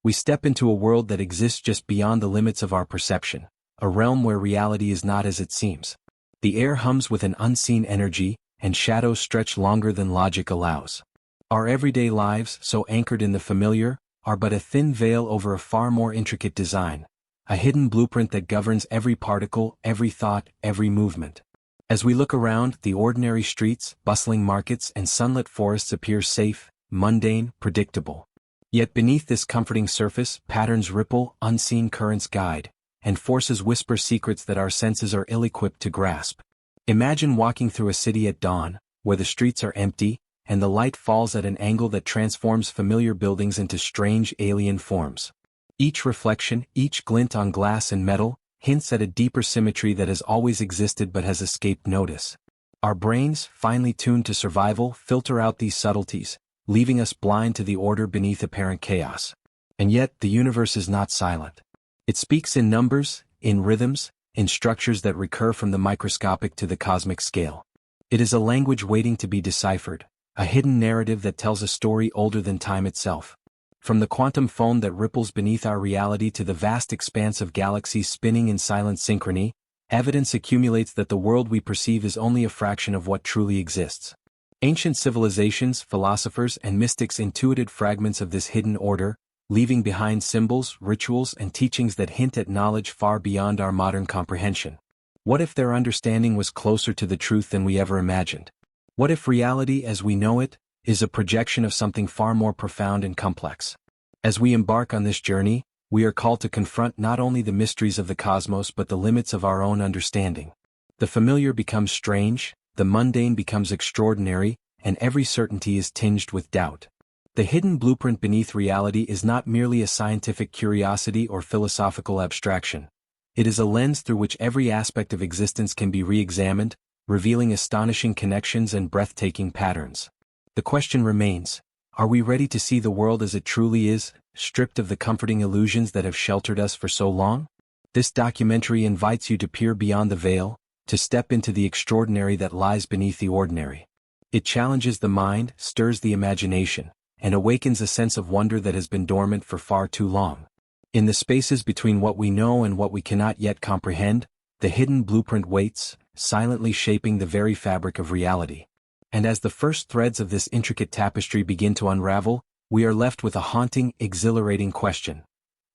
We step into a world that exists just beyond the limits of our perception, a realm where reality is not as it seems. The air hums with an unseen energy, and shadows stretch longer than logic allows. Our everyday lives, so anchored in the familiar, are but a thin veil over a far more intricate design, a hidden blueprint that governs every particle, every thought, every movement. As we look around, the ordinary streets, bustling markets, and sunlit forests appear safe, mundane, predictable. Yet beneath this comforting surface, patterns ripple, unseen currents guide, and forces whisper secrets that our senses are ill-equipped to grasp. Imagine walking through a city at dawn, where the streets are empty, and the light falls at an angle that transforms familiar buildings into strange alien forms. Each reflection, each glint on glass and metal, hints at a deeper symmetry that has always existed but has escaped notice. Our brains, finely tuned to survival, filter out these subtleties, leaving us blind to the order beneath apparent chaos. And yet, the universe is not silent. It speaks in numbers, in rhythms, in structures that recur from the microscopic to the cosmic scale. It is a language waiting to be deciphered, a hidden narrative that tells a story older than time itself. From the quantum foam that ripples beneath our reality to the vast expanse of galaxies spinning in silent synchrony, evidence accumulates that the world we perceive is only a fraction of what truly exists. Ancient civilizations, philosophers, and mystics intuited fragments of this hidden order, leaving behind symbols, rituals, and teachings that hint at knowledge far beyond our modern comprehension. What if their understanding was closer to the truth than we ever imagined? What if reality as we know it is a projection of something far more profound and complex? As we embark on this journey, we are called to confront not only the mysteries of the cosmos but the limits of our own understanding. The familiar becomes strange, the mundane becomes extraordinary, and every certainty is tinged with doubt. The hidden blueprint beneath reality is not merely a scientific curiosity or philosophical abstraction. It is a lens through which every aspect of existence can be re-examined, revealing astonishing connections and breathtaking patterns. The question remains, are we ready to see the world as it truly is, stripped of the comforting illusions that have sheltered us for so long? This documentary invites you to peer beyond the veil, to step into the extraordinary that lies beneath the ordinary. It challenges the mind, stirs the imagination, and awakens a sense of wonder that has been dormant for far too long. In the spaces between what we know and what we cannot yet comprehend, the hidden blueprint waits, silently shaping the very fabric of reality. And as the first threads of this intricate tapestry begin to unravel, we are left with a haunting, exhilarating question.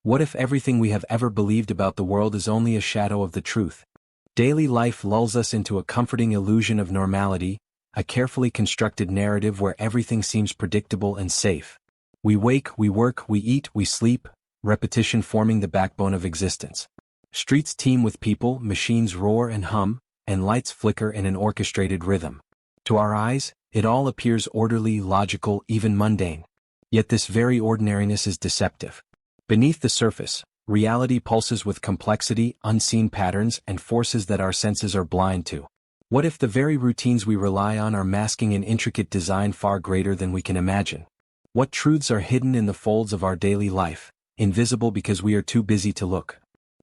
What if everything we have ever believed about the world is only a shadow of the truth? Daily life lulls us into a comforting illusion of normality, a carefully constructed narrative where everything seems predictable and safe. We wake, we work, we eat, we sleep, repetition forming the backbone of existence. Streets teem with people, machines roar and hum, and lights flicker in an orchestrated rhythm. To our eyes, it all appears orderly, logical, even mundane. Yet this very ordinariness is deceptive. Beneath the surface, reality pulses with complexity, unseen patterns, and forces that our senses are blind to. What if the very routines we rely on are masking an intricate design far greater than we can imagine? What truths are hidden in the folds of our daily life, invisible because we are too busy to look?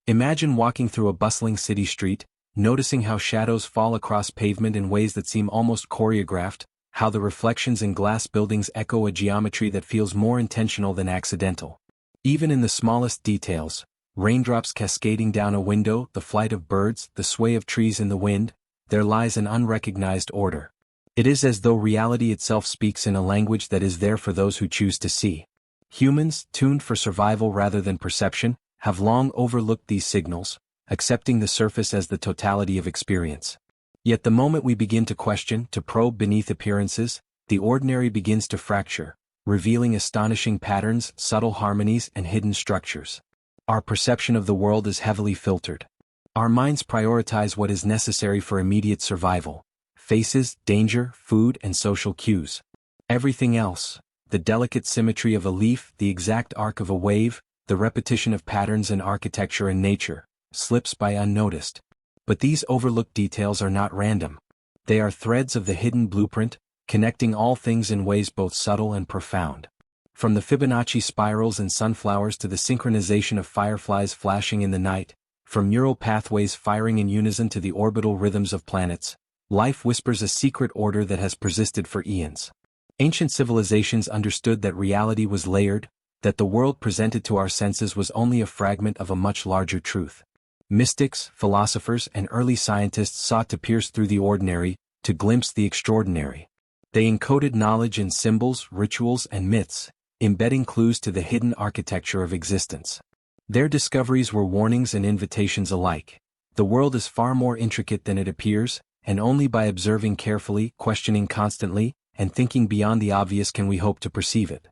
Imagine walking through a bustling city street, noticing how shadows fall across pavement in ways that seem almost choreographed, how the reflections in glass buildings echo a geometry that feels more intentional than accidental. Even in the smallest details, raindrops cascading down a window, the flight of birds, the sway of trees in the wind, there lies an unrecognized order. It is as though reality itself speaks in a language that is there for those who choose to see. Humans, tuned for survival rather than perception, have long overlooked these signals, accepting the surface as the totality of experience. Yet the moment we begin to question, to probe beneath appearances, the ordinary begins to fracture, revealing astonishing patterns, subtle harmonies, and hidden structures. Our perception of the world is heavily filtered. Our minds prioritize what is necessary for immediate survival: faces, danger, food, and social cues. Everything else, the delicate symmetry of a leaf, the exact arc of a wave, the repetition of patterns in architecture and nature, slips by unnoticed. But these overlooked details are not random. They are threads of the hidden blueprint, connecting all things in ways both subtle and profound. From the Fibonacci spirals in sunflowers to the synchronization of fireflies flashing in the night, from neural pathways firing in unison to the orbital rhythms of planets, life whispers a secret order that has persisted for eons. Ancient civilizations understood that reality was layered, that the world presented to our senses was only a fragment of a much larger truth. Mystics, philosophers, and early scientists sought to pierce through the ordinary, to glimpse the extraordinary. They encoded knowledge in symbols, rituals, and myths, embedding clues to the hidden architecture of existence. Their discoveries were warnings and invitations alike. The world is far more intricate than it appears, and only by observing carefully, questioning constantly, and thinking beyond the obvious can we hope to perceive it.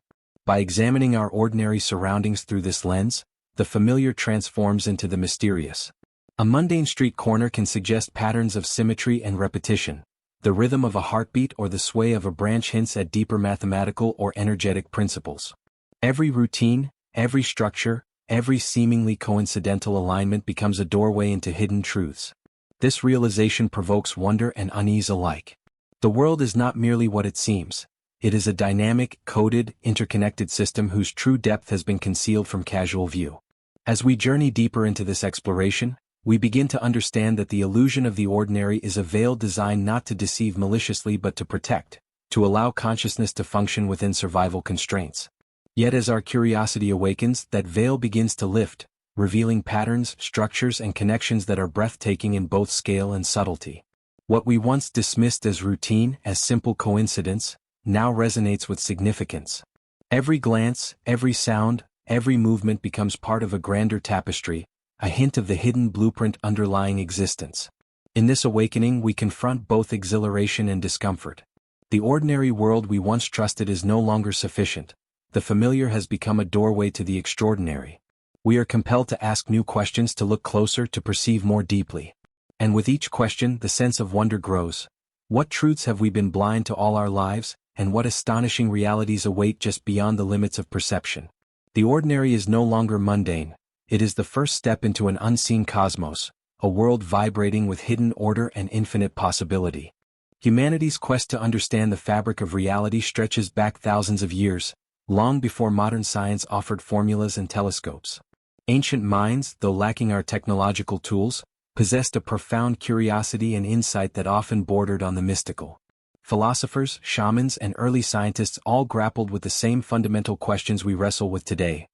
By examining our ordinary surroundings through this lens, the familiar transforms into the mysterious. A mundane street corner can suggest patterns of symmetry and repetition. The rhythm of a heartbeat or the sway of a branch hints at deeper mathematical or energetic principles. Every routine, every structure, every seemingly coincidental alignment becomes a doorway into hidden truths. This realization provokes wonder and unease alike. The world is not merely what it seems. It is a dynamic, coded, interconnected system whose true depth has been concealed from casual view. As we journey deeper into this exploration, we begin to understand that the illusion of the ordinary is a veil designed not to deceive maliciously but to protect, to allow consciousness to function within survival constraints. Yet as our curiosity awakens, that veil begins to lift, revealing patterns, structures, and connections that are breathtaking in both scale and subtlety. What we once dismissed as routine, as simple coincidence, now resonates with significance. Every glance, every sound, every movement becomes part of a grander tapestry, a hint of the hidden blueprint underlying existence. In this awakening we confront both exhilaration and discomfort. The ordinary world we once trusted is no longer sufficient. The familiar has become a doorway to the extraordinary. We are compelled to ask new questions, to look closer, to perceive more deeply. And with each question the sense of wonder grows. What truths have we been blind to all our lives, and what astonishing realities await just beyond the limits of perception? The ordinary is no longer mundane. It is the first step into an unseen cosmos, a world vibrating with hidden order and infinite possibility. Humanity's quest to understand the fabric of reality stretches back thousands of years, long before modern science offered formulas and telescopes. Ancient minds, though lacking our technological tools, possessed a profound curiosity and insight that often bordered on the mystical. Philosophers, shamans, and early scientists all grappled with the same fundamental questions we wrestle with today.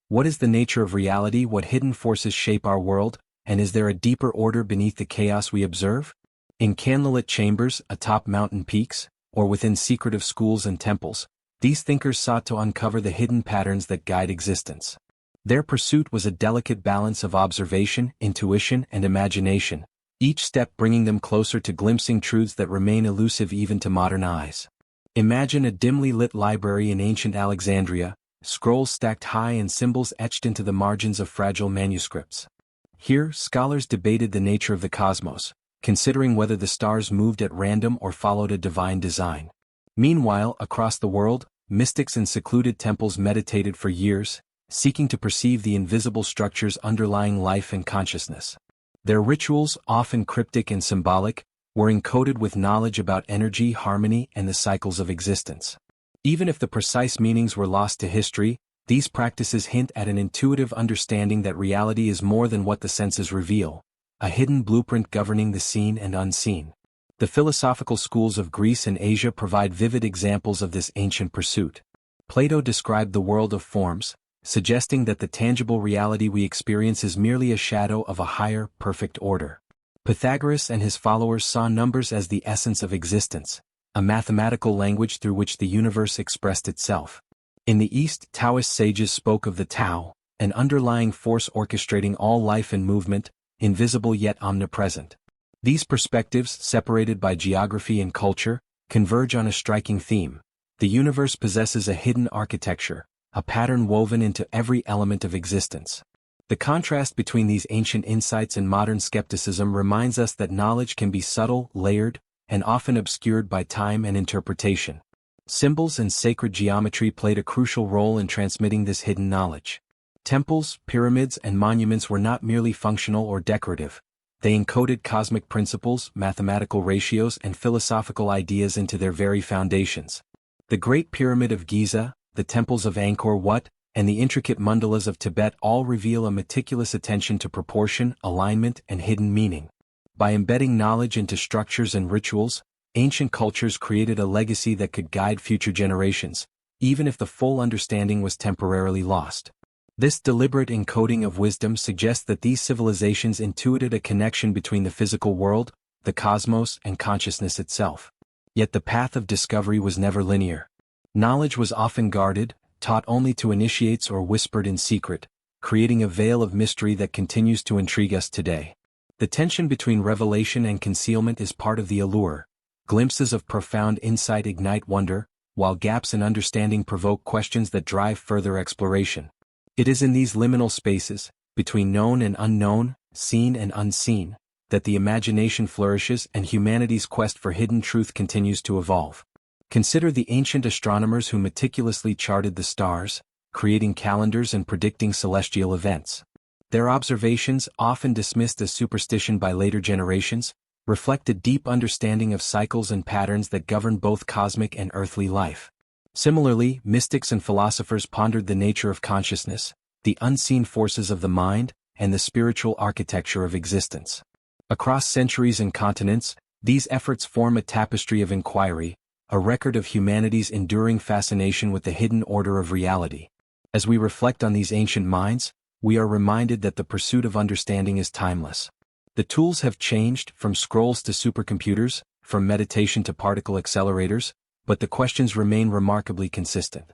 What is the nature of reality? What hidden forces shape our world? And is there a deeper order beneath the chaos we observe? In candlelit chambers, atop mountain peaks, or within secretive schools and temples, these thinkers sought to uncover the hidden patterns that guide existence. Their pursuit was a delicate balance of observation, intuition, and imagination, each step bringing them closer to glimpsing truths that remain elusive even to modern eyes. Imagine a dimly lit library in ancient Alexandria, scrolls stacked high and symbols etched into the margins of fragile manuscripts. Here, scholars debated the nature of the cosmos, considering whether the stars moved at random or followed a divine design. Meanwhile, across the world, mystics in secluded temples meditated for years, seeking to perceive the invisible structures underlying life and consciousness. Their rituals, often cryptic and symbolic, were encoded with knowledge about energy, harmony, and the cycles of existence. Even if the precise meanings were lost to history, these practices hint at an intuitive understanding that reality is more than what the senses reveal, a hidden blueprint governing the seen and unseen. The philosophical schools of Greece and Asia provide vivid examples of this ancient pursuit. Plato described the world of forms, suggesting that the tangible reality we experience is merely a shadow of a higher, perfect order. Pythagoras and his followers saw numbers as the essence of existence, a mathematical language through which the universe expressed itself. In the East, Taoist sages spoke of the Tao, an underlying force orchestrating all life and movement, invisible yet omnipresent. These perspectives, separated by geography and culture, converge on a striking theme. The universe possesses a hidden architecture, a pattern woven into every element of existence. The contrast between these ancient insights and modern skepticism reminds us that knowledge can be subtle, layered, and often obscured by time and interpretation. Symbols and sacred geometry played a crucial role in transmitting this hidden knowledge. Temples, pyramids, and monuments were not merely functional or decorative. They encoded cosmic principles, mathematical ratios, and philosophical ideas into their very foundations. The Great Pyramid of Giza, the temples of Angkor Wat, and the intricate mandalas of Tibet all reveal a meticulous attention to proportion, alignment, and hidden meaning. By embedding knowledge into structures and rituals, ancient cultures created a legacy that could guide future generations, even if the full understanding was temporarily lost. This deliberate encoding of wisdom suggests that these civilizations intuited a connection between the physical world, the cosmos, and consciousness itself. Yet the path of discovery was never linear. Knowledge was often guarded, taught only to initiates or whispered in secret, creating a veil of mystery that continues to intrigue us today. The tension between revelation and concealment is part of the allure. Glimpses of profound insight ignite wonder, while gaps in understanding provoke questions that drive further exploration. It is in these liminal spaces, between known and unknown, seen and unseen, that the imagination flourishes and humanity's quest for hidden truth continues to evolve. Consider the ancient astronomers who meticulously charted the stars, creating calendars and predicting celestial events. Their observations, often dismissed as superstition by later generations, reflect a deep understanding of cycles and patterns that govern both cosmic and earthly life. Similarly, mystics and philosophers pondered the nature of consciousness, the unseen forces of the mind, and the spiritual architecture of existence. Across centuries and continents, these efforts form a tapestry of inquiry, a record of humanity's enduring fascination with the hidden order of reality. As we reflect on these ancient minds, we are reminded that the pursuit of understanding is timeless. The tools have changed, from scrolls to supercomputers, from meditation to particle accelerators, but the questions remain remarkably consistent.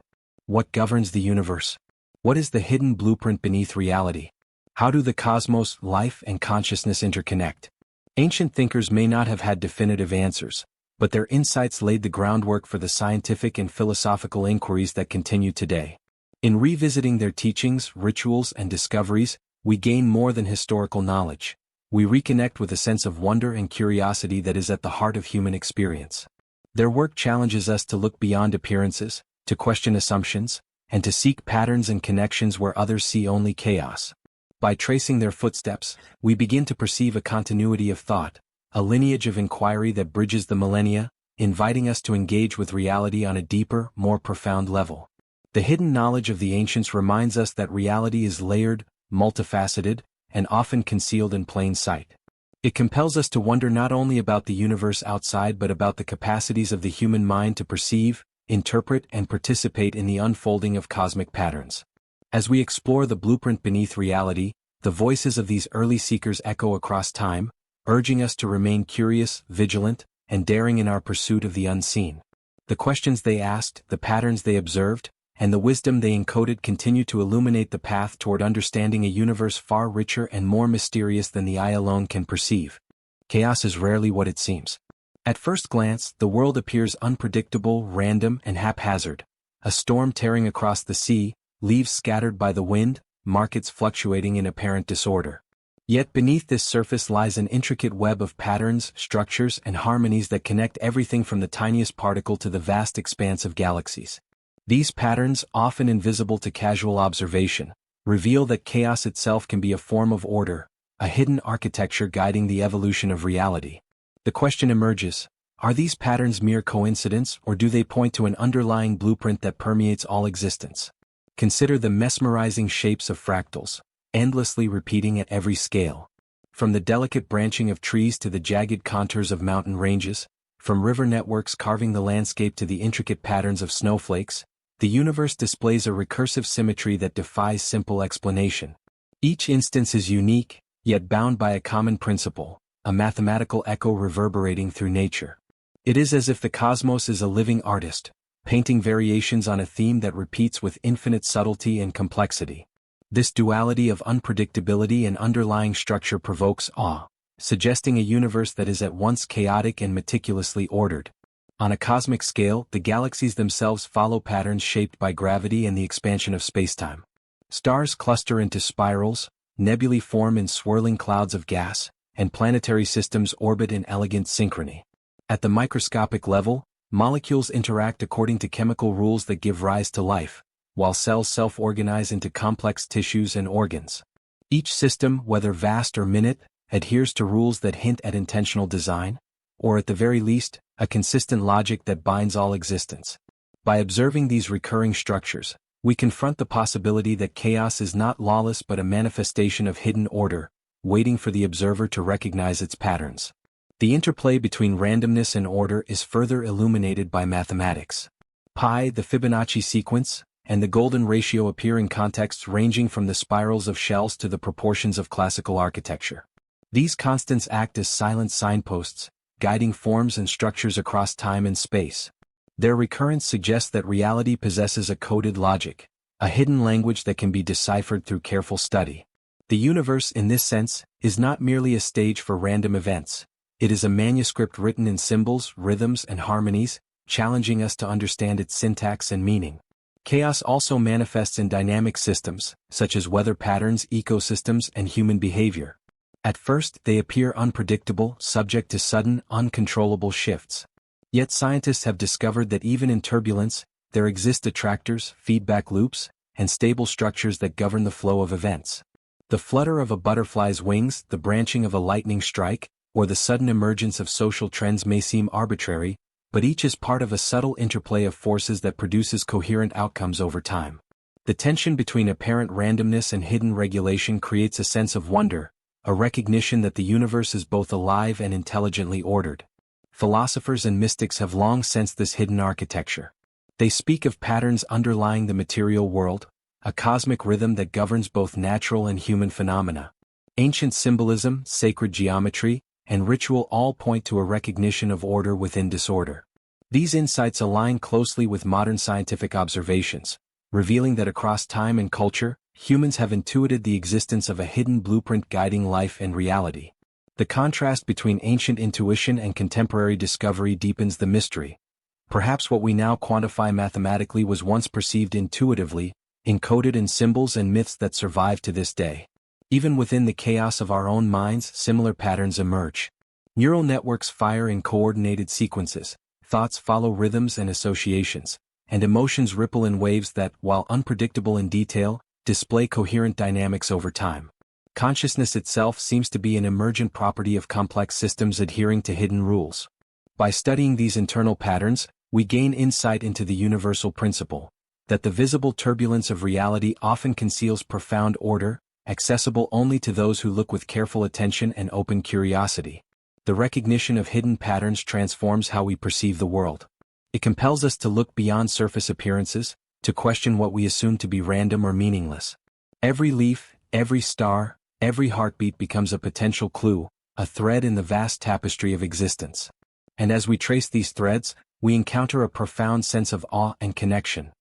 What governs the universe? What is the hidden blueprint beneath reality? How do the cosmos, life, and consciousness interconnect? Ancient thinkers may not have had definitive answers, but their insights laid the groundwork for the scientific and philosophical inquiries that continue today. In revisiting their teachings, rituals, and discoveries, we gain more than historical knowledge. We reconnect with a sense of wonder and curiosity that is at the heart of human experience. Their work challenges us to look beyond appearances, to question assumptions, and to seek patterns and connections where others see only chaos. By tracing their footsteps, we begin to perceive a continuity of thought, a lineage of inquiry that bridges the millennia, inviting us to engage with reality on a deeper, more profound level. The hidden knowledge of the ancients reminds us that reality is layered, multifaceted, and often concealed in plain sight. It compels us to wonder not only about the universe outside but about the capacities of the human mind to perceive, interpret, and participate in the unfolding of cosmic patterns. As we explore the blueprint beneath reality, the voices of these early seekers echo across time, urging us to remain curious, vigilant, and daring in our pursuit of the unseen. The questions they asked, the patterns they observed, and the wisdom they encoded continue to illuminate the path toward understanding a universe far richer and more mysterious than the eye alone can perceive. Chaos is rarely what it seems. At first glance, the world appears unpredictable, random, and haphazard. A storm tearing across the sea, leaves scattered by the wind, markets fluctuating in apparent disorder. Yet beneath this surface lies an intricate web of patterns, structures, and harmonies that connect everything from the tiniest particle to the vast expanse of galaxies. These patterns, often invisible to casual observation, reveal that chaos itself can be a form of order, a hidden architecture guiding the evolution of reality. The question emerges, are these patterns mere coincidence, or do they point to an underlying blueprint that permeates all existence? Consider the mesmerizing shapes of fractals, endlessly repeating at every scale. From the delicate branching of trees to the jagged contours of mountain ranges, from river networks carving the landscape to the intricate patterns of snowflakes, the universe displays a recursive symmetry that defies simple explanation. Each instance is unique, yet bound by a common principle, a mathematical echo reverberating through nature. It is as if the cosmos is a living artist, painting variations on a theme that repeats with infinite subtlety and complexity. This duality of unpredictability and underlying structure provokes awe, suggesting a universe that is at once chaotic and meticulously ordered. On a cosmic scale, the galaxies themselves follow patterns shaped by gravity and the expansion of spacetime. Stars cluster into spirals, nebulae form in swirling clouds of gas, and planetary systems orbit in elegant synchrony. At the microscopic level, molecules interact according to chemical rules that give rise to life, while cells self-organize into complex tissues and organs. Each system, whether vast or minute, adheres to rules that hint at intentional design, or at the very least, a consistent logic that binds all existence. By observing these recurring structures, we confront the possibility that chaos is not lawless but a manifestation of hidden order, waiting for the observer to recognize its patterns. The interplay between randomness and order is further illuminated by mathematics. Pi, the Fibonacci sequence, and the golden ratio appear in contexts ranging from the spirals of shells to the proportions of classical architecture. These constants act as silent signposts, guiding forms and structures across time and space. Their recurrence suggests that reality possesses a coded logic, a hidden language that can be deciphered through careful study. The universe, in this sense, is not merely a stage for random events. It is a manuscript written in symbols, rhythms, and harmonies, challenging us to understand its syntax and meaning. Chaos also manifests in dynamic systems, such as weather patterns, ecosystems, and human behavior. At first, they appear unpredictable, subject to sudden, uncontrollable shifts. Yet scientists have discovered that even in turbulence, there exist attractors, feedback loops, and stable structures that govern the flow of events. The flutter of a butterfly's wings, the branching of a lightning strike, or the sudden emergence of social trends may seem arbitrary, but each is part of a subtle interplay of forces that produces coherent outcomes over time. The tension between apparent randomness and hidden regulation creates a sense of wonder, a recognition that the universe is both alive and intelligently ordered. Philosophers and mystics have long sensed this hidden architecture. They speak of patterns underlying the material world, a cosmic rhythm that governs both natural and human phenomena. Ancient symbolism, sacred geometry, and ritual all point to a recognition of order within disorder. These insights align closely with modern scientific observations, revealing that across time and culture, humans have intuited the existence of a hidden blueprint guiding life and reality. The contrast between ancient intuition and contemporary discovery deepens the mystery. Perhaps what we now quantify mathematically was once perceived intuitively, encoded in symbols and myths that survive to this day. Even within the chaos of our own minds, similar patterns emerge. Neural networks fire in coordinated sequences, thoughts follow rhythms and associations, and emotions ripple in waves that, while unpredictable in detail, display coherent dynamics over time. Consciousness itself seems to be an emergent property of complex systems adhering to hidden rules. By studying these internal patterns, we gain insight into the universal principle, that the visible turbulence of reality often conceals profound order, accessible only to those who look with careful attention and open curiosity. The recognition of hidden patterns transforms how we perceive the world. It compels us to look beyond surface appearances, to question what we assume to be random or meaningless. Every leaf, every star, every heartbeat becomes a potential clue, a thread in the vast tapestry of existence. And as we trace these threads, we encounter a profound sense of awe and connection.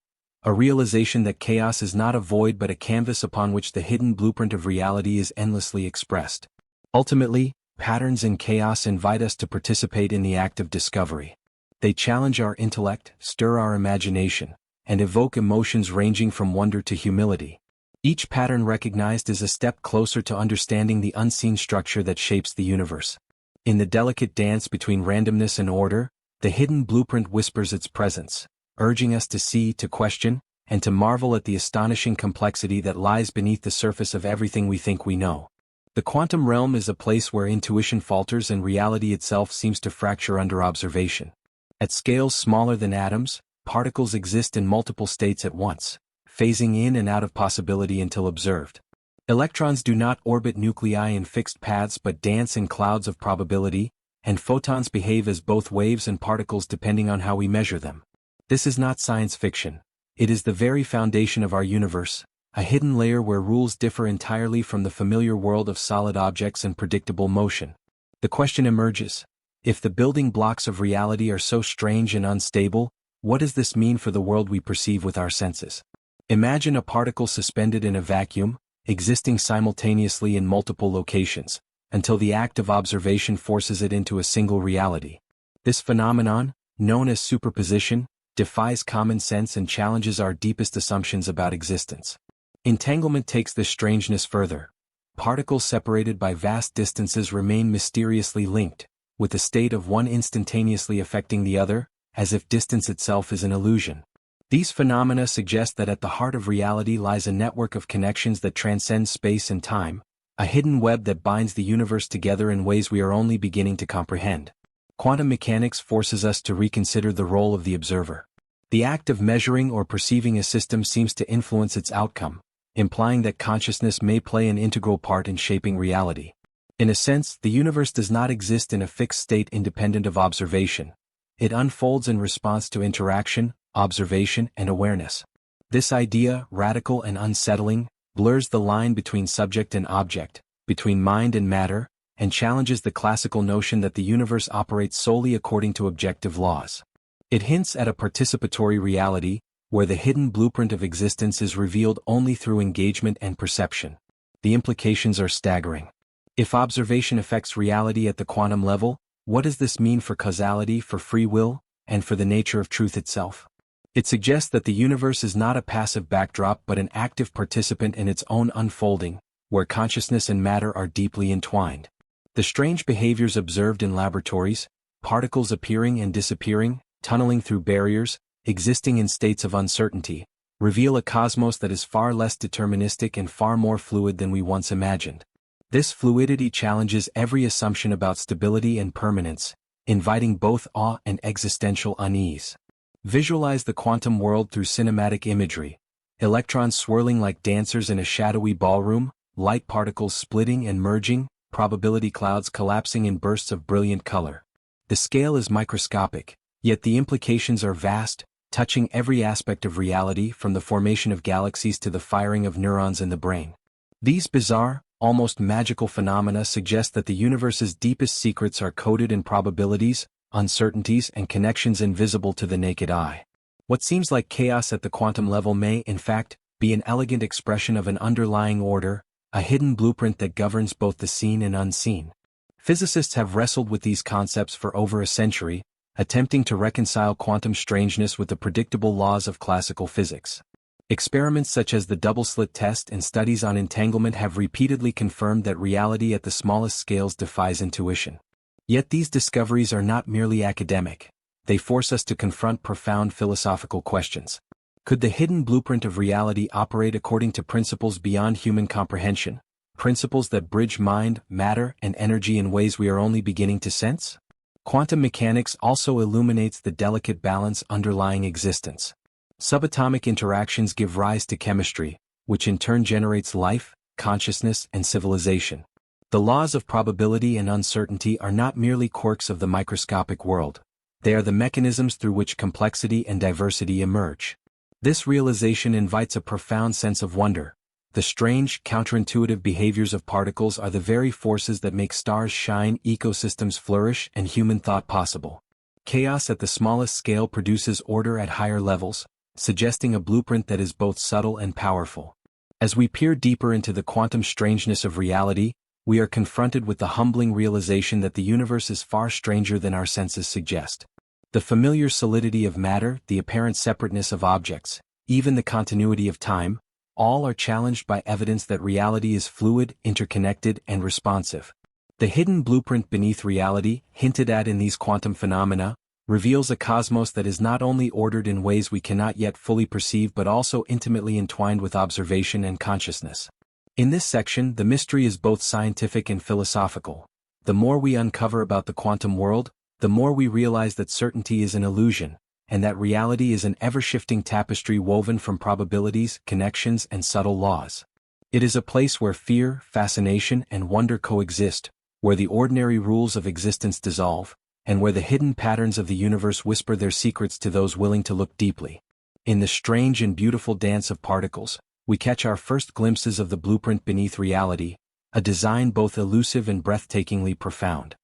A realization that chaos is not a void but a canvas upon which the hidden blueprint of reality is endlessly expressed. Ultimately, patterns in chaos invite us to participate in the act of discovery. They challenge our intellect, stir our imagination, and evoke emotions ranging from wonder to humility. Each pattern recognized is a step closer to understanding the unseen structure that shapes the universe. In the delicate dance between randomness and order, the hidden blueprint whispers its presence, urging us to see, to question, and to marvel at the astonishing complexity that lies beneath the surface of everything we think we know. The quantum realm is a place where intuition falters and reality itself seems to fracture under observation. At scales smaller than atoms, particles exist in multiple states at once, phasing in and out of possibility until observed. Electrons do not orbit nuclei in fixed paths but dance in clouds of probability, and photons behave as both waves and particles depending on how we measure them. This is not science fiction. It is the very foundation of our universe, a hidden layer where rules differ entirely from the familiar world of solid objects and predictable motion. The question emerges: if the building blocks of reality are so strange and unstable, what does this mean for the world we perceive with our senses? Imagine a particle suspended in a vacuum, existing simultaneously in multiple locations, until the act of observation forces it into a single reality. This phenomenon, known as superposition, defies common sense and challenges our deepest assumptions about existence. Entanglement takes this strangeness further. Particles separated by vast distances remain mysteriously linked, with the state of one instantaneously affecting the other, as if distance itself is an illusion. These phenomena suggest that at the heart of reality lies a network of connections that transcend space and time, a hidden web that binds the universe together in ways we are only beginning to comprehend. Quantum mechanics forces us to reconsider the role of the observer. The act of measuring or perceiving a system seems to influence its outcome, implying that consciousness may play an integral part in shaping reality. In a sense, the universe does not exist in a fixed state independent of observation. It unfolds in response to interaction, observation and awareness. This idea, radical and unsettling, blurs the line between subject and object, between mind and matter, and challenges the classical notion that the universe operates solely according to objective laws. It hints at a participatory reality, where the hidden blueprint of existence is revealed only through engagement and perception. The implications are staggering. If observation affects reality at the quantum level, what does this mean for causality, for free will, and for the nature of truth itself? It suggests that the universe is not a passive backdrop but an active participant in its own unfolding, where consciousness and matter are deeply entwined. The strange behaviors observed in laboratories, particles appearing and disappearing, tunneling through barriers, existing in states of uncertainty, reveal a cosmos that is far less deterministic and far more fluid than we once imagined. This fluidity challenges every assumption about stability and permanence, inviting both awe and existential unease. Visualize the quantum world through cinematic imagery: electrons swirling like dancers in a shadowy ballroom, light particles splitting and merging, probability clouds collapsing in bursts of brilliant color. The scale is microscopic, yet the implications are vast, touching every aspect of reality from the formation of galaxies to the firing of neurons in the brain. These bizarre, almost magical phenomena suggest that the universe's deepest secrets are coded in probabilities, uncertainties, and connections invisible to the naked eye. What seems like chaos at the quantum level may, in fact, be an elegant expression of an underlying order, a hidden blueprint that governs both the seen and unseen. Physicists have wrestled with these concepts for over a century, attempting to reconcile quantum strangeness with the predictable laws of classical physics. Experiments such as the double-slit test and studies on entanglement have repeatedly confirmed that reality at the smallest scales defies intuition. Yet these discoveries are not merely academic. They force us to confront profound philosophical questions. Could the hidden blueprint of reality operate according to principles beyond human comprehension, principles that bridge mind, matter, and energy in ways we are only beginning to sense? Quantum mechanics also illuminates the delicate balance underlying existence. Subatomic interactions give rise to chemistry, which in turn generates life, consciousness, and civilization. The laws of probability and uncertainty are not merely quirks of the microscopic world. They are the mechanisms through which complexity and diversity emerge. This realization invites a profound sense of wonder. The strange, counterintuitive behaviors of particles are the very forces that make stars shine, ecosystems flourish, and human thought possible. Chaos at the smallest scale produces order at higher levels, suggesting a blueprint that is both subtle and powerful. As we peer deeper into the quantum strangeness of reality, we are confronted with the humbling realization that the universe is far stranger than our senses suggest. The familiar solidity of matter, the apparent separateness of objects, even the continuity of time, all are challenged by evidence that reality is fluid, interconnected, and responsive. The hidden blueprint beneath reality, hinted at in these quantum phenomena, reveals a cosmos that is not only ordered in ways we cannot yet fully perceive but also intimately entwined with observation and consciousness. In this section, the mystery is both scientific and philosophical. The more we uncover about the quantum world, the more we realize that certainty is an illusion, and that reality is an ever-shifting tapestry woven from probabilities, connections, and subtle laws. It is a place where fear, fascination, and wonder coexist, where the ordinary rules of existence dissolve, and where the hidden patterns of the universe whisper their secrets to those willing to look deeply. In the strange and beautiful dance of particles, we catch our first glimpses of the blueprint beneath reality, a design both elusive and breathtakingly profound.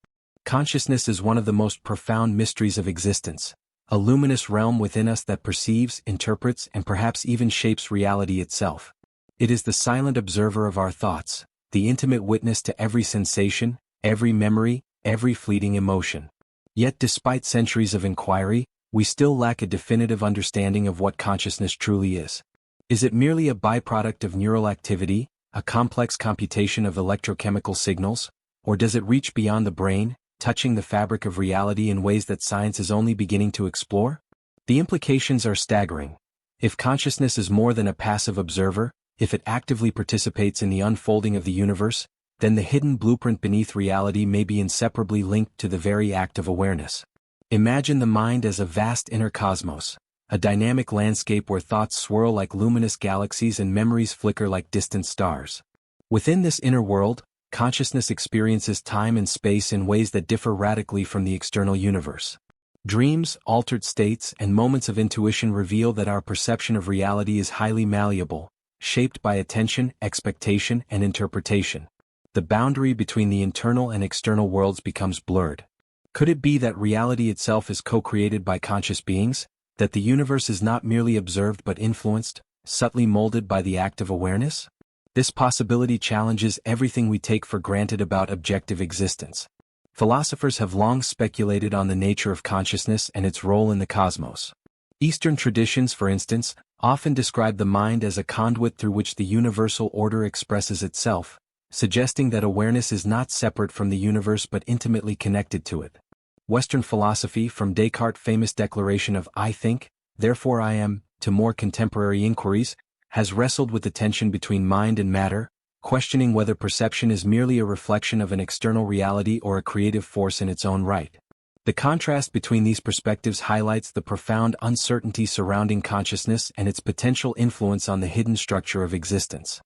Consciousness is one of the most profound mysteries of existence, a luminous realm within us that perceives, interprets, and perhaps even shapes reality itself. It is the silent observer of our thoughts, the intimate witness to every sensation, every memory, every fleeting emotion. Yet despite centuries of inquiry, we still lack a definitive understanding of what consciousness truly is. Is it merely a byproduct of neural activity, a complex computation of electrochemical signals, or does it reach beyond the brain, touching the fabric of reality in ways that science is only beginning to explore? The implications are staggering. If consciousness is more than a passive observer, if it actively participates in the unfolding of the universe, then the hidden blueprint beneath reality may be inseparably linked to the very act of awareness. Imagine the mind as a vast inner cosmos, a dynamic landscape where thoughts swirl like luminous galaxies and memories flicker like distant stars. Within this inner world, consciousness experiences time and space in ways that differ radically from the external universe. Dreams, altered states, and moments of intuition reveal that our perception of reality is highly malleable, shaped by attention, expectation, and interpretation. The boundary between the internal and external worlds becomes blurred. Could it be that reality itself is co-created by conscious beings, that the universe is not merely observed but influenced, subtly molded by the act of awareness? This possibility challenges everything we take for granted about objective existence. Philosophers have long speculated on the nature of consciousness and its role in the cosmos. Eastern traditions, for instance, often describe the mind as a conduit through which the universal order expresses itself, suggesting that awareness is not separate from the universe but intimately connected to it. Western philosophy, from Descartes' famous declaration of "I think, therefore I am," to more contemporary inquiries, has wrestled with the tension between mind and matter, questioning whether perception is merely a reflection of an external reality or a creative force in its own right. The contrast between these perspectives highlights the profound uncertainty surrounding consciousness and its potential influence on the hidden structure of existence.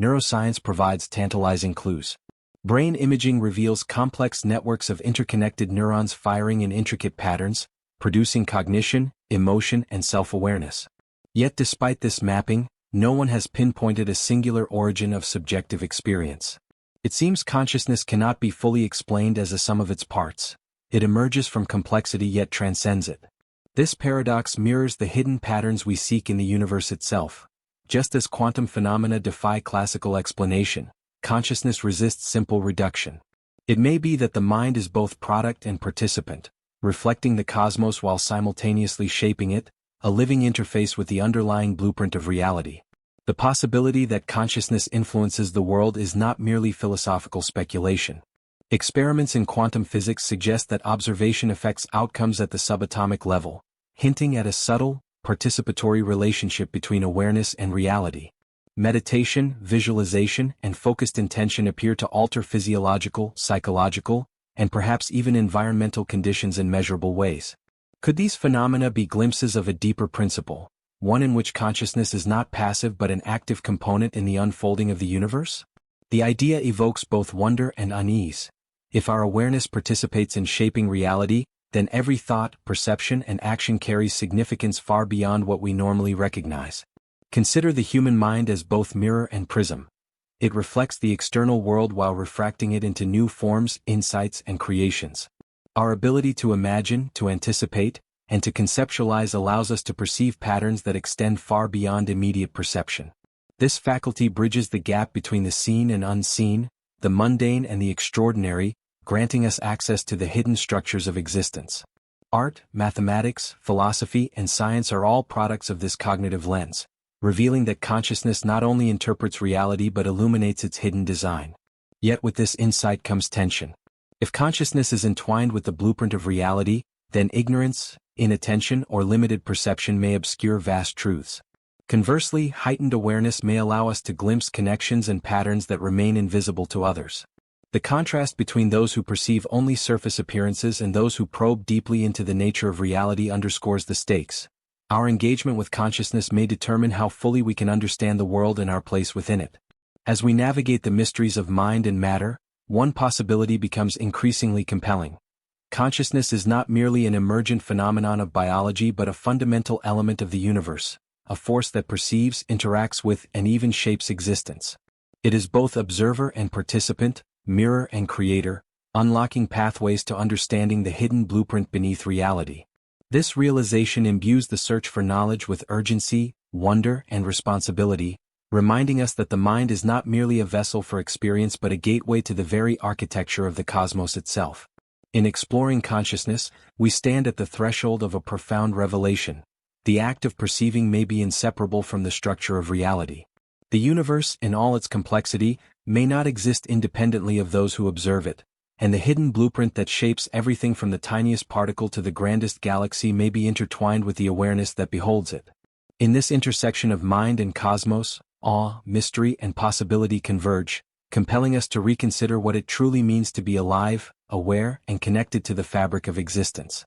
Neuroscience provides tantalizing clues. Brain imaging reveals complex networks of interconnected neurons firing in intricate patterns, producing cognition, emotion, and self-awareness. Yet despite this mapping, no one has pinpointed a singular origin of subjective experience. It seems consciousness cannot be fully explained as a sum of its parts. It emerges from complexity yet transcends it. This paradox mirrors the hidden patterns we seek in the universe itself. Just as quantum phenomena defy classical explanation, consciousness resists simple reduction. It may be that the mind is both product and participant, reflecting the cosmos while simultaneously shaping it, a living interface with the underlying blueprint of reality. The possibility that consciousness influences the world is not merely philosophical speculation. Experiments in quantum physics suggest that observation affects outcomes at the subatomic level, hinting at a subtle, participatory relationship between awareness and reality. Meditation, visualization, and focused intention appear to alter physiological, psychological, and perhaps even environmental conditions in measurable ways. Could these phenomena be glimpses of a deeper principle, one in which consciousness is not passive but an active component in the unfolding of the universe? The idea evokes both wonder and unease. If our awareness participates in shaping reality, then every thought, perception, and action carries significance far beyond what we normally recognize. Consider the human mind as both mirror and prism. It reflects the external world while refracting it into new forms, insights, and creations. Our ability to imagine, to anticipate, and to conceptualize allows us to perceive patterns that extend far beyond immediate perception. This faculty bridges the gap between the seen and unseen, the mundane and the extraordinary, granting us access to the hidden structures of existence. Art, mathematics, philosophy, and science are all products of this cognitive lens, revealing that consciousness not only interprets reality but illuminates its hidden design. Yet with this insight comes tension. If consciousness is entwined with the blueprint of reality, then ignorance, inattention, or limited perception may obscure vast truths. Conversely, heightened awareness may allow us to glimpse connections and patterns that remain invisible to others. The contrast between those who perceive only surface appearances and those who probe deeply into the nature of reality underscores the stakes. Our engagement with consciousness may determine how fully we can understand the world and our place within it. As we navigate the mysteries of mind and matter, one possibility becomes increasingly compelling. Consciousness is not merely an emergent phenomenon of biology but a fundamental element of the universe, a force that perceives, interacts with, and even shapes existence. It is both observer and participant, mirror and creator, unlocking pathways to understanding the hidden blueprint beneath reality. This realization imbues the search for knowledge with urgency, wonder, and responsibility, reminding us that the mind is not merely a vessel for experience but a gateway to the very architecture of the cosmos itself. In exploring consciousness, we stand at the threshold of a profound revelation. The act of perceiving may be inseparable from the structure of reality. The universe, in all its complexity, may not exist independently of those who observe it, and the hidden blueprint that shapes everything from the tiniest particle to the grandest galaxy may be intertwined with the awareness that beholds it. In this intersection of mind and cosmos, awe, mystery, and possibility converge, compelling us to reconsider what it truly means to be alive, aware, and connected to the fabric of existence.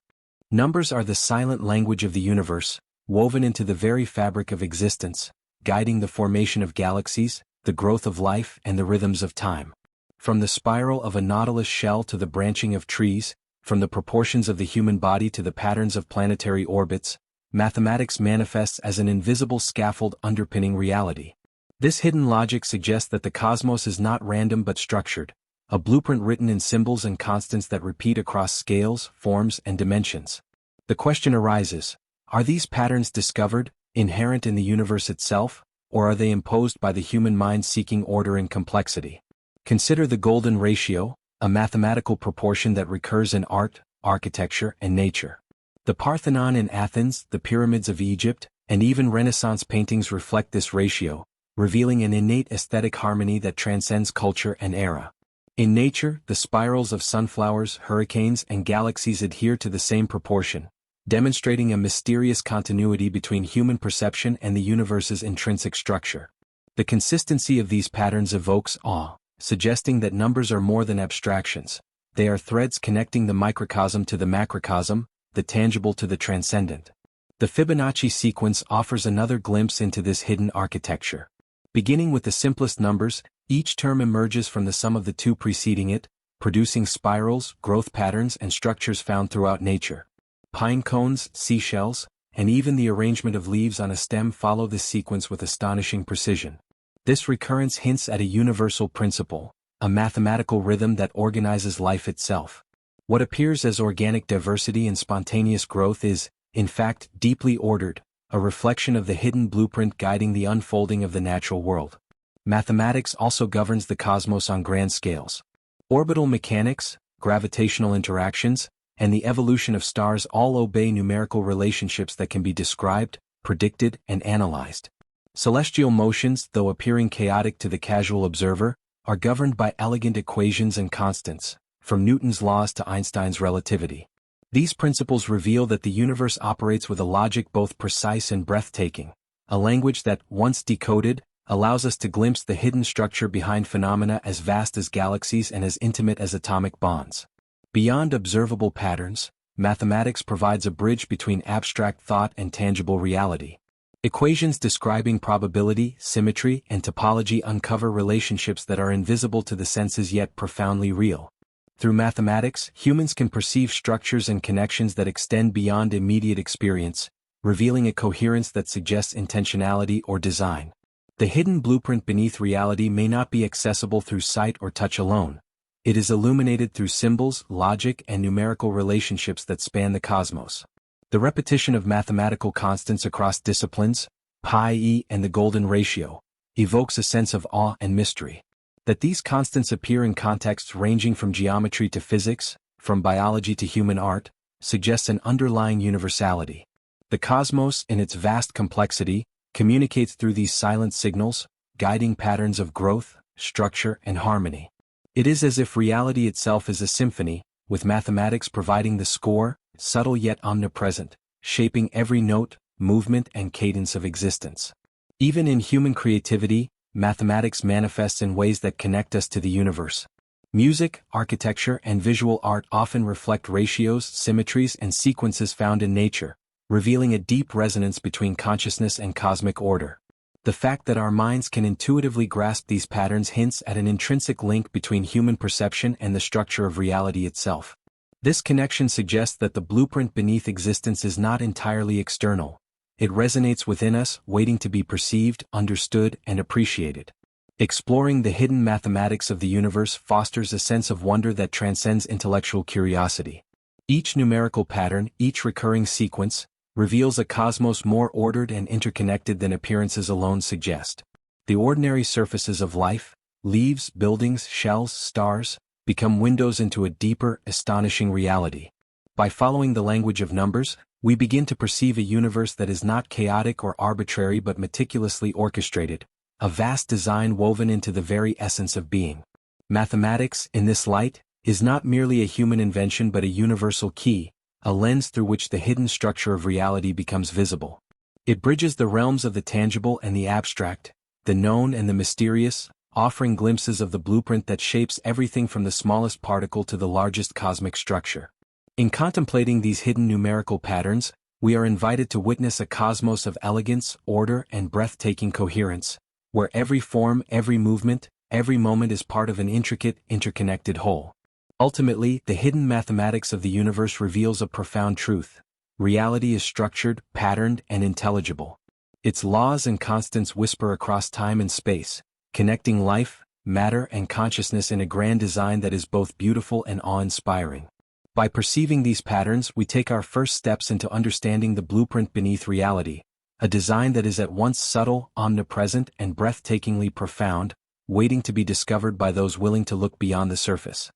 Numbers are the silent language of the universe, woven into the very fabric of existence, guiding the formation of galaxies, the growth of life, and the rhythms of time. From the spiral of a nautilus shell to the branching of trees, From the proportions of the human body to the patterns of planetary orbits, mathematics manifests as an invisible scaffold underpinning reality. This hidden logic suggests that the cosmos is not random but structured, a blueprint written in symbols and constants that repeat across scales, forms, and dimensions. The question arises, are these patterns discovered, inherent in the universe itself, or are they imposed by the human mind seeking order and complexity? Consider the golden ratio, a mathematical proportion that recurs in art, architecture, and nature. The Parthenon in Athens, the pyramids of Egypt, and even Renaissance paintings reflect this ratio, revealing an innate aesthetic harmony that transcends culture and era. In nature, the spirals of sunflowers, hurricanes, and galaxies adhere to the same proportion, demonstrating a mysterious continuity between human perception and the universe's intrinsic structure. The consistency of these patterns evokes awe, suggesting that numbers are more than abstractions. They are threads connecting the microcosm to the macrocosm, the tangible to the transcendent. The Fibonacci sequence offers another glimpse into this hidden architecture. Beginning with the simplest numbers, each term emerges from the sum of the two preceding it, producing spirals, growth patterns, and structures found throughout nature. Pine cones, seashells, and even the arrangement of leaves on a stem follow this sequence with astonishing precision. This recurrence hints at a universal principle, a mathematical rhythm that organizes life itself. What appears as organic diversity and spontaneous growth is, in fact, deeply ordered, a reflection of the hidden blueprint guiding the unfolding of the natural world. Mathematics also governs the cosmos on grand scales. Orbital mechanics, gravitational interactions, and the evolution of stars all obey numerical relationships that can be described, predicted, and analyzed. Celestial motions, though appearing chaotic to the casual observer, are governed by elegant equations and constants, from Newton's laws to Einstein's relativity. These principles reveal that the universe operates with a logic both precise and breathtaking, a language that, once decoded, allows us to glimpse the hidden structure behind phenomena as vast as galaxies and as intimate as atomic bonds. Beyond observable patterns, mathematics provides a bridge between abstract thought and tangible reality. Equations describing probability, symmetry, and topology uncover relationships that are invisible to the senses yet profoundly real. Through mathematics, humans can perceive structures and connections that extend beyond immediate experience, revealing a coherence that suggests intentionality or design. The hidden blueprint beneath reality may not be accessible through sight or touch alone. It is illuminated through symbols, logic, and numerical relationships that span the cosmos. The repetition of mathematical constants across disciplines, pi and the golden ratio, evokes a sense of awe and mystery. That these constants appear in contexts ranging from geometry to physics, from biology to human art, suggests an underlying universality. The cosmos, in its vast complexity, communicates through these silent signals, guiding patterns of growth, structure, and harmony. It is as if reality itself is a symphony, with mathematics providing the score, subtle yet omnipresent, shaping every note, movement, and cadence of existence. Even in human creativity, mathematics manifests in ways that connect us to the universe. Music, architecture, and visual art often reflect ratios, symmetries, and sequences found in nature, revealing a deep resonance between consciousness and cosmic order. The fact that our minds can intuitively grasp these patterns hints at an intrinsic link between human perception and the structure of reality itself. This connection suggests that the blueprint beneath existence is not entirely external. It resonates within us, waiting to be perceived, understood, and appreciated. Exploring the hidden mathematics of the universe fosters a sense of wonder that transcends intellectual curiosity. Each numerical pattern, each recurring sequence, reveals a cosmos more ordered and interconnected than appearances alone suggest. The ordinary surfaces of life, leaves, buildings, shells, stars, become windows into a deeper, astonishing reality. By following the language of numbers, we begin to perceive a universe that is not chaotic or arbitrary but meticulously orchestrated, a vast design woven into the very essence of being. Mathematics, in this light, is not merely a human invention but a universal key, a lens through which the hidden structure of reality becomes visible. It bridges the realms of the tangible and the abstract, the known and the mysterious, offering glimpses of the blueprint that shapes everything from the smallest particle to the largest cosmic structure. In contemplating these hidden numerical patterns, we are invited to witness a cosmos of elegance, order, and breathtaking coherence, where every form, every movement, every moment is part of an intricate, interconnected whole. Ultimately, the hidden mathematics of the universe reveals a profound truth. Reality is structured, patterned, and intelligible. Its laws and constants whisper across time and space, connecting life, matter, and consciousness in a grand design that is both beautiful and awe-inspiring. By perceiving these patterns, we take our first steps into understanding the blueprint beneath reality, a design that is at once subtle, omnipresent, and breathtakingly profound, waiting to be discovered by those willing to look beyond the surface.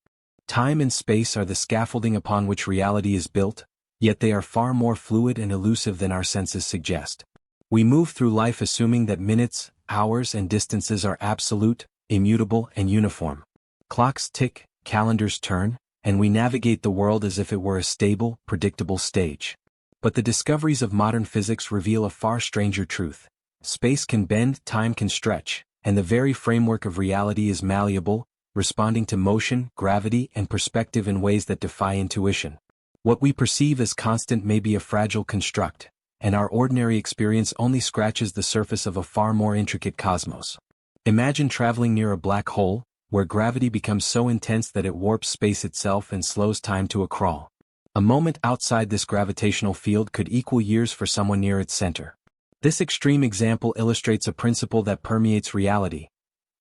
Time and space are the scaffolding upon which reality is built, yet they are far more fluid and elusive than our senses suggest. We move through life assuming that minutes, hours, and distances are absolute, immutable, and uniform. Clocks tick, calendars turn, and we navigate the world as if it were a stable, predictable stage. But the discoveries of modern physics reveal a far stranger truth. Space can bend, time can stretch, and the very framework of reality is malleable, responding to motion, gravity, and perspective in ways that defy intuition. What we perceive as constant may be a fragile construct, and our ordinary experience only scratches the surface of a far more intricate cosmos. Imagine traveling near a black hole, where gravity becomes so intense that it warps space itself and slows time to a crawl. A moment outside this gravitational field could equal years for someone near its center. This extreme example illustrates a principle that permeates reality.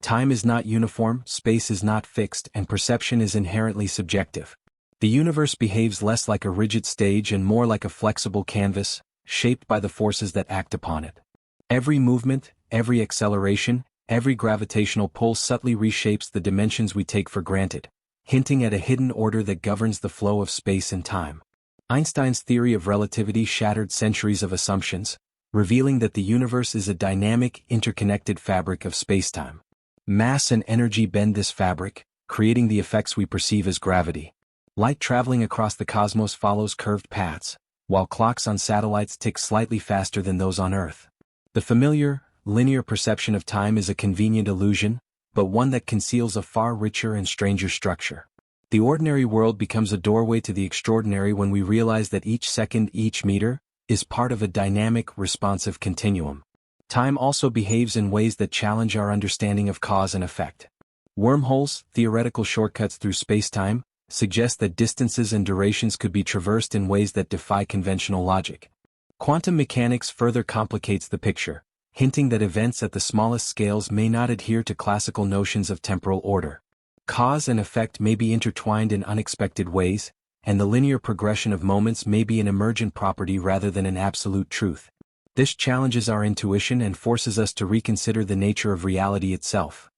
Time is not uniform, space is not fixed, and perception is inherently subjective. The universe behaves less like a rigid stage and more like a flexible canvas, shaped by the forces that act upon it. Every movement, every acceleration, every gravitational pull subtly reshapes the dimensions we take for granted, hinting at a hidden order that governs the flow of space and time. Einstein's theory of relativity shattered centuries of assumptions, revealing that the universe is a dynamic, interconnected fabric of spacetime. Mass and energy bend this fabric, creating the effects we perceive as gravity. Light traveling across the cosmos follows curved paths, while clocks on satellites tick slightly faster than those on Earth. The familiar, linear perception of time is a convenient illusion, but one that conceals a far richer and stranger structure. The ordinary world becomes a doorway to the extraordinary when we realize that each second, each meter, is part of a dynamic, responsive continuum. Time also behaves in ways that challenge our understanding of cause and effect. Wormholes, theoretical shortcuts through spacetime, suggest that distances and durations could be traversed in ways that defy conventional logic. Quantum mechanics further complicates the picture, hinting that events at the smallest scales may not adhere to classical notions of temporal order. Cause and effect may be intertwined in unexpected ways, and the linear progression of moments may be an emergent property rather than an absolute truth. This challenges our intuition and forces us to reconsider the nature of reality itself.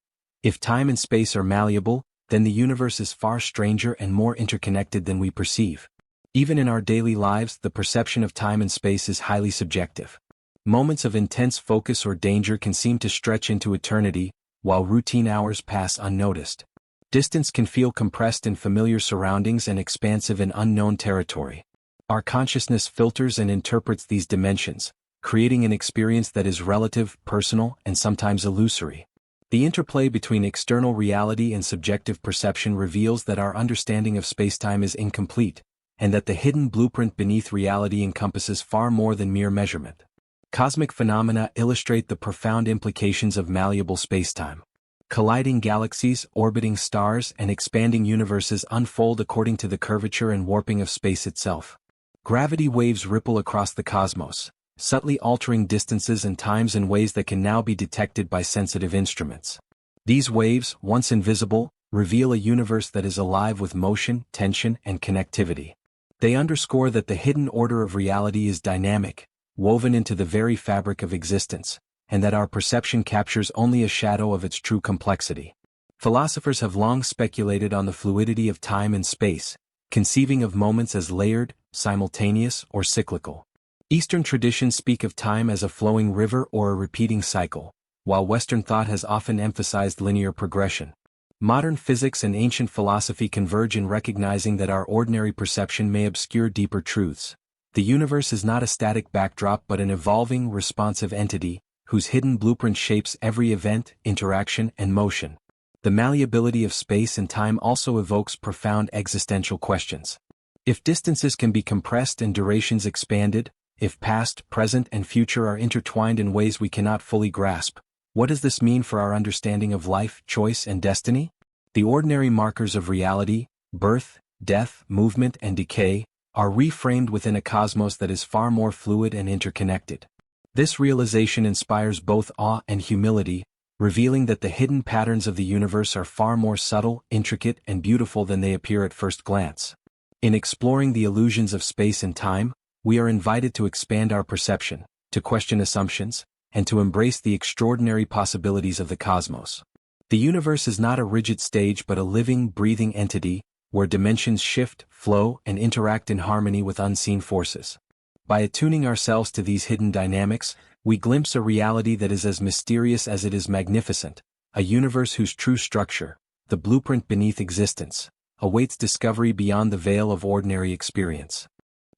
If time and space are malleable, then the universe is far stranger and more interconnected than we perceive. Even in our daily lives, the perception of time and space is highly subjective. Moments of intense focus or danger can seem to stretch into eternity, while routine hours pass unnoticed. Distance can feel compressed in familiar surroundings and expansive in unknown territory. Our consciousness filters and interprets these dimensions, creating an experience that is relative, personal, and sometimes illusory. The interplay between external reality and subjective perception reveals that our understanding of spacetime is incomplete, and that the hidden blueprint beneath reality encompasses far more than mere measurement. Cosmic phenomena illustrate the profound implications of malleable spacetime. Colliding galaxies, orbiting stars, and expanding universes unfold according to the curvature and warping of space itself. Gravity waves ripple across the cosmos, subtly altering distances and times in ways that can now be detected by sensitive instruments. These waves, once invisible, reveal a universe that is alive with motion, tension, and connectivity. They underscore that the hidden order of reality is dynamic, woven into the very fabric of existence, and that our perception captures only a shadow of its true complexity. Philosophers have long speculated on the fluidity of time and space, conceiving of moments as layered, simultaneous, or cyclical. Eastern traditions speak of time as a flowing river or a repeating cycle, while Western thought has often emphasized linear progression. Modern physics and ancient philosophy converge in recognizing that our ordinary perception may obscure deeper truths. The universe is not a static backdrop but an evolving, responsive entity, whose hidden blueprint shapes every event, interaction, and motion. The malleability of space and time also evokes profound existential questions. If distances can be compressed and durations expanded, if past, present, and future are intertwined in ways we cannot fully grasp, what does this mean for our understanding of life, choice, and destiny? The ordinary markers of reality, birth, death, movement, and decay, are reframed within a cosmos that is far more fluid and interconnected. This realization inspires both awe and humility, revealing that the hidden patterns of the universe are far more subtle, intricate, and beautiful than they appear at first glance. In exploring the illusions of space and time, we are invited to expand our perception, to question assumptions, and to embrace the extraordinary possibilities of the cosmos. The universe is not a rigid stage but a living, breathing entity, where dimensions shift, flow, and interact in harmony with unseen forces. By attuning ourselves to these hidden dynamics, we glimpse a reality that is as mysterious as it is magnificent, a universe whose true structure, the blueprint beneath existence, awaits discovery beyond the veil of ordinary experience.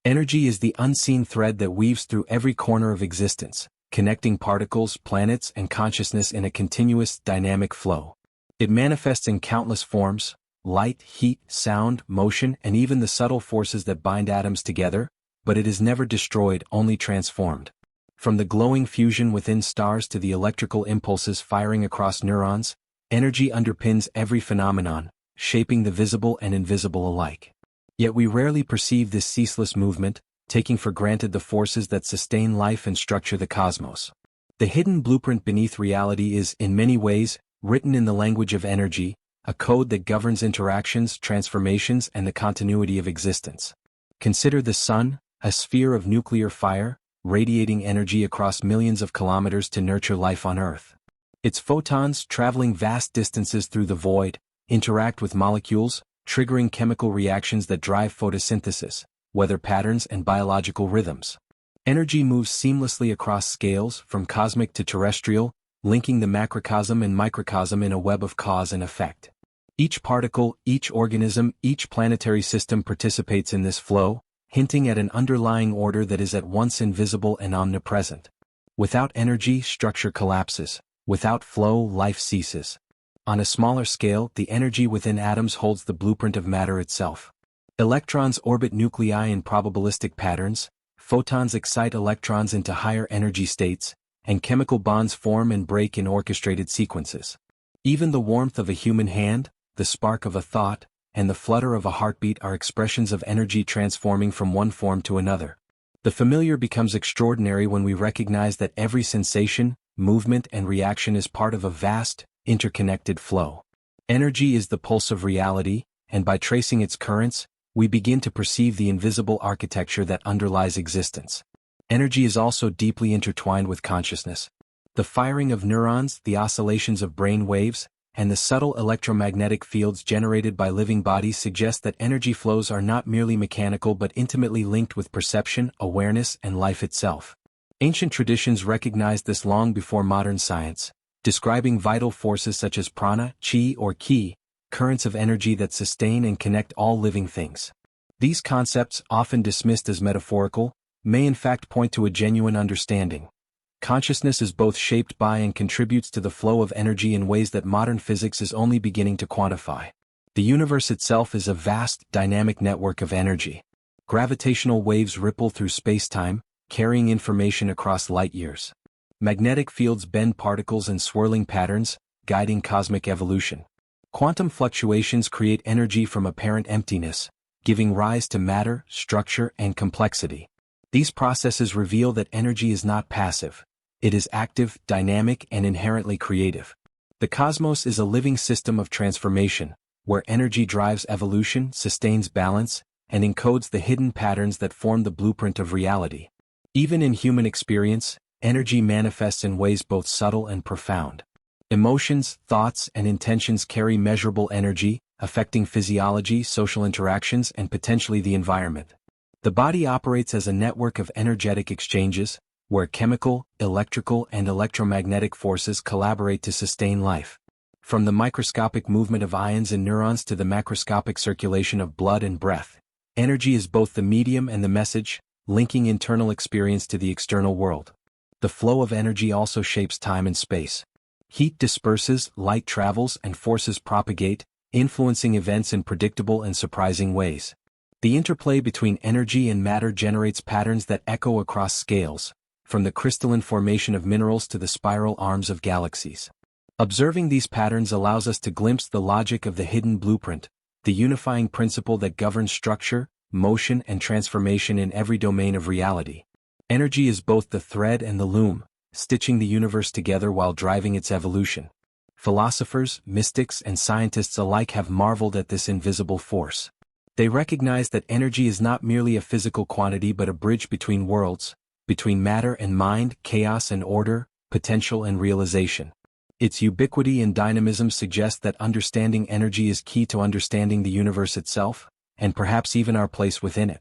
Energy is the unseen thread that weaves through every corner of existence, connecting particles, planets, and consciousness in a continuous, dynamic flow. It manifests in countless forms: light, heat, sound, motion, and even the subtle forces that bind atoms together, but it is never destroyed, only transformed. From the glowing fusion within stars to the electrical impulses firing across neurons, energy underpins every phenomenon, shaping the visible and invisible alike. Yet we rarely perceive this ceaseless movement, taking for granted the forces that sustain life and structure the cosmos. The hidden blueprint beneath reality is, in many ways, written in the language of energy, a code that governs interactions, transformations, and the continuity of existence. Consider the Sun, a sphere of nuclear fire, radiating energy across millions of kilometers to nurture life on Earth. Its photons, traveling vast distances through the void, interact with molecules, triggering chemical reactions that drive photosynthesis, weather patterns, and biological rhythms. Energy moves seamlessly across scales, from cosmic to terrestrial, linking the macrocosm and microcosm in a web of cause and effect. Each particle, each organism, each planetary system participates in this flow, hinting at an underlying order that is at once invisible and omnipresent. Without energy, structure collapses. Without flow, life ceases. On a smaller scale, the energy within atoms holds the blueprint of matter itself. Electrons orbit nuclei in probabilistic patterns, photons excite electrons into higher energy states, and chemical bonds form and break in orchestrated sequences. Even the warmth of a human hand, the spark of a thought, and the flutter of a heartbeat are expressions of energy transforming from one form to another. The familiar becomes extraordinary when we recognize that every sensation, movement, and reaction is part of a vast, interconnected flow. Energy is the pulse of reality, and by tracing its currents, we begin to perceive the invisible architecture that underlies existence. Energy is also deeply intertwined with consciousness. The firing of neurons, the oscillations of brain waves, and the subtle electromagnetic fields generated by living bodies suggest that energy flows are not merely mechanical but intimately linked with perception, awareness, and life itself. Ancient traditions recognized this long before modern science, describing vital forces such as prana, chi, or ki, currents of energy that sustain and connect all living things. These concepts, often dismissed as metaphorical, may in fact point to a genuine understanding. Consciousness is both shaped by and contributes to the flow of energy in ways that modern physics is only beginning to quantify. The universe itself is a vast, dynamic network of energy. Gravitational waves ripple through space-time, carrying information across light years. Magnetic fields bend particles in swirling patterns, guiding cosmic evolution. Quantum fluctuations create energy from apparent emptiness, giving rise to matter, structure, and complexity. These processes reveal that energy is not passive. It is active, dynamic, and inherently creative. The cosmos is a living system of transformation, where energy drives evolution, sustains balance, and encodes the hidden patterns that form the blueprint of reality. Even in human experience, energy manifests in ways both subtle and profound. Emotions, thoughts, and intentions carry measurable energy, affecting physiology, social interactions, and potentially the environment. The body operates as a network of energetic exchanges, where chemical, electrical, and electromagnetic forces collaborate to sustain life. From the microscopic movement of ions in neurons to the macroscopic circulation of blood and breath, energy is both the medium and the message, linking internal experience to the external world. The flow of energy also shapes time and space. Heat disperses, light travels, and forces propagate, influencing events in predictable and surprising ways. The interplay between energy and matter generates patterns that echo across scales, from the crystalline formation of minerals to the spiral arms of galaxies. Observing these patterns allows us to glimpse the logic of the hidden blueprint, the unifying principle that governs structure, motion and transformation in every domain of reality. Energy is both the thread and the loom, stitching the universe together while driving its evolution. Philosophers, mystics and scientists alike have marveled at this invisible force. They recognize that energy is not merely a physical quantity but a bridge between worlds, between matter and mind, chaos and order, potential and realization. Its ubiquity and dynamism suggest that understanding energy is key to understanding the universe itself, and perhaps even our place within it.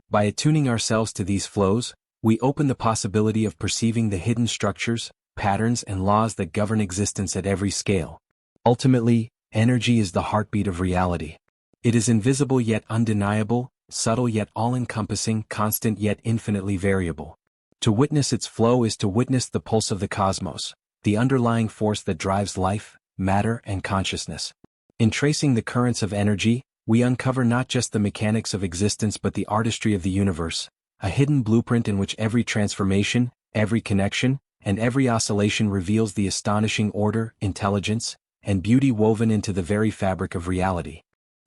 By attuning ourselves to these flows, we open the possibility of perceiving the hidden structures, patterns and laws that govern existence at every scale. Ultimately, energy is the heartbeat of reality. It is invisible yet undeniable, subtle yet all-encompassing, constant yet infinitely variable. To witness its flow is to witness the pulse of the cosmos, the underlying force that drives life, matter and consciousness. In tracing the currents of energy, we uncover not just the mechanics of existence but the artistry of the universe, a hidden blueprint in which every transformation, every connection, and every oscillation reveals the astonishing order, intelligence, and beauty woven into the very fabric of reality.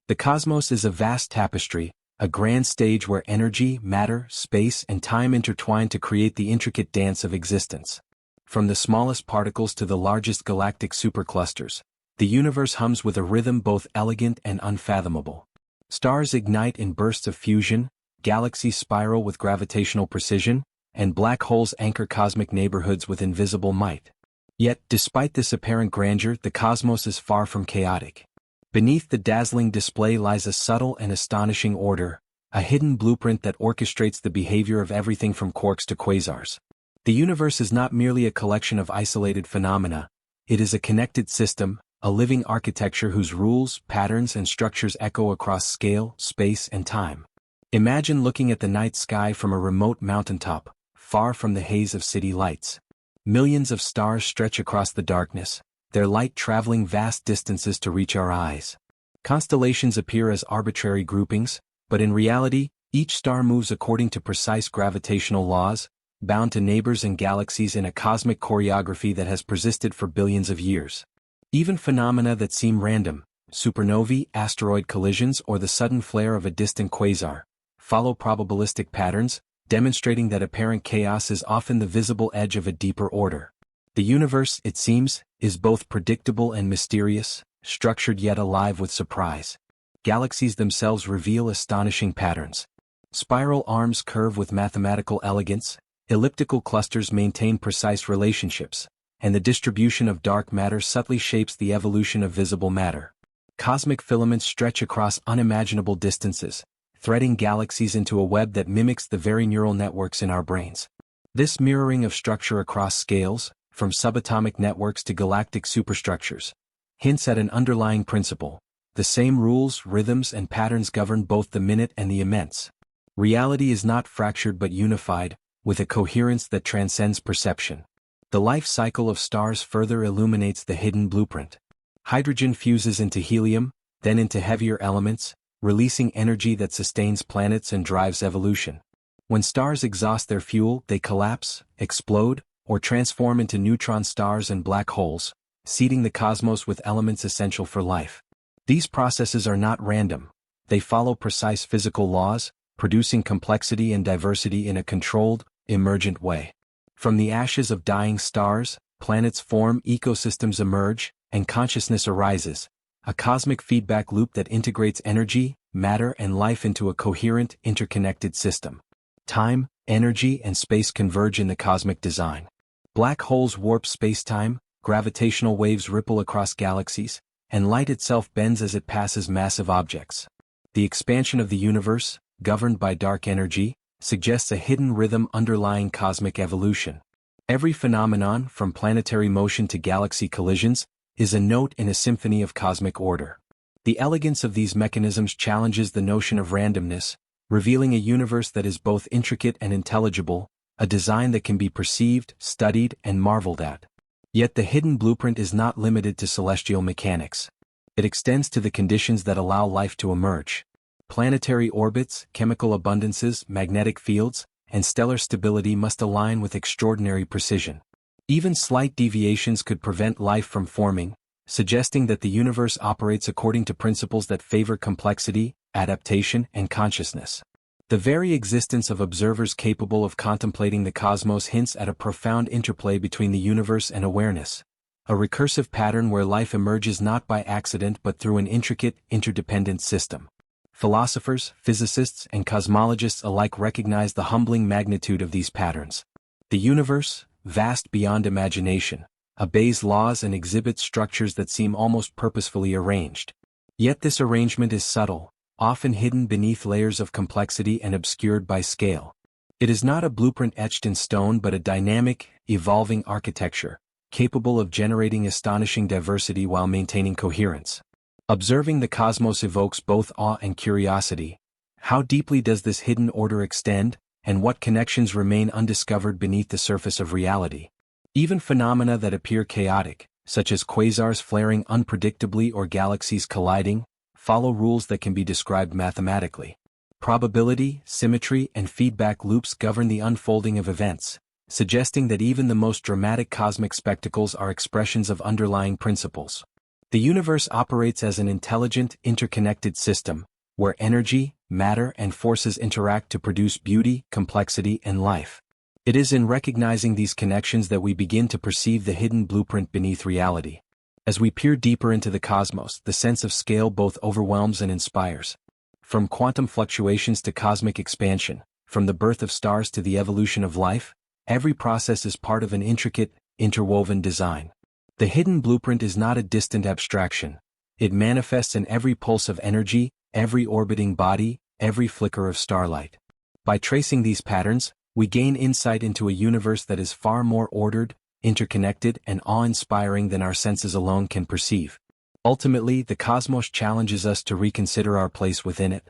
The cosmos is a vast tapestry, a grand stage where energy, matter, space, and time intertwine to create the intricate dance of existence. From the smallest particles to the largest galactic superclusters, the universe hums with a rhythm both elegant and unfathomable. Stars ignite in bursts of fusion, galaxies spiral with gravitational precision, and black holes anchor cosmic neighborhoods with invisible might. Yet, despite this apparent grandeur, the cosmos is far from chaotic. Beneath the dazzling display lies a subtle and astonishing order, a hidden blueprint that orchestrates the behavior of everything from quarks to quasars. The universe is not merely a collection of isolated phenomena, it is a connected system, a living architecture whose rules, patterns and structures echo across scale, space and time. Imagine looking at the night sky from a remote mountaintop, far from the haze of city lights. Millions of stars stretch across the darkness, their light traveling vast distances to reach our eyes. Constellations appear as arbitrary groupings, but in reality, each star moves according to precise gravitational laws, bound to neighbors and galaxies in a cosmic choreography that has persisted for billions of years. Even phenomena that seem random, supernovae, asteroid collisions or the sudden flare of a distant quasar, follow probabilistic patterns, demonstrating that apparent chaos is often the visible edge of a deeper order. The universe, it seems, is both predictable and mysterious, structured yet alive with surprise. Galaxies themselves reveal astonishing patterns. Spiral arms curve with mathematical elegance, elliptical clusters maintain precise relationships, and the distribution of dark matter subtly shapes the evolution of visible matter. Cosmic filaments stretch across unimaginable distances, threading galaxies into a web that mimics the very neural networks in our brains. This mirroring of structure across scales, from subatomic networks to galactic superstructures, hints at an underlying principle. The same rules, rhythms, and patterns govern both the minute and the immense. Reality is not fractured but unified, with a coherence that transcends perception. The life cycle of stars further illuminates the hidden blueprint. Hydrogen fuses into helium, then into heavier elements, releasing energy that sustains planets and drives evolution. When stars exhaust their fuel, they collapse, explode, or transform into neutron stars and black holes, seeding the cosmos with elements essential for life. These processes are not random. They follow precise physical laws, producing complexity and diversity in a controlled, emergent way. From the ashes of dying stars, planets form, ecosystems emerge, and consciousness arises, a cosmic feedback loop that integrates energy, matter, and life into a coherent, interconnected system. Time, energy, and space converge in the cosmic design. Black holes warp space-time, gravitational waves ripple across galaxies, and light itself bends as it passes massive objects. The expansion of the universe, governed by dark energy, suggests a hidden rhythm underlying cosmic evolution. Every phenomenon, from planetary motion to galaxy collisions, is a note in a symphony of cosmic order. The elegance of these mechanisms challenges the notion of randomness, revealing a universe that is both intricate and intelligible, a design that can be perceived, studied, and marveled at. Yet the hidden blueprint is not limited to celestial mechanics. It extends to the conditions that allow life to emerge. Planetary orbits, chemical abundances, magnetic fields, and stellar stability must align with extraordinary precision. Even slight deviations could prevent life from forming, suggesting that the universe operates according to principles that favor complexity, adaptation, and consciousness. The very existence of observers capable of contemplating the cosmos hints at a profound interplay between the universe and awareness, a recursive pattern where life emerges not by accident but through an intricate, interdependent system. Philosophers, physicists, and cosmologists alike recognize the humbling magnitude of these patterns. The universe, vast beyond imagination, obeys laws and exhibits structures that seem almost purposefully arranged. Yet this arrangement is subtle, often hidden beneath layers of complexity and obscured by scale. It is not a blueprint etched in stone but a dynamic, evolving architecture, capable of generating astonishing diversity while maintaining coherence. Observing the cosmos evokes both awe and curiosity. How deeply does this hidden order extend, and what connections remain undiscovered beneath the surface of reality? Even phenomena that appear chaotic, such as quasars flaring unpredictably or galaxies colliding, follow rules that can be described mathematically. Probability, symmetry, and feedback loops govern the unfolding of events, suggesting that even the most dramatic cosmic spectacles are expressions of underlying principles. The universe operates as an intelligent, interconnected system, where energy, matter, and forces interact to produce beauty, complexity, and life. It is in recognizing these connections that we begin to perceive the hidden blueprint beneath reality. As we peer deeper into the cosmos, the sense of scale both overwhelms and inspires. From quantum fluctuations to cosmic expansion, from the birth of stars to the evolution of life, every process is part of an intricate, interwoven design. The hidden blueprint is not a distant abstraction. It manifests in every pulse of energy, every orbiting body, every flicker of starlight. By tracing these patterns, we gain insight into a universe that is far more ordered, interconnected, and awe-inspiring than our senses alone can perceive. Ultimately, the cosmos challenges us to reconsider our place within it.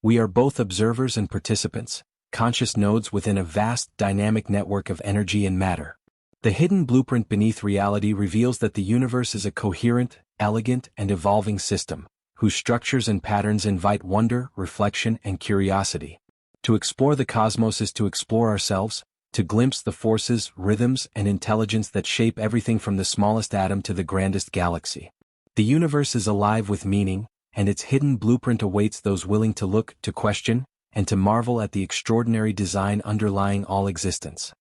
We are both observers and participants, conscious nodes within a vast, dynamic network of energy and matter. The hidden blueprint beneath reality reveals that the universe is a coherent, elegant, and evolving system, whose structures and patterns invite wonder, reflection, and curiosity. To explore the cosmos is to explore ourselves, to glimpse the forces, rhythms, and intelligence that shape everything from the smallest atom to the grandest galaxy. The universe is alive with meaning, and its hidden blueprint awaits those willing to look, to question, and to marvel at the extraordinary design underlying all existence.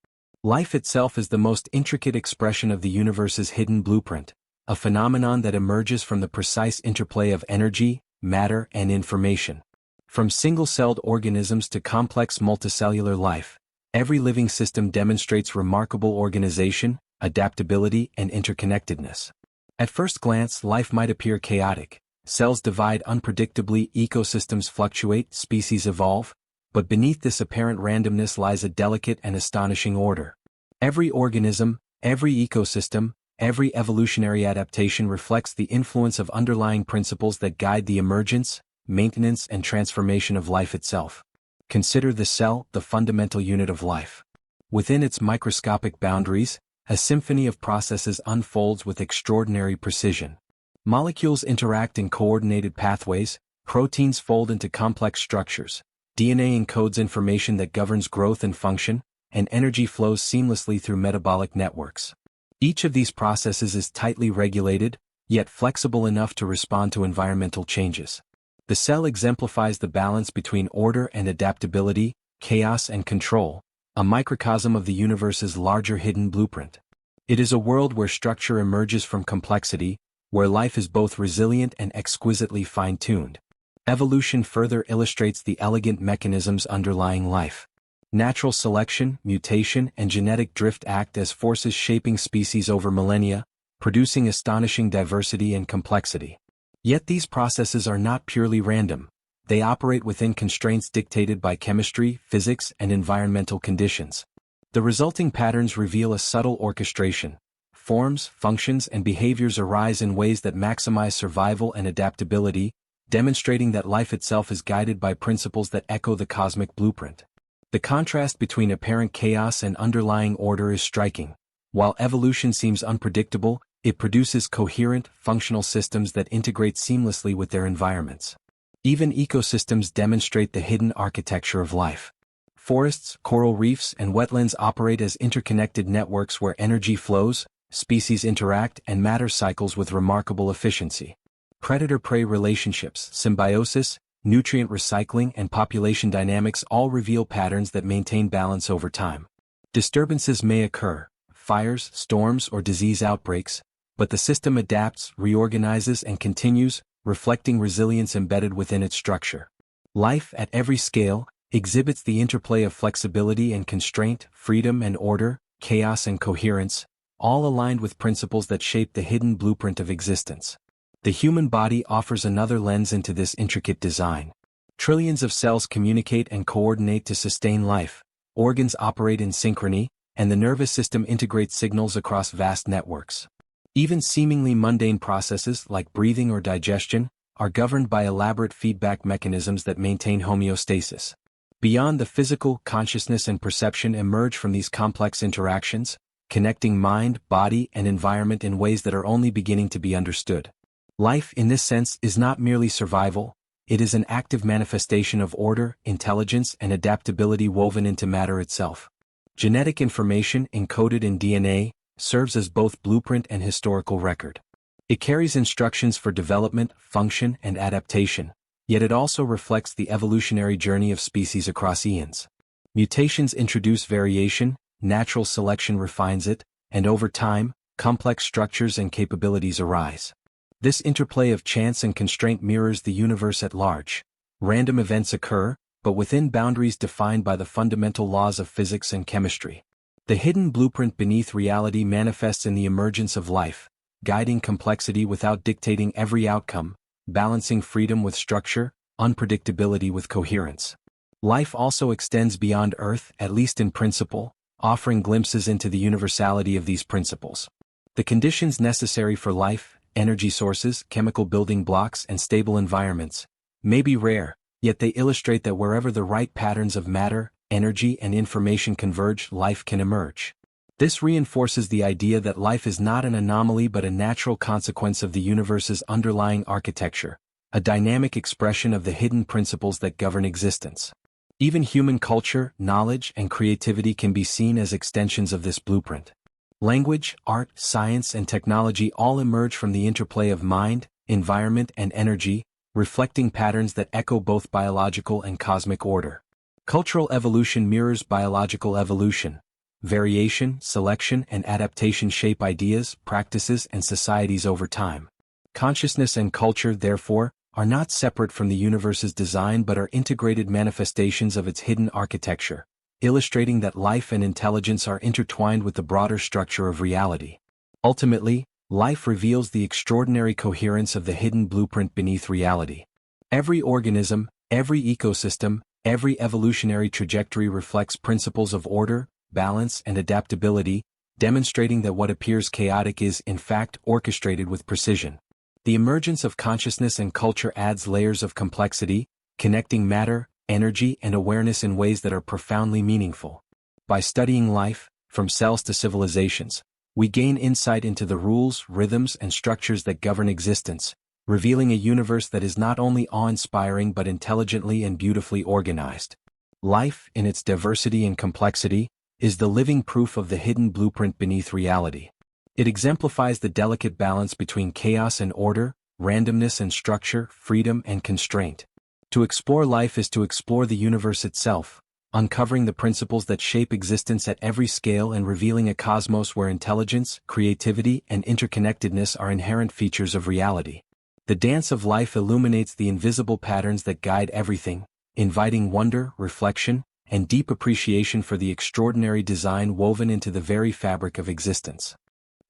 Life itself is the most intricate expression of the universe's hidden blueprint, a phenomenon that emerges from the precise interplay of energy, matter, and information. From single-celled organisms to complex multicellular life, every living system demonstrates remarkable organization, adaptability, and interconnectedness. At first glance, life might appear chaotic. Cells divide unpredictably, ecosystems fluctuate, species evolve, but beneath this apparent randomness lies a delicate and astonishing order. Every organism, every ecosystem, every evolutionary adaptation reflects the influence of underlying principles that guide the emergence, maintenance, and transformation of life itself. Consider the cell, the fundamental unit of life. Within its microscopic boundaries, a symphony of processes unfolds with extraordinary precision. Molecules interact in coordinated pathways, proteins fold into complex structures, DNA encodes information that governs growth and function, and energy flows seamlessly through metabolic networks. Each of these processes is tightly regulated, yet flexible enough to respond to environmental changes. The cell exemplifies the balance between order and adaptability, chaos and control, a microcosm of the universe's larger hidden blueprint. It is a world where structure emerges from complexity, where life is both resilient and exquisitely fine-tuned. Evolution further illustrates the elegant mechanisms underlying life. Natural selection, mutation, and genetic drift act as forces shaping species over millennia, producing astonishing diversity and complexity. Yet these processes are not purely random. They operate within constraints dictated by chemistry, physics, and environmental conditions. The resulting patterns reveal a subtle orchestration. Forms, functions, and behaviors arise in ways that maximize survival and adaptability, demonstrating that life itself is guided by principles that echo the cosmic blueprint. The contrast between apparent chaos and underlying order is striking. While evolution seems unpredictable, it produces coherent, functional systems that integrate seamlessly with their environments. Even ecosystems demonstrate the hidden architecture of life. Forests, coral reefs, and wetlands operate as interconnected networks where energy flows, species interact and matter cycles with remarkable efficiency. Predator-prey relationships, symbiosis, nutrient recycling and population dynamics all reveal patterns that maintain balance over time. Disturbances may occur, fires, storms or disease outbreaks, but the system adapts, reorganizes and continues, reflecting resilience embedded within its structure. Life at every scale exhibits the interplay of flexibility and constraint, freedom and order, chaos and coherence, all aligned with principles that shape the hidden blueprint of existence. The human body offers another lens into this intricate design. Trillions of cells communicate and coordinate to sustain life, organs operate in synchrony, and the nervous system integrates signals across vast networks. Even seemingly mundane processes like breathing or digestion are governed by elaborate feedback mechanisms that maintain homeostasis. Beyond the physical, consciousness and perception emerge from these complex interactions, connecting mind, body, and environment in ways that are only beginning to be understood. Life, in this sense, is not merely survival, it is an active manifestation of order, intelligence, and adaptability woven into matter itself. Genetic information, encoded in DNA, serves as both blueprint and historical record. It carries instructions for development, function, and adaptation, yet it also reflects the evolutionary journey of species across eons. Mutations introduce variation, natural selection refines it, and over time, complex structures and capabilities arise. This interplay of chance and constraint mirrors the universe at large. Random events occur, but within boundaries defined by the fundamental laws of physics and chemistry. The hidden blueprint beneath reality manifests in the emergence of life, guiding complexity without dictating every outcome, balancing freedom with structure, unpredictability with coherence. Life also extends beyond Earth, at least in principle, offering glimpses into the universality of these principles. The conditions necessary for life, energy sources, chemical building blocks, and stable environments, may be rare, yet they illustrate that wherever the right patterns of matter, energy, and information converge, life can emerge. This reinforces the idea that life is not an anomaly but a natural consequence of the universe's underlying architecture, a dynamic expression of the hidden principles that govern existence. Even human culture, knowledge, and creativity can be seen as extensions of this blueprint. Language, art, science, and technology all emerge from the interplay of mind, environment, and energy, reflecting patterns that echo both biological and cosmic order. Cultural evolution mirrors biological evolution. Variation, selection, and adaptation shape ideas, practices, and societies over time. Consciousness and culture, therefore, are not separate from the universe's design but are integrated manifestations of its hidden architecture, illustrating that life and intelligence are intertwined with the broader structure of reality. Ultimately, life reveals the extraordinary coherence of the hidden blueprint beneath reality. Every organism, every ecosystem, every evolutionary trajectory reflects principles of order, balance, and adaptability, demonstrating that what appears chaotic is, in fact, orchestrated with precision. The emergence of consciousness and culture adds layers of complexity, connecting matter, energy, and awareness in ways that are profoundly meaningful. By studying life, from cells to civilizations, we gain insight into the rules, rhythms, and structures that govern existence, revealing a universe that is not only awe-inspiring but intelligently and beautifully organized. Life, in its diversity and complexity, is the living proof of the hidden blueprint beneath reality. It exemplifies the delicate balance between chaos and order, randomness and structure, freedom and constraint. To explore life is to explore the universe itself, uncovering the principles that shape existence at every scale and revealing a cosmos where intelligence, creativity, and interconnectedness are inherent features of reality. The dance of life illuminates the invisible patterns that guide everything, inviting wonder, reflection, and deep appreciation for the extraordinary design woven into the very fabric of existence.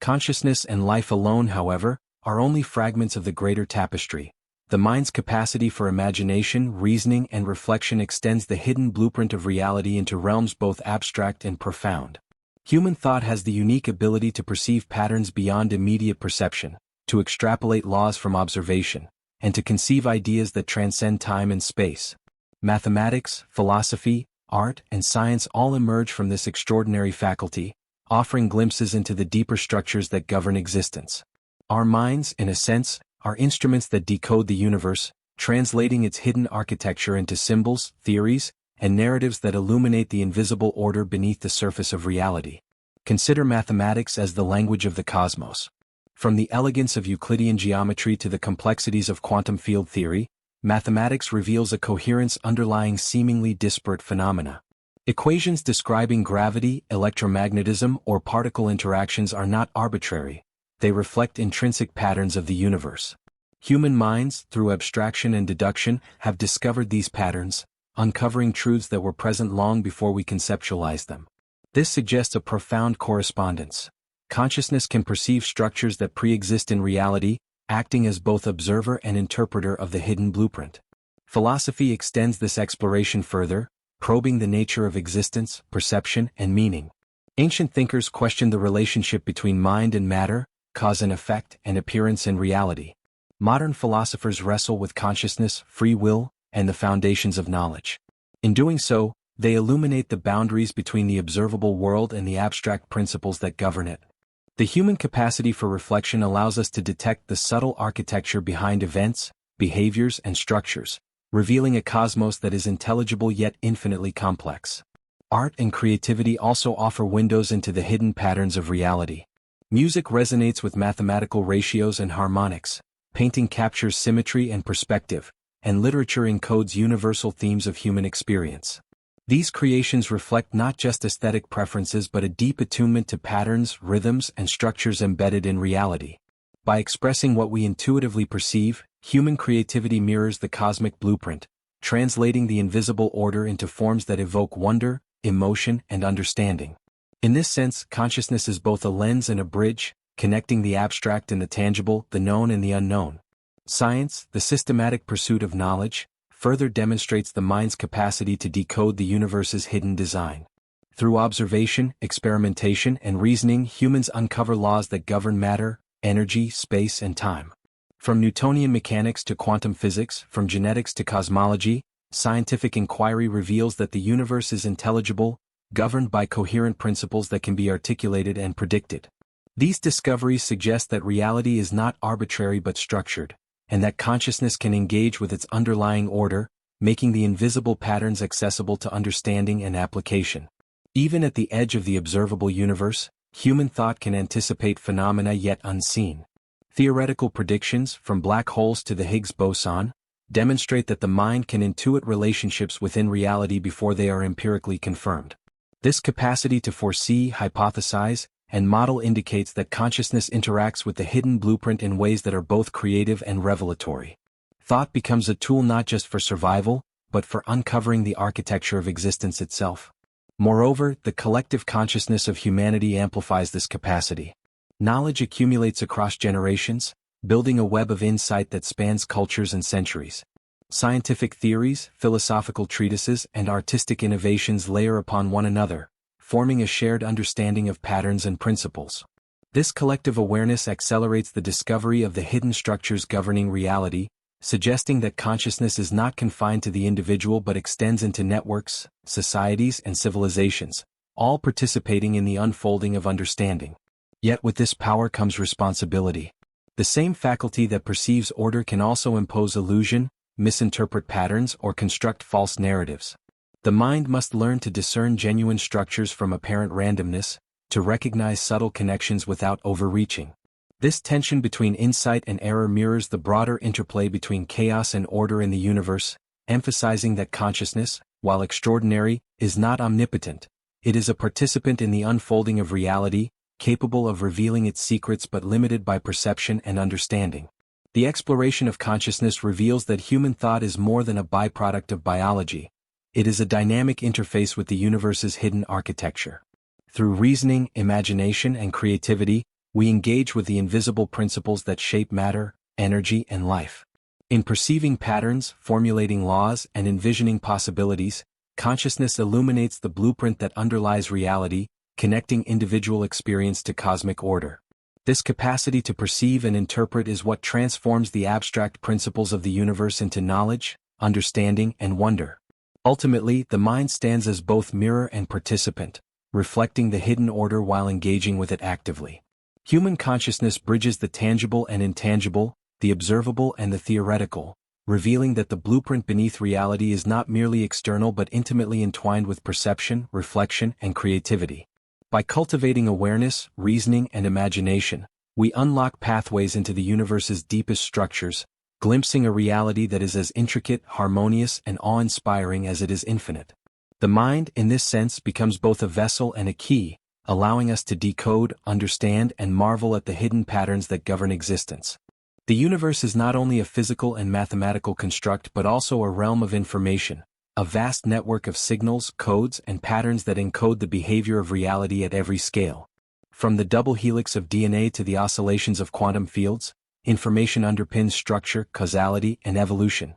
Consciousness and life alone, however, are only fragments of the greater tapestry. The mind's capacity for imagination, reasoning, and reflection extends the hidden blueprint of reality into realms both abstract and profound. Human thought has the unique ability to perceive patterns beyond immediate perception, to extrapolate laws from observation, and to conceive ideas that transcend time and space. Mathematics, philosophy, art, and science all emerge from this extraordinary faculty, offering glimpses into the deeper structures that govern existence. Our minds, in a sense, are instruments that decode the universe, translating its hidden architecture into symbols, theories, and narratives that illuminate the invisible order beneath the surface of reality. Consider mathematics as the language of the cosmos. From the elegance of Euclidean geometry to the complexities of quantum field theory, mathematics reveals a coherence underlying seemingly disparate phenomena. Equations describing gravity, electromagnetism, or particle interactions are not arbitrary. They reflect intrinsic patterns of the universe. Human minds, through abstraction and deduction, have discovered these patterns, uncovering truths that were present long before we conceptualized them. This suggests a profound correspondence. Consciousness can perceive structures that pre-exist in reality, acting as both observer and interpreter of the hidden blueprint. Philosophy extends this exploration further, probing the nature of existence, perception, and meaning. Ancient thinkers questioned the relationship between mind and matter, cause and effect, and appearance and reality. Modern philosophers wrestle with consciousness, free will, and the foundations of knowledge. In doing so, they illuminate the boundaries between the observable world and the abstract principles that govern it. The human capacity for reflection allows us to detect the subtle architecture behind events, behaviors, and structures, revealing a cosmos that is intelligible yet infinitely complex. Art and creativity also offer windows into the hidden patterns of reality. Music resonates with mathematical ratios and harmonics, painting captures symmetry and perspective, and literature encodes universal themes of human experience. These creations reflect not just aesthetic preferences but a deep attunement to patterns, rhythms, and structures embedded in reality. By expressing what we intuitively perceive, human creativity mirrors the cosmic blueprint, translating the invisible order into forms that evoke wonder, emotion, and understanding. In this sense, consciousness is both a lens and a bridge, connecting the abstract and the tangible, the known and the unknown. Science, the systematic pursuit of knowledge, further demonstrates the mind's capacity to decode the universe's hidden design. Through observation, experimentation, and reasoning, humans uncover laws that govern matter, energy, space, and time. From Newtonian mechanics to quantum physics, from genetics to cosmology, scientific inquiry reveals that the universe is intelligible, governed by coherent principles that can be articulated and predicted. These discoveries suggest that reality is not arbitrary but structured, and that consciousness can engage with its underlying order, making the invisible patterns accessible to understanding and application. Even at the edge of the observable universe, human thought can anticipate phenomena yet unseen. Theoretical predictions, from black holes to the Higgs boson, demonstrate that the mind can intuit relationships within reality before they are empirically confirmed. This capacity to foresee, hypothesize, and model indicates that consciousness interacts with the hidden blueprint in ways that are both creative and revelatory. Thought becomes a tool not just for survival, but for uncovering the architecture of existence itself. Moreover, the collective consciousness of humanity amplifies this capacity. Knowledge accumulates across generations, building a web of insight that spans cultures and centuries. Scientific theories, philosophical treatises, and artistic innovations layer upon one another, forming a shared understanding of patterns and principles. This collective awareness accelerates the discovery of the hidden structures governing reality, suggesting that consciousness is not confined to the individual but extends into networks, societies, and civilizations, all participating in the unfolding of understanding. Yet with this power comes responsibility. The same faculty that perceives order can also impose illusion, misinterpret patterns, or construct false narratives. The mind must learn to discern genuine structures from apparent randomness, to recognize subtle connections without overreaching. This tension between insight and error mirrors the broader interplay between chaos and order in the universe, emphasizing that consciousness, while extraordinary, is not omnipotent. It is a participant in the unfolding of reality, capable of revealing its secrets but limited by perception and understanding. The exploration of consciousness reveals that human thought is more than a byproduct of biology. It is a dynamic interface with the universe's hidden architecture. Through reasoning, imagination, and creativity, we engage with the invisible principles that shape matter, energy, and life. In perceiving patterns, formulating laws, and envisioning possibilities, consciousness illuminates the blueprint that underlies reality, connecting individual experience to cosmic order. This capacity to perceive and interpret is what transforms the abstract principles of the universe into knowledge, understanding, and wonder. Ultimately, the mind stands as both mirror and participant, reflecting the hidden order while engaging with it actively. Human consciousness bridges the tangible and intangible, the observable and the theoretical, revealing that the blueprint beneath reality is not merely external but intimately entwined with perception, reflection, and creativity. By cultivating awareness, reasoning, and imagination, we unlock pathways into the universe's deepest structures, glimpsing a reality that is as intricate, harmonious, and awe-inspiring as it is infinite. The mind, in this sense, becomes both a vessel and a key, allowing us to decode, understand, and marvel at the hidden patterns that govern existence. The universe is not only a physical and mathematical construct but also a realm of information, a vast network of signals, codes, and patterns that encode the behavior of reality at every scale. From the double helix of DNA to the oscillations of quantum fields, information underpins structure, causality, and evolution.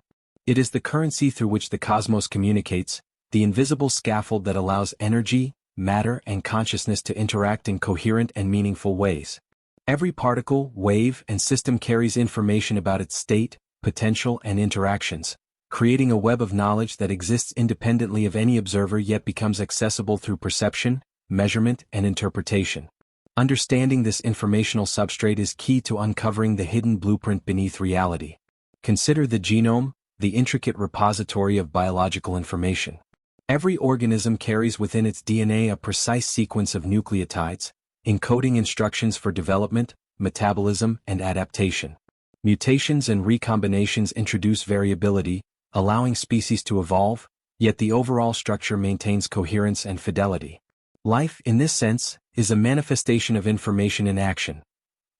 It is the currency through which the cosmos communicates, the invisible scaffold that allows energy, matter, and consciousness to interact in coherent and meaningful ways. Every particle, wave, and system carries information about its state, potential, and interactions, creating a web of knowledge that exists independently of any observer yet becomes accessible through perception, measurement, and interpretation. Understanding this informational substrate is key to uncovering the hidden blueprint beneath reality. Consider the genome, the intricate repository of biological information. Every organism carries within its DNA a precise sequence of nucleotides, encoding instructions for development, metabolism, and adaptation. Mutations and recombinations introduce variability, allowing species to evolve, yet the overall structure maintains coherence and fidelity. Life, in this sense, is a manifestation of information in action.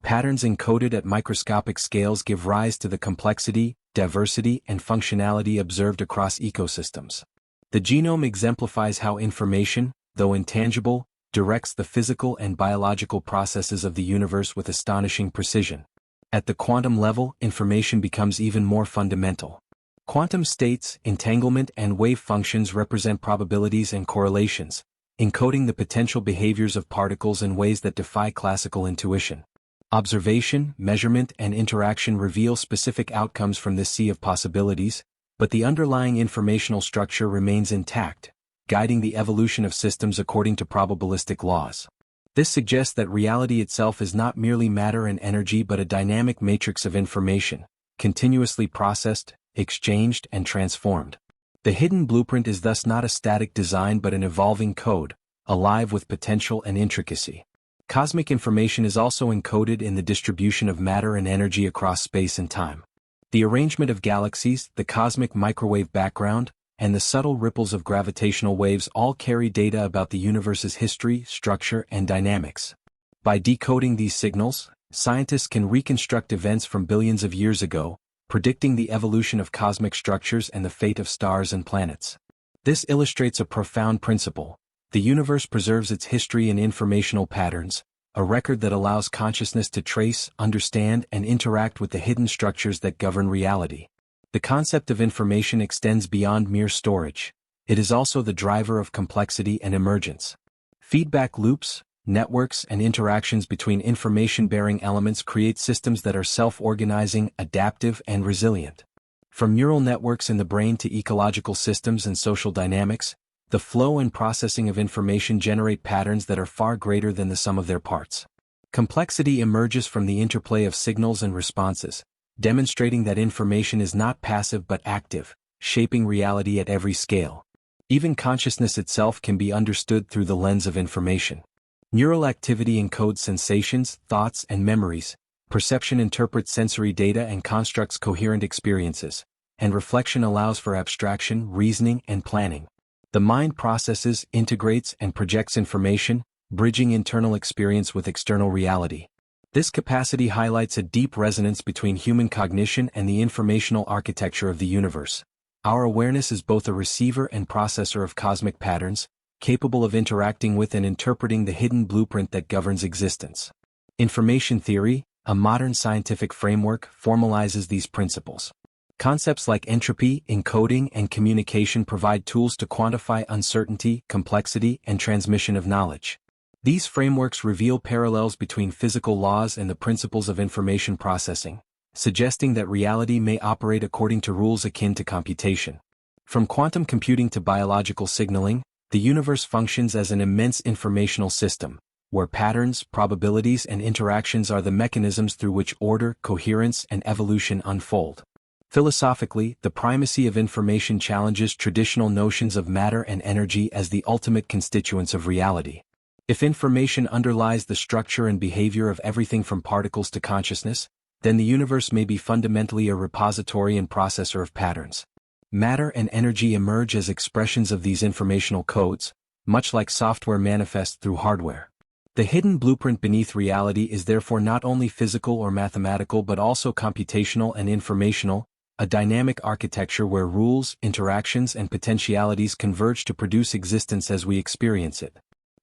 Patterns encoded at microscopic scales give rise to the complexity, diversity, and functionality observed across ecosystems. The genome exemplifies how information, though intangible, directs the physical and biological processes of the universe with astonishing precision. At the quantum level, information becomes even more fundamental. Quantum states, entanglement, and wave functions represent probabilities and correlations, encoding the potential behaviors of particles in ways that defy classical intuition. Observation, measurement, and interaction reveal specific outcomes from this sea of possibilities, but the underlying informational structure remains intact, guiding the evolution of systems according to probabilistic laws. This suggests that reality itself is not merely matter and energy but a dynamic matrix of information, continuously processed, exchanged, and transformed. The hidden blueprint is thus not a static design but an evolving code, alive with potential and intricacy. Cosmic information is also encoded in the distribution of matter and energy across space and time. The arrangement of galaxies, the cosmic microwave background, and the subtle ripples of gravitational waves all carry data about the universe's history, structure, and dynamics. By decoding these signals, scientists can reconstruct events from billions of years ago, predicting the evolution of cosmic structures and the fate of stars and planets. This illustrates a profound principle. The universe preserves its history in informational patterns, a record that allows consciousness to trace, understand, and interact with the hidden structures that govern reality. The concept of information extends beyond mere storage. It is also the driver of complexity and emergence. Feedback loops, networks, and interactions between information-bearing elements create systems that are self-organizing, adaptive, and resilient. From neural networks in the brain to ecological systems and social dynamics, the flow and processing of information generate patterns that are far greater than the sum of their parts. Complexity emerges from the interplay of signals and responses, demonstrating that information is not passive but active, shaping reality at every scale. Even consciousness itself can be understood through the lens of information. Neural activity encodes sensations, thoughts, and memories. Perception interprets sensory data and constructs coherent experiences, and reflection allows for abstraction, reasoning, and planning. The mind processes, integrates, and projects information, bridging internal experience with external reality. This capacity highlights a deep resonance between human cognition and the informational architecture of the universe. Our awareness is both a receiver and processor of cosmic patterns, capable of interacting with and interpreting the hidden blueprint that governs existence. Information theory, a modern scientific framework, formalizes these principles. Concepts like entropy, encoding, and communication provide tools to quantify uncertainty, complexity, and transmission of knowledge. These frameworks reveal parallels between physical laws and the principles of information processing, suggesting that reality may operate according to rules akin to computation. From quantum computing to biological signaling, the universe functions as an immense informational system, where patterns, probabilities, and interactions are the mechanisms through which order, coherence, and evolution unfold. Philosophically, the primacy of information challenges traditional notions of matter and energy as the ultimate constituents of reality. If information underlies the structure and behavior of everything from particles to consciousness, then the universe may be fundamentally a repository and processor of patterns. Matter and energy emerge as expressions of these informational codes, much like software manifests through hardware. The hidden blueprint beneath reality is therefore not only physical or mathematical but also computational and informational, a dynamic architecture where rules, interactions, and potentialities converge to produce existence as we experience it.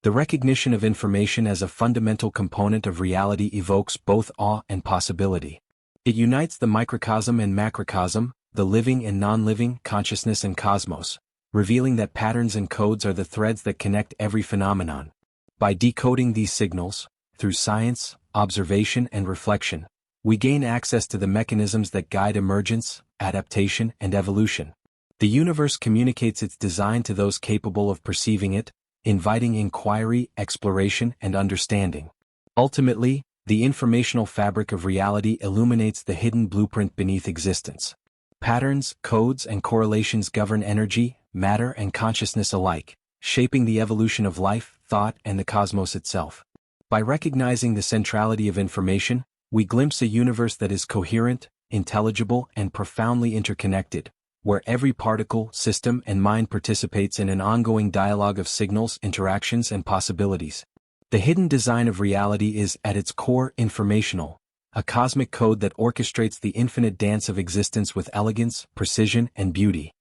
The recognition of information as a fundamental component of reality evokes both awe and possibility. It unites the microcosm and macrocosm, the living and non-living, consciousness and cosmos, revealing that patterns and codes are the threads that connect every phenomenon. By decoding these signals, through science, observation, and reflection, we gain access to the mechanisms that guide emergence, adaptation, and evolution. The universe communicates its design to those capable of perceiving it, inviting inquiry, exploration, and understanding. Ultimately, the informational fabric of reality illuminates the hidden blueprint beneath existence. Patterns, codes, and correlations govern energy, matter, and consciousness alike, shaping the evolution of life, thought, and the cosmos itself. By recognizing the centrality of information, we glimpse a universe that is coherent, intelligible, and profoundly interconnected, where every particle, system, and mind participates in an ongoing dialogue of signals, interactions, and possibilities. The hidden design of reality is, at its core, informational, a cosmic code that orchestrates the infinite dance of existence with elegance, precision, and beauty.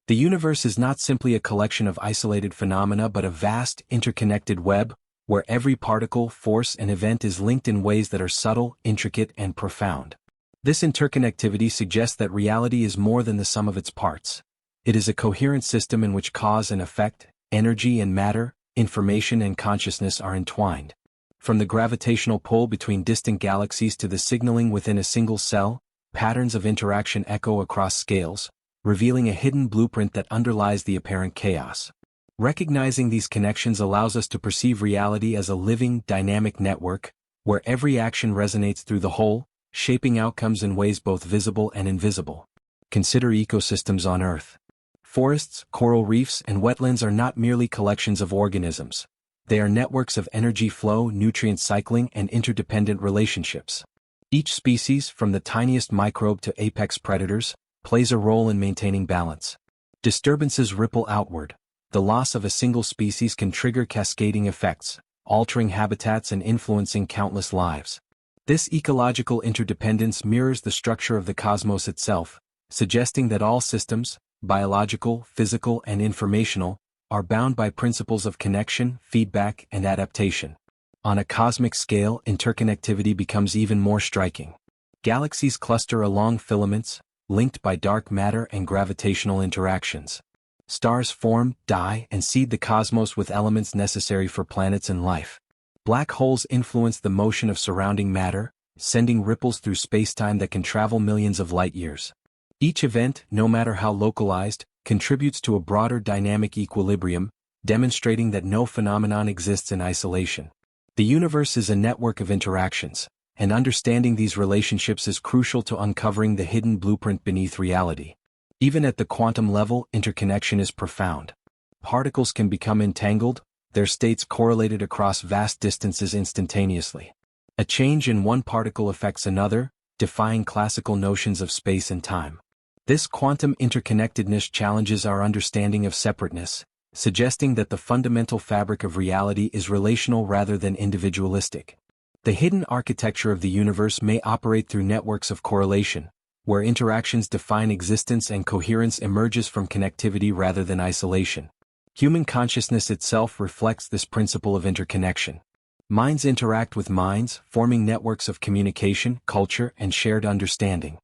The universe is not simply a collection of isolated phenomena but a vast, interconnected web, where every particle, force, and event is linked in ways that are subtle, intricate, and profound. This interconnectivity suggests that reality is more than the sum of its parts. It is a coherent system in which cause and effect, energy and matter, information and consciousness are entwined. From the gravitational pull between distant galaxies to the signaling within a single cell, patterns of interaction echo across scales, revealing a hidden blueprint that underlies the apparent chaos. Recognizing these connections allows us to perceive reality as a living, dynamic network, where every action resonates through the whole, shaping outcomes in ways both visible and invisible. Consider ecosystems on Earth. Forests, coral reefs, and wetlands are not merely collections of organisms. They are networks of energy flow, nutrient cycling, and interdependent relationships. Each species, from the tiniest microbe to apex predators, plays a role in maintaining balance. Disturbances ripple outward. The loss of a single species can trigger cascading effects, altering habitats and influencing countless lives. This ecological interdependence mirrors the structure of the cosmos itself, suggesting that all systems, biological, physical, and informational, are bound by principles of connection, feedback, and adaptation. On a cosmic scale, interconnectivity becomes even more striking. Galaxies cluster along filaments, linked by dark matter and gravitational interactions. Stars form, die, and seed the cosmos with elements necessary for planets and life. Black holes influence the motion of surrounding matter, sending ripples through spacetime that can travel millions of light years. Each event, no matter how localized, contributes to a broader dynamic equilibrium, demonstrating that no phenomenon exists in isolation. The universe is a network of interactions, and understanding these relationships is crucial to uncovering the hidden blueprint beneath reality. Even at the quantum level, interconnection is profound. Particles can become entangled, their states correlated across vast distances instantaneously. A change in one particle affects another, defying classical notions of space and time. This quantum interconnectedness challenges our understanding of separateness, suggesting that the fundamental fabric of reality is relational rather than individualistic. The hidden architecture of the universe may operate through networks of correlation, where interactions define existence and coherence emerges from connectivity rather than isolation. Human consciousness itself reflects this principle of interconnection. Minds interact with minds, forming networks of communication, culture, and shared understanding.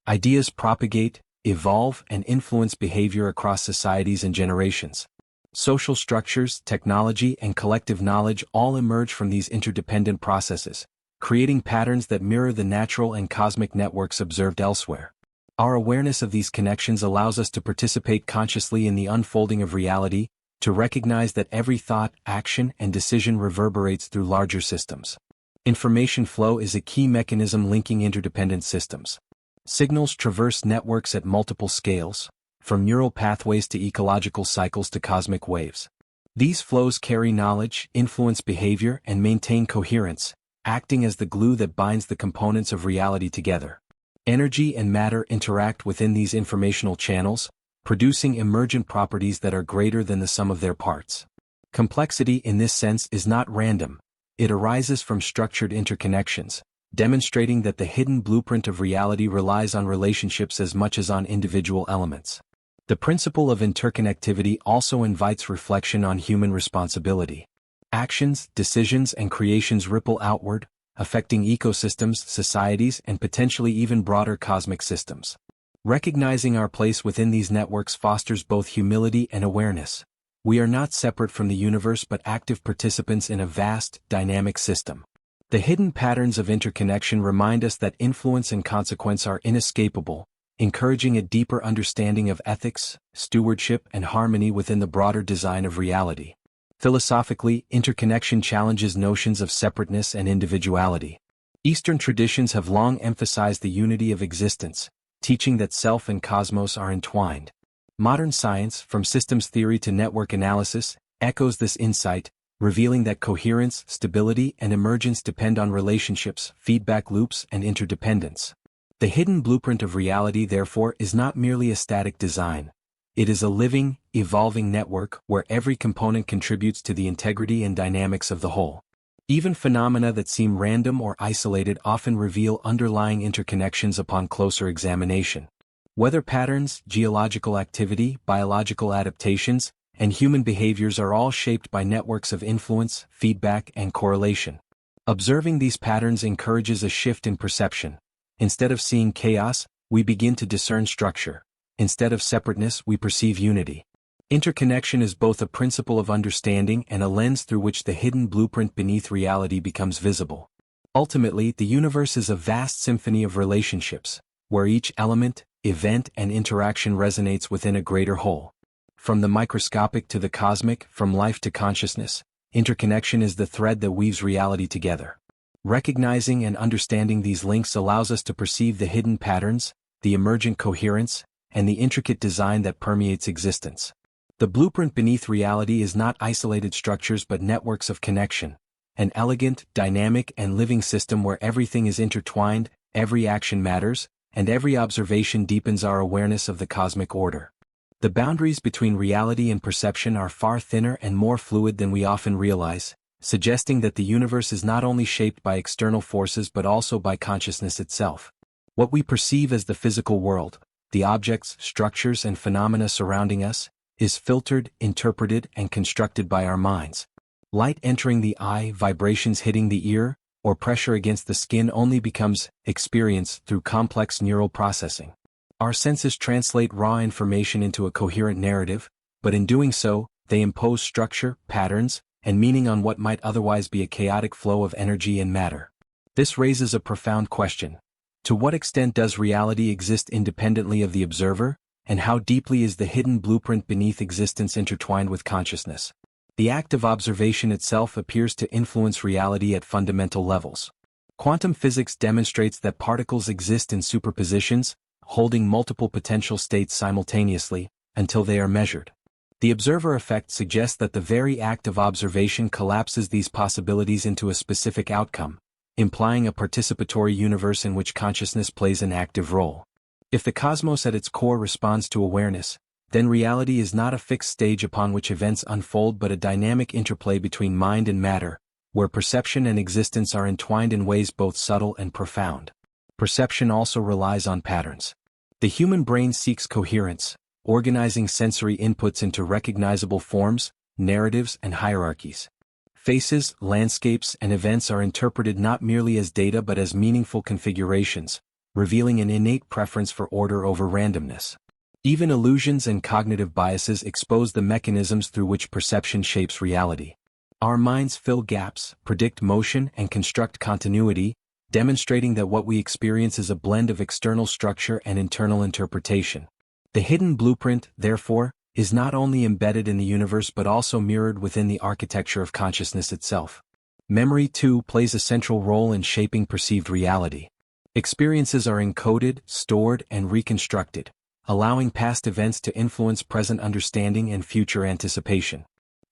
Ideas propagate, evolve, and influence behavior across societies and generations. Social structures, technology, and collective knowledge all emerge from these interdependent processes, creating patterns that mirror the natural and cosmic networks observed elsewhere. Our awareness of these connections allows us to participate consciously in the unfolding of reality, to recognize that every thought, action, and decision reverberates through larger systems. Information flow is a key mechanism linking interdependent systems. Signals traverse networks at multiple scales, from neural pathways to ecological cycles to cosmic waves. These flows carry knowledge, influence behavior, and maintain coherence, acting as the glue that binds the components of reality together. Energy and matter interact within these informational channels, producing emergent properties that are greater than the sum of their parts. Complexity in this sense is not random. It arises from structured interconnections, demonstrating that the hidden blueprint of reality relies on relationships as much as on individual elements. The principle of interconnectivity also invites reflection on human responsibility. Actions, decisions, and creations ripple outward, affecting ecosystems, societies, and potentially even broader cosmic systems. Recognizing our place within these networks fosters both humility and awareness. We are not separate from the universe but active participants in a vast, dynamic system. The hidden patterns of interconnection remind us that influence and consequence are inescapable, encouraging a deeper understanding of ethics, stewardship, and harmony within the broader design of reality. Philosophically, interconnection challenges notions of separateness and individuality. Eastern traditions have long emphasized the unity of existence, teaching that self and cosmos are entwined. Modern science, from systems theory to network analysis, echoes this insight, revealing that coherence, stability, and emergence depend on relationships, feedback loops, and interdependence. The hidden blueprint of reality, therefore, is not merely a static design. It is a living, evolving network where every component contributes to the integrity and dynamics of the whole. Even phenomena that seem random or isolated often reveal underlying interconnections upon closer examination. Weather patterns, geological activity, biological adaptations, and human behaviors are all shaped by networks of influence, feedback, and correlation. Observing these patterns encourages a shift in perception. Instead of seeing chaos, we begin to discern structure. Instead of separateness, we perceive unity. Interconnection is both a principle of understanding and a lens through which the hidden blueprint beneath reality becomes visible. Ultimately, the universe is a vast symphony of relationships, where each element, event, and interaction resonates within a greater whole. From the microscopic to the cosmic, from life to consciousness, interconnection is the thread that weaves reality together. Recognizing and understanding these links allows us to perceive the hidden patterns, the emergent coherence, and the intricate design that permeates existence. The blueprint beneath reality is not isolated structures but networks of connection, an elegant, dynamic, and living system where everything is intertwined, every action matters, and every observation deepens our awareness of the cosmic order. The boundaries between reality and perception are far thinner and more fluid than we often realize, suggesting that the universe is not only shaped by external forces but also by consciousness itself. What we perceive as the physical world, the objects, structures, and phenomena surrounding us, is filtered, interpreted, and constructed by our minds. Light entering the eye, vibrations hitting the ear, or pressure against the skin only becomes experienced through complex neural processing. Our senses translate raw information into a coherent narrative, but in doing so, they impose structure, patterns, and meaning on what might otherwise be a chaotic flow of energy and matter. This raises a profound question. To what extent does reality exist independently of the observer, and how deeply is the hidden blueprint beneath existence intertwined with consciousness? The act of observation itself appears to influence reality at fundamental levels. Quantum physics demonstrates that particles exist in superpositions, holding multiple potential states simultaneously, until they are measured. The observer effect suggests that the very act of observation collapses these possibilities into a specific outcome, implying a participatory universe in which consciousness plays an active role. If the cosmos at its core responds to awareness, then reality is not a fixed stage upon which events unfold but a dynamic interplay between mind and matter, where perception and existence are entwined in ways both subtle and profound. Perception also relies on patterns. The human brain seeks coherence, organizing sensory inputs into recognizable forms, narratives, and hierarchies. Faces, landscapes, and events are interpreted not merely as data but as meaningful configurations, revealing an innate preference for order over randomness. Even illusions and cognitive biases expose the mechanisms through which perception shapes reality. Our minds fill gaps, predict motion, and construct continuity, demonstrating that what we experience is a blend of external structure and internal interpretation. The hidden blueprint, therefore, is not only embedded in the universe but also mirrored within the architecture of consciousness itself. Memory, too, plays a central role in shaping perceived reality. Experiences are encoded, stored, and reconstructed, allowing past events to influence present understanding and future anticipation.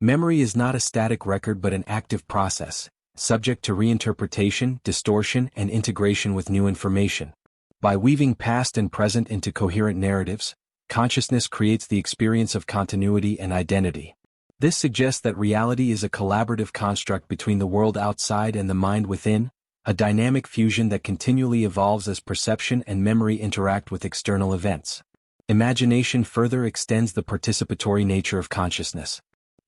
Memory is not a static record but an active process, subject to reinterpretation, distortion, and integration with new information. By weaving past and present into coherent narratives, consciousness creates the experience of continuity and identity. This suggests that reality is a collaborative construct between the world outside and the mind within, a dynamic fusion that continually evolves as perception and memory interact with external events. Imagination further extends the participatory nature of consciousness.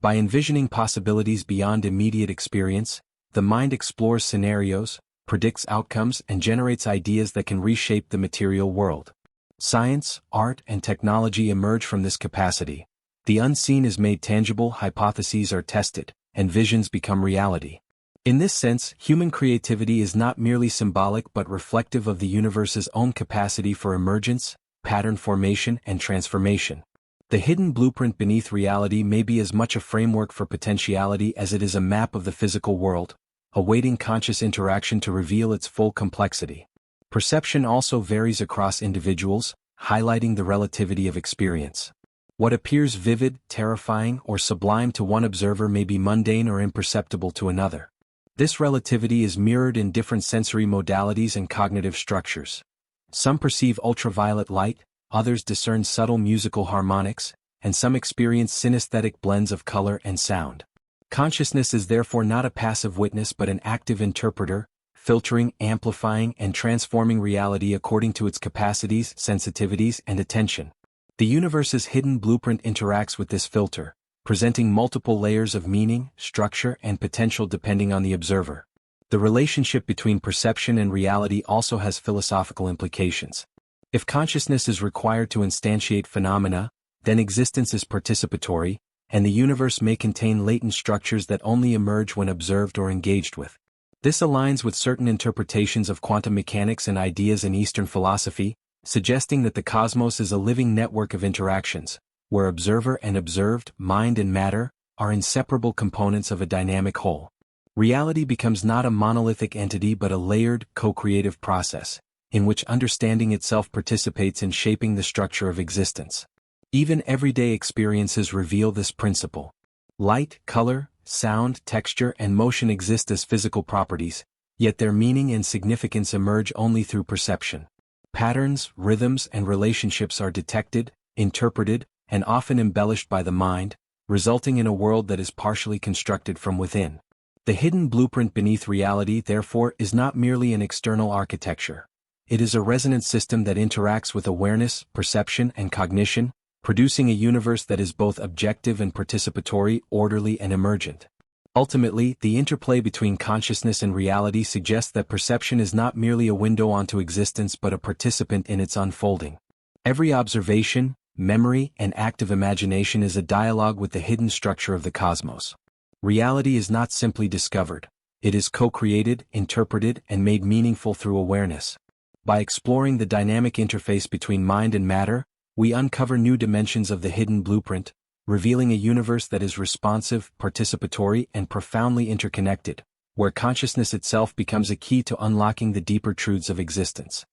By envisioning possibilities beyond immediate experience, the mind explores scenarios, predicts outcomes, and generates ideas that can reshape the material world. Science, art, and technology emerge from this capacity. The unseen is made tangible, hypotheses are tested, and visions become reality. In this sense, human creativity is not merely symbolic but reflective of the universe's own capacity for emergence, pattern formation, and transformation. The hidden blueprint beneath reality may be as much a framework for potentiality as it is a map of the physical world, awaiting conscious interaction to reveal its full complexity. Perception also varies across individuals, highlighting the relativity of experience. What appears vivid, terrifying, or sublime to one observer may be mundane or imperceptible to another. This relativity is mirrored in different sensory modalities and cognitive structures. Some perceive ultraviolet light, others discern subtle musical harmonics, and some experience synesthetic blends of color and sound. Consciousness is therefore not a passive witness but an active interpreter, filtering, amplifying, and transforming reality according to its capacities, sensitivities, and attention. The universe's hidden blueprint interacts with this filter, presenting multiple layers of meaning, structure, and potential depending on the observer. The relationship between perception and reality also has philosophical implications. If consciousness is required to instantiate phenomena, then existence is participatory, and the universe may contain latent structures that only emerge when observed or engaged with. This aligns with certain interpretations of quantum mechanics and ideas in Eastern philosophy, suggesting that the cosmos is a living network of interactions, where observer and observed, mind and matter, are inseparable components of a dynamic whole. Reality becomes not a monolithic entity but a layered, co-creative process, in which understanding itself participates in shaping the structure of existence. Even everyday experiences reveal this principle. Light, color, sound, texture, and motion exist as physical properties, yet their meaning and significance emerge only through perception. Patterns, rhythms, and relationships are detected, interpreted, and often embellished by the mind, resulting in a world that is partially constructed from within. The hidden blueprint beneath reality, therefore, is not merely an external architecture. It is a resonant system that interacts with awareness, perception, and cognition, producing a universe that is both objective and participatory, orderly and emergent. Ultimately, the interplay between consciousness and reality suggests that perception is not merely a window onto existence but a participant in its unfolding. Every observation, memory, and active imagination is a dialogue with the hidden structure of the cosmos. Reality is not simply discovered. It is co-created, interpreted, and made meaningful through awareness. By exploring the dynamic interface between mind and matter, we uncover new dimensions of the hidden blueprint, revealing a universe that is responsive, participatory, and profoundly interconnected, where consciousness itself becomes a key to unlocking the deeper truths of existence.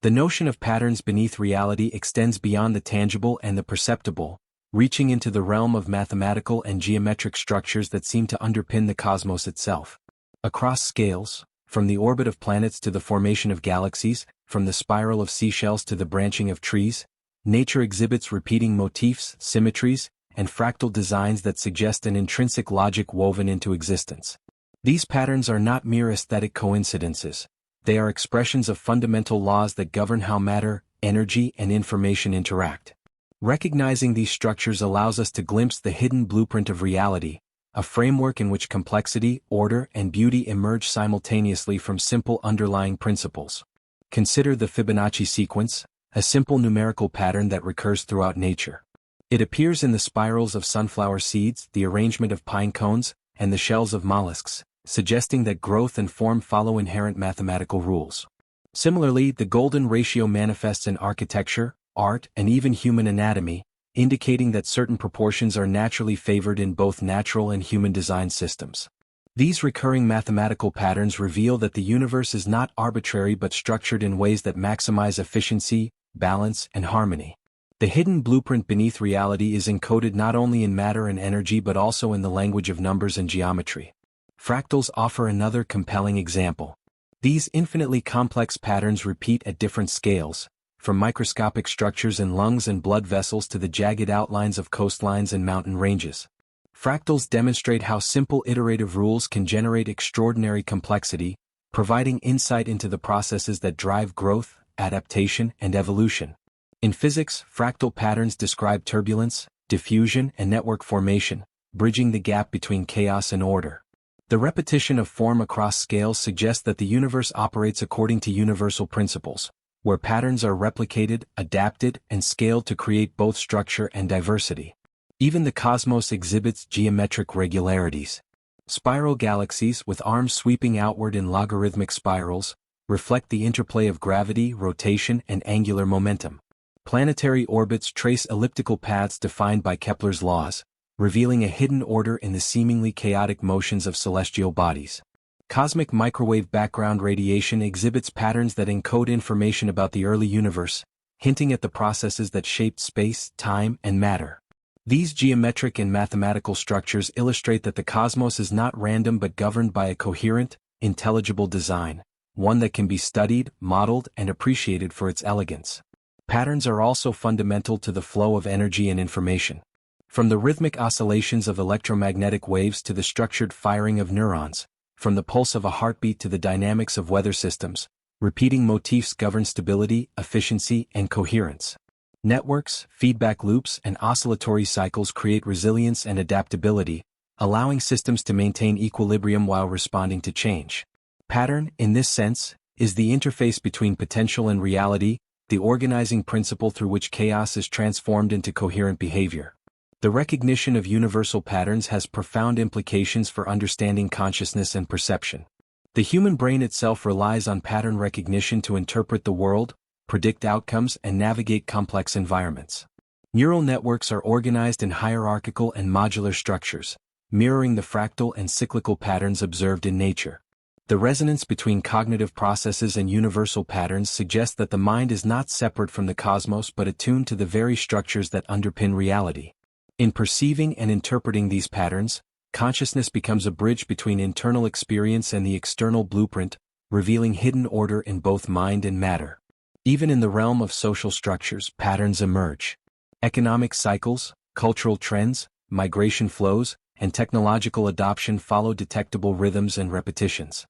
The notion of patterns beneath reality extends beyond the tangible and the perceptible, reaching into the realm of mathematical and geometric structures that seem to underpin the cosmos itself. Across scales, from the orbit of planets to the formation of galaxies, from the spiral of seashells to the branching of trees, nature exhibits repeating motifs, symmetries, and fractal designs that suggest an intrinsic logic woven into existence. These patterns are not mere aesthetic coincidences. They are expressions of fundamental laws that govern how matter, energy, and information interact. Recognizing these structures allows us to glimpse the hidden blueprint of reality, a framework in which complexity, order, and beauty emerge simultaneously from simple underlying principles. Consider the Fibonacci sequence, a simple numerical pattern that recurs throughout nature. It appears in the spirals of sunflower seeds, the arrangement of pine cones, and the shells of mollusks, suggesting that growth and form follow inherent mathematical rules. Similarly, the golden ratio manifests in architecture, art, and even human anatomy, indicating that certain proportions are naturally favored in both natural and human design systems. These recurring mathematical patterns reveal that the universe is not arbitrary but structured in ways that maximize efficiency, balance, and harmony. The hidden blueprint beneath reality is encoded not only in matter and energy but also in the language of numbers and geometry. Fractals offer another compelling example. These infinitely complex patterns repeat at different scales, from microscopic structures in lungs and blood vessels to the jagged outlines of coastlines and mountain ranges. Fractals demonstrate how simple iterative rules can generate extraordinary complexity, providing insight into the processes that drive growth, adaptation, and evolution. In physics, fractal patterns describe turbulence, diffusion, and network formation, bridging the gap between chaos and order. The repetition of form across scales suggests that the universe operates according to universal principles, where patterns are replicated, adapted, and scaled to create both structure and diversity. Even the cosmos exhibits geometric regularities. Spiral galaxies, with arms sweeping outward in logarithmic spirals, reflect the interplay of gravity, rotation, and angular momentum. Planetary orbits trace elliptical paths defined by Kepler's laws, revealing a hidden order in the seemingly chaotic motions of celestial bodies. Cosmic microwave background radiation exhibits patterns that encode information about the early universe, hinting at the processes that shaped space, time, and matter. These geometric and mathematical structures illustrate that the cosmos is not random but governed by a coherent, intelligible design, one that can be studied, modeled, and appreciated for its elegance. Patterns are also fundamental to the flow of energy and information. From the rhythmic oscillations of electromagnetic waves to the structured firing of neurons, from the pulse of a heartbeat to the dynamics of weather systems, repeating motifs govern stability, efficiency, and coherence. Networks, feedback loops, and oscillatory cycles create resilience and adaptability, allowing systems to maintain equilibrium while responding to change. Pattern, in this sense, is the interface between potential and reality, the organizing principle through which chaos is transformed into coherent behavior. The recognition of universal patterns has profound implications for understanding consciousness and perception. The human brain itself relies on pattern recognition to interpret the world, predict outcomes, and navigate complex environments. Neural networks are organized in hierarchical and modular structures, mirroring the fractal and cyclical patterns observed in nature. The resonance between cognitive processes and universal patterns suggests that the mind is not separate from the cosmos but attuned to the very structures that underpin reality. In perceiving and interpreting these patterns, consciousness becomes a bridge between internal experience and the external blueprint, revealing hidden order in both mind and matter. Even in the realm of social structures, patterns emerge. Economic cycles, cultural trends, migration flows, and technological adoption follow detectable rhythms and repetitions.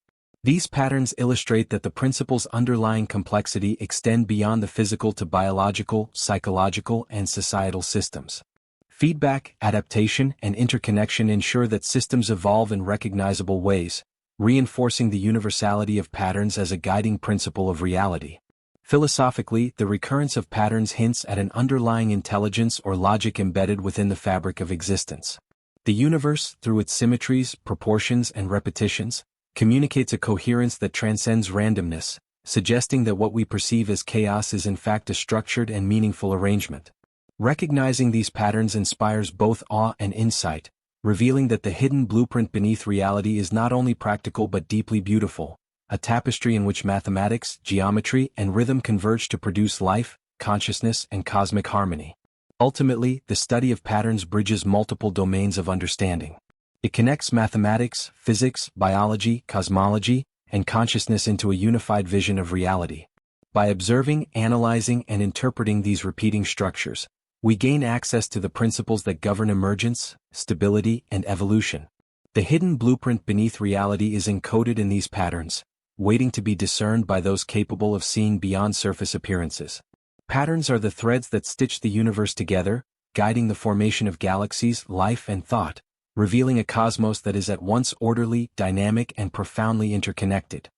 These patterns illustrate that the principles underlying complexity extend beyond the physical to biological, psychological, and societal systems. Feedback, adaptation, and interconnection ensure that systems evolve in recognizable ways, reinforcing the universality of patterns as a guiding principle of reality. Philosophically, the recurrence of patterns hints at an underlying intelligence or logic embedded within the fabric of existence. The universe, through its symmetries, proportions, and repetitions, communicates a coherence that transcends randomness, suggesting that what we perceive as chaos is in fact a structured and meaningful arrangement. Recognizing these patterns inspires both awe and insight, revealing that the hidden blueprint beneath reality is not only practical but deeply beautiful, a tapestry in which mathematics, geometry, and rhythm converge to produce life, consciousness, and cosmic harmony. Ultimately, the study of patterns bridges multiple domains of understanding. It connects mathematics, physics, biology, cosmology, and consciousness into a unified vision of reality. By observing, analyzing, and interpreting these repeating structures, we gain access to the principles that govern emergence, stability, and evolution. The hidden blueprint beneath reality is encoded in these patterns, waiting to be discerned by those capable of seeing beyond surface appearances. Patterns are the threads that stitch the universe together, guiding the formation of galaxies, life, and thought, revealing a cosmos that is at once orderly, dynamic, and profoundly interconnected.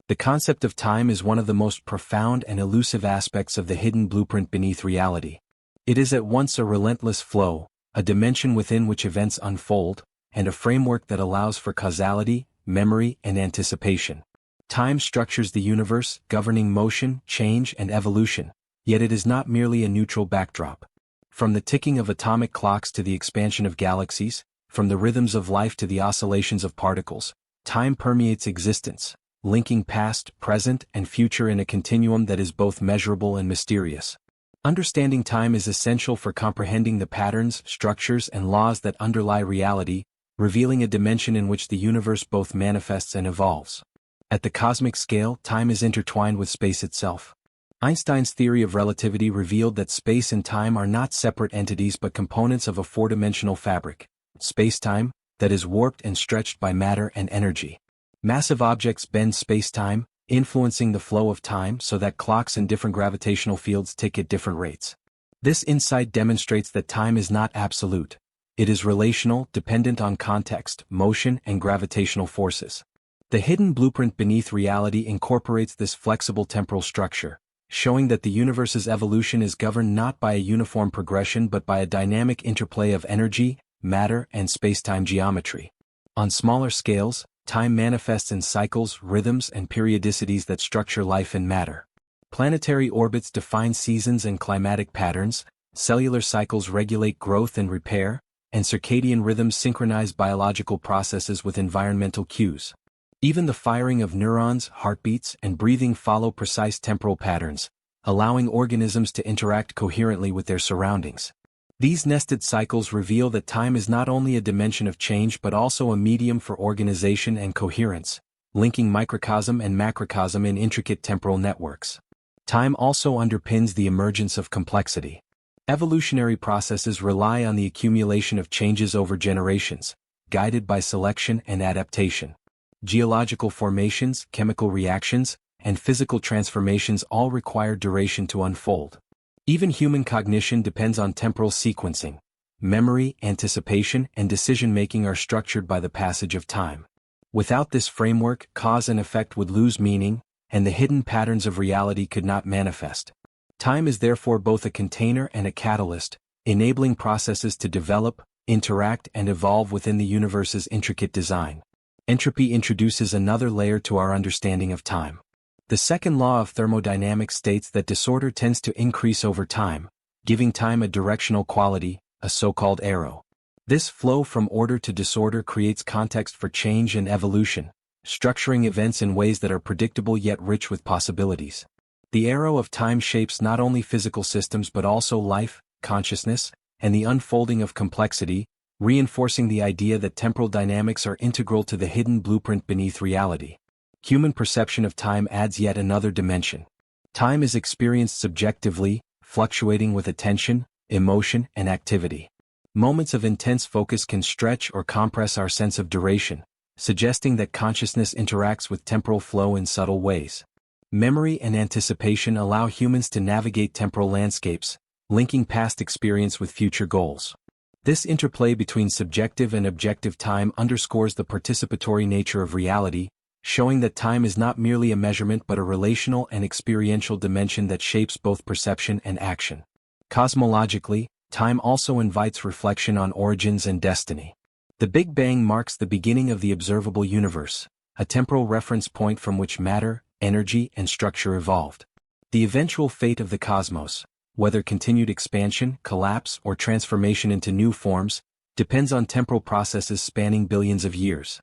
The concept of time is one of the most profound and elusive aspects of the hidden blueprint beneath reality. It is at once a relentless flow, a dimension within which events unfold, and a framework that allows for causality, memory, and anticipation. Time structures the universe, governing motion, change, and evolution, yet it is not merely a neutral backdrop. From the ticking of atomic clocks to the expansion of galaxies, from the rhythms of life to the oscillations of particles, time permeates existence, linking past, present, and future in a continuum that is both measurable and mysterious. Understanding time is essential for comprehending the patterns, structures, and laws that underlie reality, revealing a dimension in which the universe both manifests and evolves. At the cosmic scale, time is intertwined with space itself. Einstein's theory of relativity revealed that space and time are not separate entities but components of a four-dimensional fabric, space-time, that is warped and stretched by matter and energy. Massive objects bend space-time, influencing the flow of time so that clocks in different gravitational fields tick at different rates. This insight demonstrates that time is not absolute. It is relational, dependent on context, motion, and gravitational forces. The hidden blueprint beneath reality incorporates this flexible temporal structure, showing that the universe's evolution is governed not by a uniform progression but by a dynamic interplay of energy, matter, and space-time geometry. On smaller scales, time manifests in cycles, rhythms, and periodicities that structure life and matter. Planetary orbits define seasons and climatic patterns, cellular cycles regulate growth and repair, and circadian rhythms synchronize biological processes with environmental cues. Even the firing of neurons, heartbeats, and breathing follow precise temporal patterns, allowing organisms to interact coherently with their surroundings. These nested cycles reveal that time is not only a dimension of change but also a medium for organization and coherence, linking microcosm and macrocosm in intricate temporal networks. Time also underpins the emergence of complexity. Evolutionary processes rely on the accumulation of changes over generations, guided by selection and adaptation. Geological formations, chemical reactions, and physical transformations all require duration to unfold. Even human cognition depends on temporal sequencing. Memory, anticipation, and decision-making are structured by the passage of time. Without this framework, cause and effect would lose meaning, and the hidden patterns of reality could not manifest. Time is therefore both a container and a catalyst, enabling processes to develop, interact, and evolve within the universe's intricate design. Entropy introduces another layer to our understanding of time. The second law of thermodynamics states that disorder tends to increase over time, giving time a directional quality, a so-called arrow. This flow from order to disorder creates context for change and evolution, structuring events in ways that are predictable yet rich with possibilities. The arrow of time shapes not only physical systems but also life, consciousness, and the unfolding of complexity, reinforcing the idea that temporal dynamics are integral to the hidden blueprint beneath reality. Human perception of time adds yet another dimension. Time is experienced subjectively, fluctuating with attention, emotion, and activity. Moments of intense focus can stretch or compress our sense of duration, suggesting that consciousness interacts with temporal flow in subtle ways. Memory and anticipation allow humans to navigate temporal landscapes, linking past experience with future goals. This interplay between subjective and objective time underscores the participatory nature of reality, showing that time is not merely a measurement but a relational and experiential dimension that shapes both perception and action. Cosmologically, time also invites reflection on origins and destiny. The Big Bang marks the beginning of the observable universe, a temporal reference point from which matter, energy, and structure evolved. The eventual fate of the cosmos, whether continued expansion, collapse, or transformation into new forms, depends on temporal processes spanning billions of years.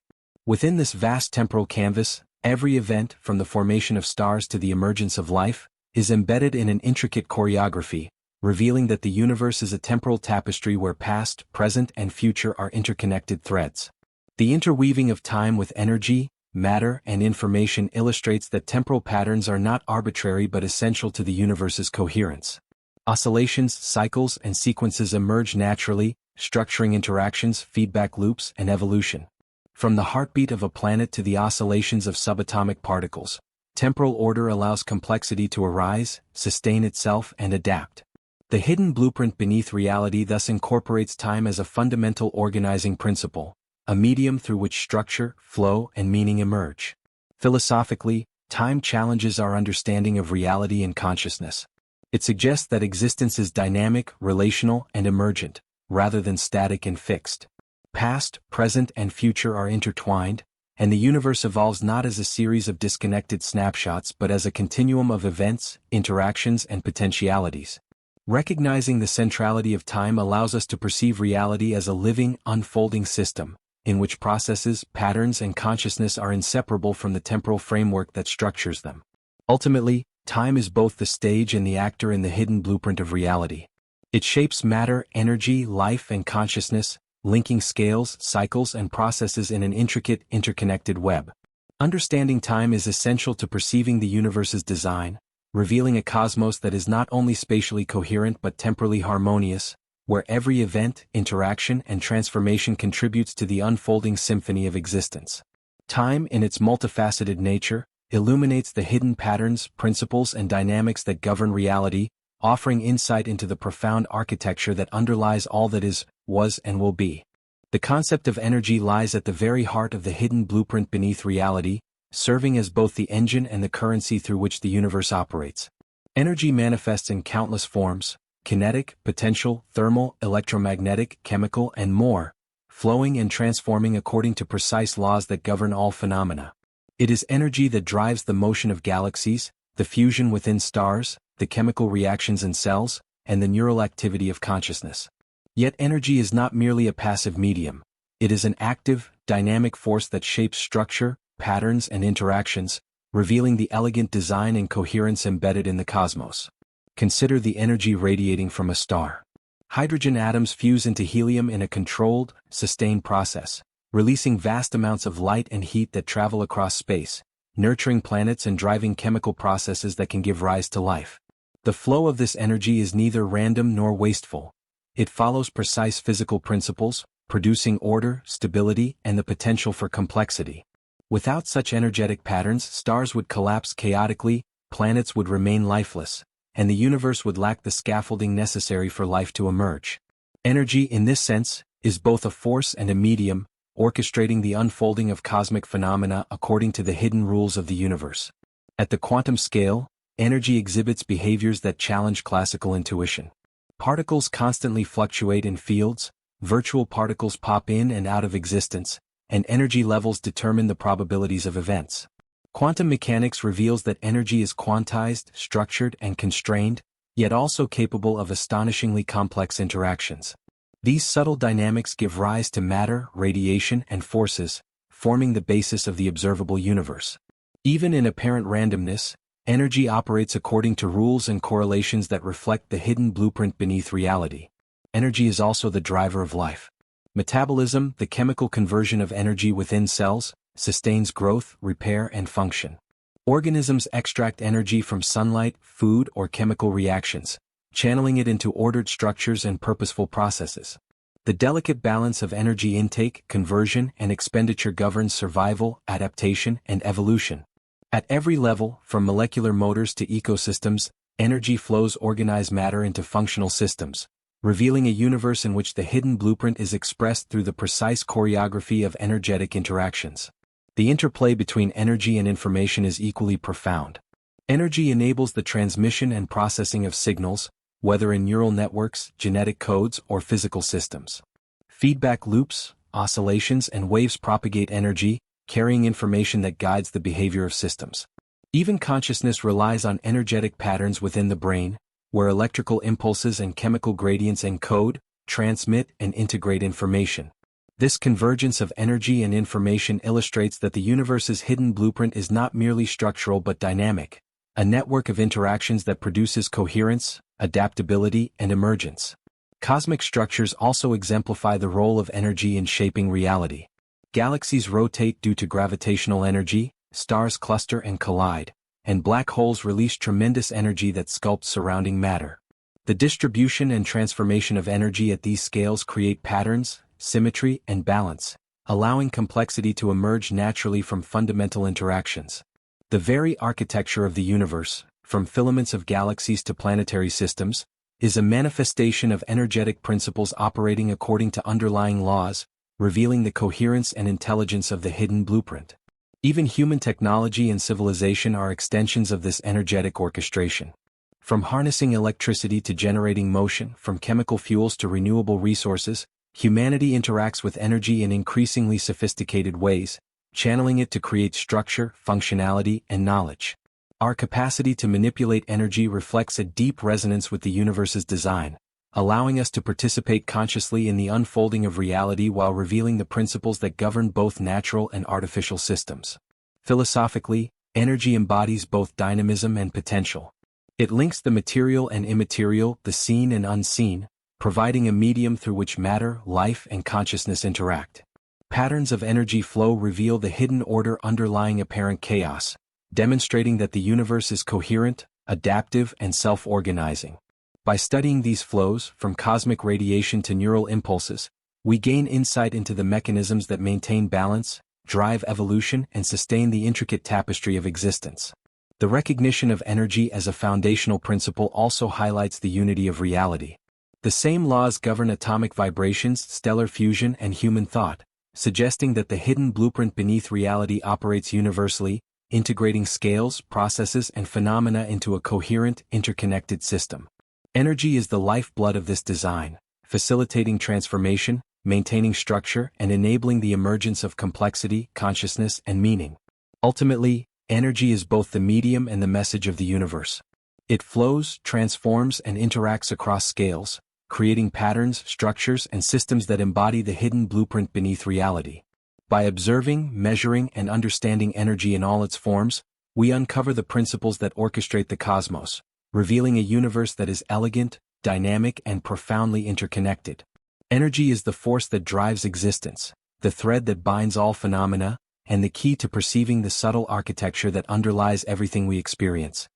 Within this vast temporal canvas, every event, from the formation of stars to the emergence of life, is embedded in an intricate choreography, revealing that the universe is a temporal tapestry where past, present, and future are interconnected threads. The interweaving of time with energy, matter, and information illustrates that temporal patterns are not arbitrary but essential to the universe's coherence. Oscillations, cycles, and sequences emerge naturally, structuring interactions, feedback loops, and evolution. From the heartbeat of a planet to the oscillations of subatomic particles, temporal order allows complexity to arise, sustain itself, and adapt. The hidden blueprint beneath reality thus incorporates time as a fundamental organizing principle, a medium through which structure, flow, and meaning emerge. Philosophically, time challenges our understanding of reality and consciousness. It suggests that existence is dynamic, relational, and emergent, rather than static and fixed. Past, present, and future are intertwined, and the universe evolves not as a series of disconnected snapshots but as a continuum of events, interactions, and potentialities. Recognizing the centrality of time allows us to perceive reality as a living, unfolding system, in which processes, patterns, and consciousness are inseparable from the temporal framework that structures them. Ultimately, Time is both the stage and the actor in the hidden blueprint of reality. It shapes matter, energy, life, and consciousness, linking scales, cycles, and processes in an intricate, interconnected web. Understanding time is essential to perceiving the universe's design, revealing a cosmos that is not only spatially coherent but temporally harmonious, where every event, interaction, and transformation contributes to the unfolding symphony of existence. Time, in its multifaceted nature, illuminates the hidden patterns, principles, and dynamics that govern reality, offering insight into the profound architecture that underlies all that is, was, and will be. The concept of energy lies at the very heart of the hidden blueprint beneath reality, serving as both the engine and the currency through which the universe operates. Energy manifests in countless forms: kinetic, potential, thermal, electromagnetic, chemical, and more, flowing and transforming according to precise laws that govern all phenomena. It is energy that drives the motion of galaxies, the fusion within stars, the chemical reactions in cells, and the neural activity of consciousness. Yet energy is not merely a passive medium. It is an active, dynamic force that shapes structure, patterns, and interactions, revealing the elegant design and coherence embedded in the cosmos. Consider the energy radiating from a star. Hydrogen atoms fuse into helium in a controlled, sustained process, releasing vast amounts of light and heat that travel across space, nurturing planets and driving chemical processes that can give rise to life. The flow of this energy is neither random nor wasteful. It follows precise physical principles, producing order, stability, and the potential for complexity. Without such energetic patterns, stars would collapse chaotically, planets would remain lifeless, and the universe would lack the scaffolding necessary for life to emerge. Energy, in this sense, is both a force and a medium, orchestrating the unfolding of cosmic phenomena according to the hidden rules of the universe. At the quantum scale, energy exhibits behaviors that challenge classical intuition. Particles constantly fluctuate in fields, virtual particles pop in and out of existence, and energy levels determine the probabilities of events. Quantum mechanics reveals that energy is quantized, structured, and constrained, yet also capable of astonishingly complex interactions. These subtle dynamics give rise to matter, radiation, and forces, forming the basis of the observable universe. Even in apparent randomness, energy operates according to rules and correlations that reflect the hidden blueprint beneath reality. Energy is also the driver of life. Metabolism, the chemical conversion of energy within cells, sustains growth, repair, and function. Organisms extract energy from sunlight, food, or chemical reactions, channeling it into ordered structures and purposeful processes. The delicate balance of energy intake, conversion, and expenditure governs survival, adaptation, and evolution. At every level, from molecular motors to ecosystems, energy flows organize matter into functional systems, revealing a universe in which the hidden blueprint is expressed through the precise choreography of energetic interactions. The interplay between energy and information is equally profound. Energy enables the transmission and processing of signals, whether in neural networks, genetic codes, or physical systems. Feedback loops, oscillations, and waves propagate energy, carrying information that guides the behavior of systems. Even consciousness relies on energetic patterns within the brain, where electrical impulses and chemical gradients encode, transmit, and integrate information. This convergence of energy and information illustrates that the universe's hidden blueprint is not merely structural but dynamic, a network of interactions that produces coherence, adaptability, and emergence. Cosmic structures also exemplify the role of energy in shaping reality. Galaxies rotate due to gravitational energy, stars cluster and collide, and black holes release tremendous energy that sculpts surrounding matter. The distribution and transformation of energy at these scales create patterns, symmetry, and balance, allowing complexity to emerge naturally from fundamental interactions. The very architecture of the universe, from filaments of galaxies to planetary systems, is a manifestation of energetic principles operating according to underlying laws, revealing the coherence and intelligence of the hidden blueprint. Even human technology and civilization are extensions of this energetic orchestration. From harnessing electricity to generating motion, from chemical fuels to renewable resources, humanity interacts with energy in increasingly sophisticated ways, channeling it to create structure, functionality, and knowledge. Our capacity to manipulate energy reflects a deep resonance with the universe's design, allowing us to participate consciously in the unfolding of reality while revealing the principles that govern both natural and artificial systems. Philosophically, Energy embodies both dynamism and potential. It links the material and immaterial, the seen and unseen, providing a medium through which matter, life, and consciousness interact. Patterns of energy flow reveal the hidden order underlying apparent chaos, demonstrating that the universe is coherent, adaptive, and self-organizing. By studying these flows, from cosmic radiation to neural impulses, we gain insight into the mechanisms that maintain balance, drive evolution, and sustain the intricate tapestry of existence. The recognition of energy as a foundational principle also highlights the unity of reality. The same laws govern atomic vibrations, stellar fusion, and human thought, suggesting that the hidden blueprint beneath reality operates universally, integrating scales, processes, and phenomena into a coherent, interconnected system. Energy is the lifeblood of this design, facilitating transformation, maintaining structure, and enabling the emergence of complexity, consciousness, and meaning. Ultimately, energy is both the medium and the message of the universe. It flows, transforms, and interacts across scales, creating patterns, structures, and systems that embody the hidden blueprint beneath reality. By observing, measuring, and understanding energy in all its forms, we uncover the principles that orchestrate the cosmos, revealing a universe that is elegant, dynamic, and profoundly interconnected. Energy is the force that drives existence, the thread that binds all phenomena, and the key to perceiving the subtle architecture that underlies everything we experience.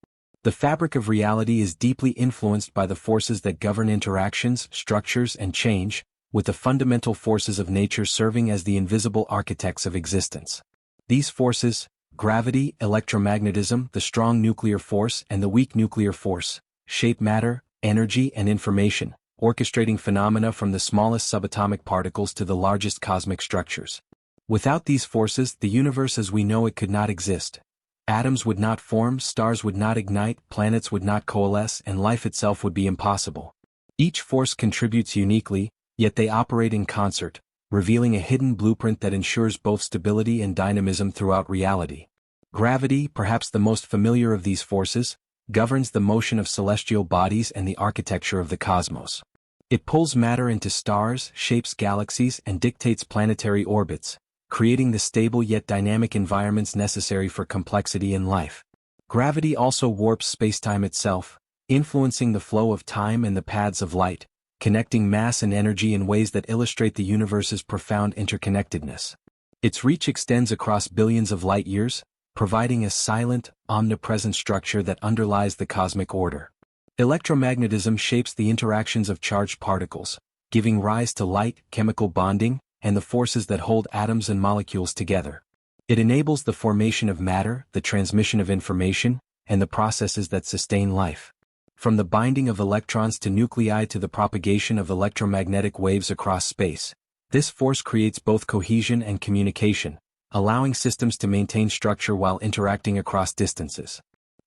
The fabric of reality is deeply influenced by the forces that govern interactions, structures, and change, with the fundamental forces of nature serving as the invisible architects of existence. These forces, gravity, electromagnetism, the strong nuclear force, and the weak nuclear force, shape matter, energy, and information, orchestrating phenomena from the smallest subatomic particles to the largest cosmic structures. Without these forces, the universe as we know it could not exist. Atoms would not form, stars would not ignite, planets would not coalesce, and life itself would be impossible. Each force contributes uniquely, yet they operate in concert, revealing a hidden blueprint that ensures both stability and dynamism throughout reality. Gravity, perhaps the most familiar of these forces, governs the motion of celestial bodies and the architecture of the cosmos. It pulls matter into stars, shapes galaxies, and dictates planetary orbits, creating the stable yet dynamic environments necessary for complexity in life. Gravity also warps spacetime itself, influencing the flow of time and the paths of light, connecting mass and energy in ways that illustrate the universe's profound interconnectedness. Its reach extends across billions of light years, providing a silent, omnipresent structure that underlies the cosmic order. Electromagnetism shapes the interactions of charged particles, giving rise to light, chemical bonding, and the forces that hold atoms and molecules together. It enables the formation of matter, the transmission of information, and the processes that sustain life. From the binding of electrons to nuclei to the propagation of electromagnetic waves across space, this force creates both cohesion and communication, allowing systems to maintain structure while interacting across distances.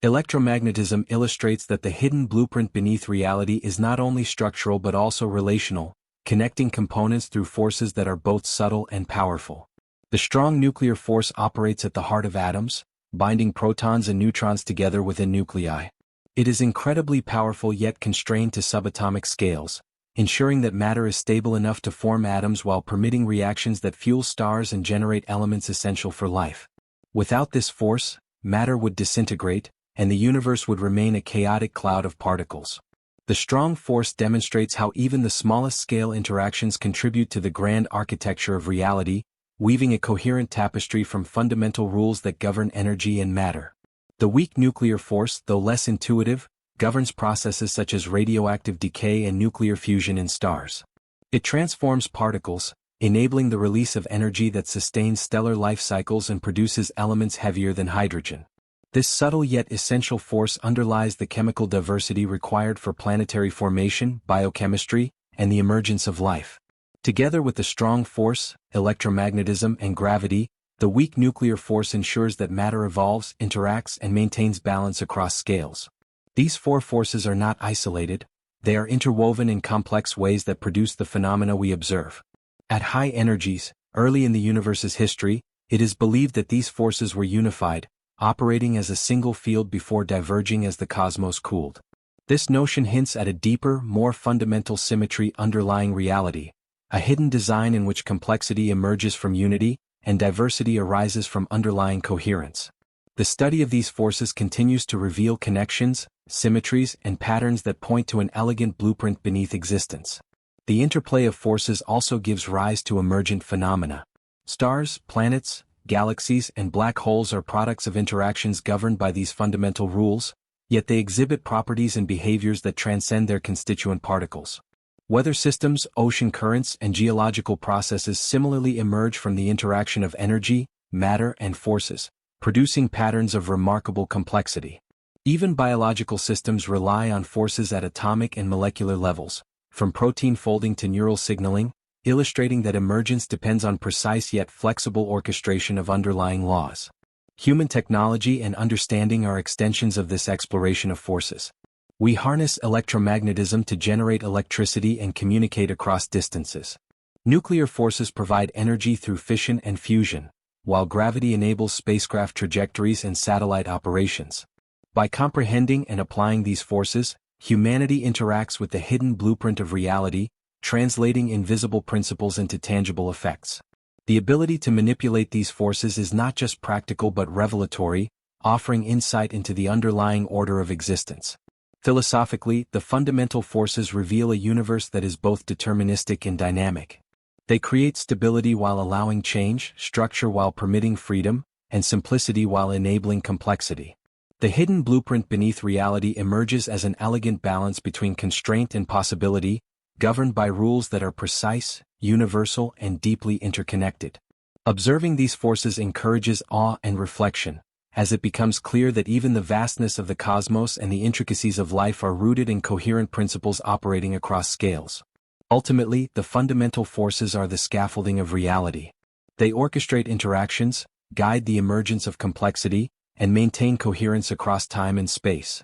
Electromagnetism illustrates that the hidden blueprint beneath reality is not only structural but also relational, connecting components through forces that are both subtle and powerful. The strong nuclear force operates at the heart of atoms, binding protons and neutrons together within nuclei. It is incredibly powerful yet constrained to subatomic scales, ensuring that matter is stable enough to form atoms while permitting reactions that fuel stars and generate elements essential for life. Without this force, matter would disintegrate, and the universe would remain a chaotic cloud of particles. The strong force demonstrates how even the smallest scale interactions contribute to the grand architecture of reality, weaving a coherent tapestry from fundamental rules that govern energy and matter. The weak nuclear force, though less intuitive, governs processes such as radioactive decay and nuclear fusion in stars. It transforms particles, enabling the release of energy that sustains stellar life cycles and produces elements heavier than hydrogen. This subtle yet essential force underlies the chemical diversity required for planetary formation, biochemistry, and the emergence of life. Together with the strong force, electromagnetism, and gravity, the weak nuclear force ensures that matter evolves, interacts, and maintains balance across scales. These four forces are not isolated, they are interwoven in complex ways that produce the phenomena we observe. At high energies, early in the universe's history, it is believed that these forces were unified, operating as a single field before diverging as the cosmos cooled. This notion hints at a deeper, more fundamental symmetry underlying reality, a hidden design in which complexity emerges from unity, and diversity arises from underlying coherence. The study of these forces continues to reveal connections, symmetries, and patterns that point to an elegant blueprint beneath existence. The interplay of forces also gives rise to emergent phenomena. Stars, planets, galaxies, and black holes are products of interactions governed by these fundamental rules, yet they exhibit properties and behaviors that transcend their constituent particles. Weather systems, ocean currents, and geological processes similarly emerge from the interaction of energy, matter, and forces, producing patterns of remarkable complexity. Even biological systems rely on forces at atomic and molecular levels, from protein folding to neural signaling, illustrating that emergence depends on precise yet flexible orchestration of underlying laws. Human technology and understanding are extensions of this exploration of forces. We harness electromagnetism to generate electricity and communicate across distances. Nuclear forces provide energy through fission and fusion, while gravity enables spacecraft trajectories and satellite operations. By comprehending and applying these forces, humanity interacts with the hidden blueprint of reality, translating invisible principles into tangible effects. The ability to manipulate these forces is not just practical but revelatory, offering insight into the underlying order of existence. Philosophically, the fundamental forces reveal a universe that is both deterministic and dynamic. They create stability while allowing change, structure while permitting freedom, and simplicity while enabling complexity. The hidden blueprint beneath reality emerges as an elegant balance between constraint and possibility, governed by rules that are precise, universal, and deeply interconnected. Observing these forces encourages awe and reflection, as it becomes clear that even the vastness of the cosmos and the intricacies of life are rooted in coherent principles operating across scales. Ultimately, the fundamental forces are the scaffolding of reality. They orchestrate interactions, guide the emergence of complexity, and maintain coherence across time and space.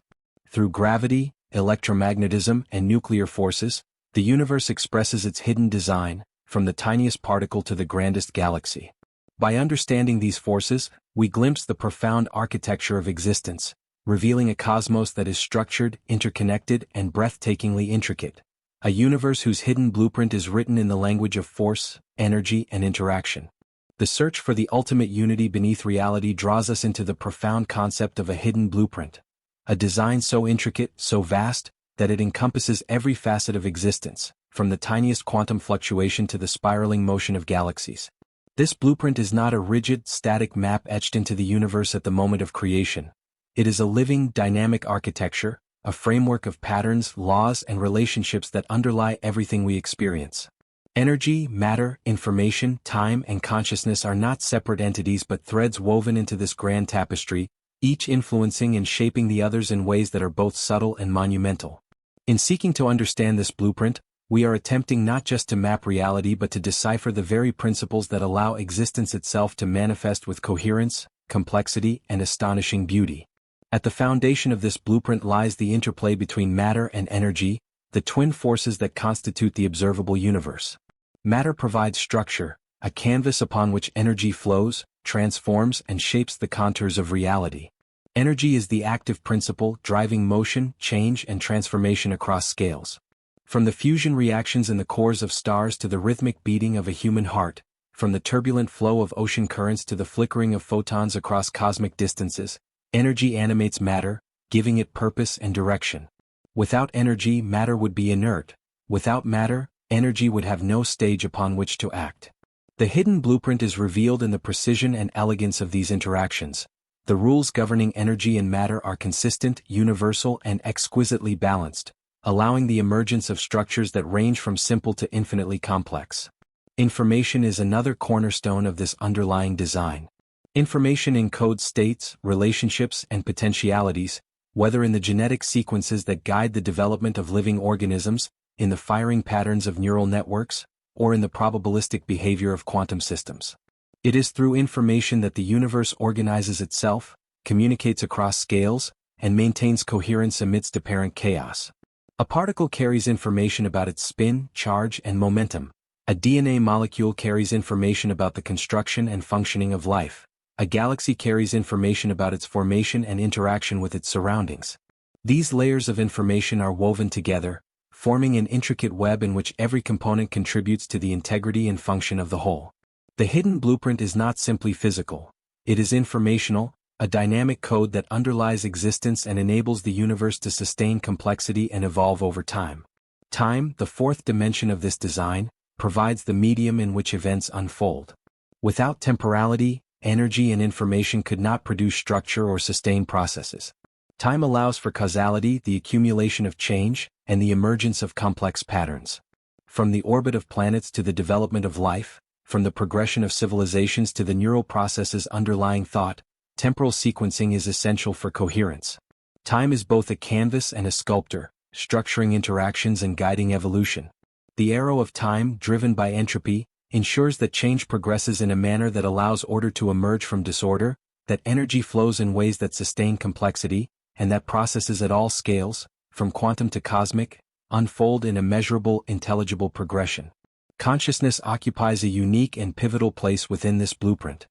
Through gravity, electromagnetism, and nuclear forces, the universe expresses its hidden design, from the tiniest particle to the grandest galaxy. By understanding these forces, we glimpse the profound architecture of existence, revealing a cosmos that is structured, interconnected, and breathtakingly intricate. A universe whose hidden blueprint is written in the language of force, energy, and interaction. The search for the ultimate unity beneath reality draws us into the profound concept of a hidden blueprint. A design so intricate, so vast, that it encompasses every facet of existence, from the tiniest quantum fluctuation to the spiraling motion of galaxies. This blueprint is not a rigid, static map etched into the universe at the moment of creation. It is a living, dynamic architecture, a framework of patterns, laws, and relationships that underlie everything we experience. Energy, matter, information, time, and consciousness are not separate entities but threads woven into this grand tapestry, each influencing and shaping the others in ways that are both subtle and monumental. In seeking to understand this blueprint, we are attempting not just to map reality but to decipher the very principles that allow existence itself to manifest with coherence, complexity, and astonishing beauty. At the foundation of this blueprint lies the interplay between matter and energy, the twin forces that constitute the observable universe. Matter provides structure, a canvas upon which energy flows, transforms, and shapes the contours of reality. Energy is the active principle driving motion, change, and transformation across scales. From the fusion reactions in the cores of stars to the rhythmic beating of a human heart, from the turbulent flow of ocean currents to the flickering of photons across cosmic distances, energy animates matter, giving it purpose and direction. Without energy, matter would be inert. Without matter, energy would have no stage upon which to act. The hidden blueprint is revealed in the precision and elegance of these interactions. The rules governing energy and matter are consistent, universal, and exquisitely balanced, allowing the emergence of structures that range from simple to infinitely complex. Information is another cornerstone of this underlying design. Information encodes states, relationships, and potentialities, whether in the genetic sequences that guide the development of living organisms, in the firing patterns of neural networks, or in the probabilistic behavior of quantum systems. It is through information that the universe organizes itself, communicates across scales, and maintains coherence amidst apparent chaos. A particle carries information about its spin, charge, and momentum. A DNA molecule carries information about the construction and functioning of life. A galaxy carries information about its formation and interaction with its surroundings. These layers of information are woven together, forming an intricate web in which every component contributes to the integrity and function of the whole. The hidden blueprint is not simply physical. It is informational, a dynamic code that underlies existence and enables the universe to sustain complexity and evolve over time. Time, the fourth dimension of this design, provides the medium in which events unfold. Without temporality, energy and information could not produce structure or sustain processes. Time allows for causality, the accumulation of change, and the emergence of complex patterns. From the orbit of planets to the development of life, from the progression of civilizations to the neural processes underlying thought, temporal sequencing is essential for coherence. Time is both a canvas and a sculptor, structuring interactions and guiding evolution. The arrow of time, driven by entropy, ensures that change progresses in a manner that allows order to emerge from disorder, that energy flows in ways that sustain complexity, and that processes at all scales, from quantum to cosmic, unfold in a measurable, intelligible progression. Consciousness occupies a unique and pivotal place within this blueprint.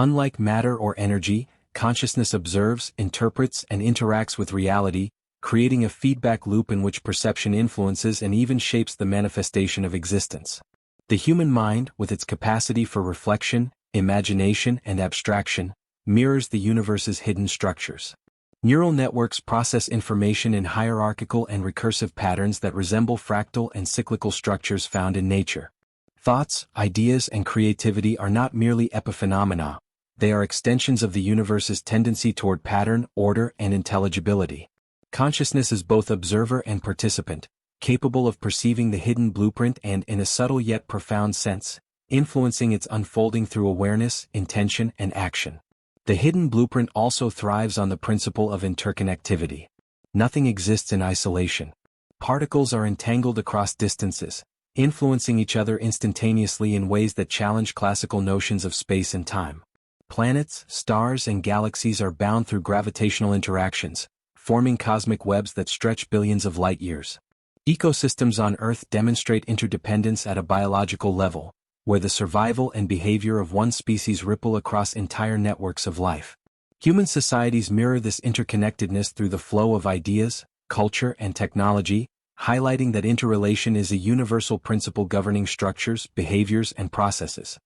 Unlike matter or energy, consciousness observes, interprets, and interacts with reality, creating a feedback loop in which perception influences and even shapes the manifestation of existence. The human mind, with its capacity for reflection, imagination, and abstraction, mirrors the universe's hidden structures. Neural networks process information in hierarchical and recursive patterns that resemble fractal and cyclical structures found in nature. Thoughts, ideas, and creativity are not merely epiphenomena, they are extensions of the universe's tendency toward pattern, order, and intelligibility. Consciousness is both observer and participant, capable of perceiving the hidden blueprint and, in a subtle yet profound sense, influencing its unfolding through awareness, intention, and action. The hidden blueprint also thrives on the principle of interconnectivity. Nothing exists in isolation. Particles are entangled across distances, influencing each other instantaneously in ways that challenge classical notions of space and time. Planets, stars, and galaxies are bound through gravitational interactions, forming cosmic webs that stretch billions of light years. Ecosystems on Earth demonstrate interdependence at a biological level, where the survival and behavior of one species ripple across entire networks of life. Human societies mirror this interconnectedness through the flow of ideas, culture, and technology, highlighting that interrelation is a universal principle governing structures, behaviors, and processes.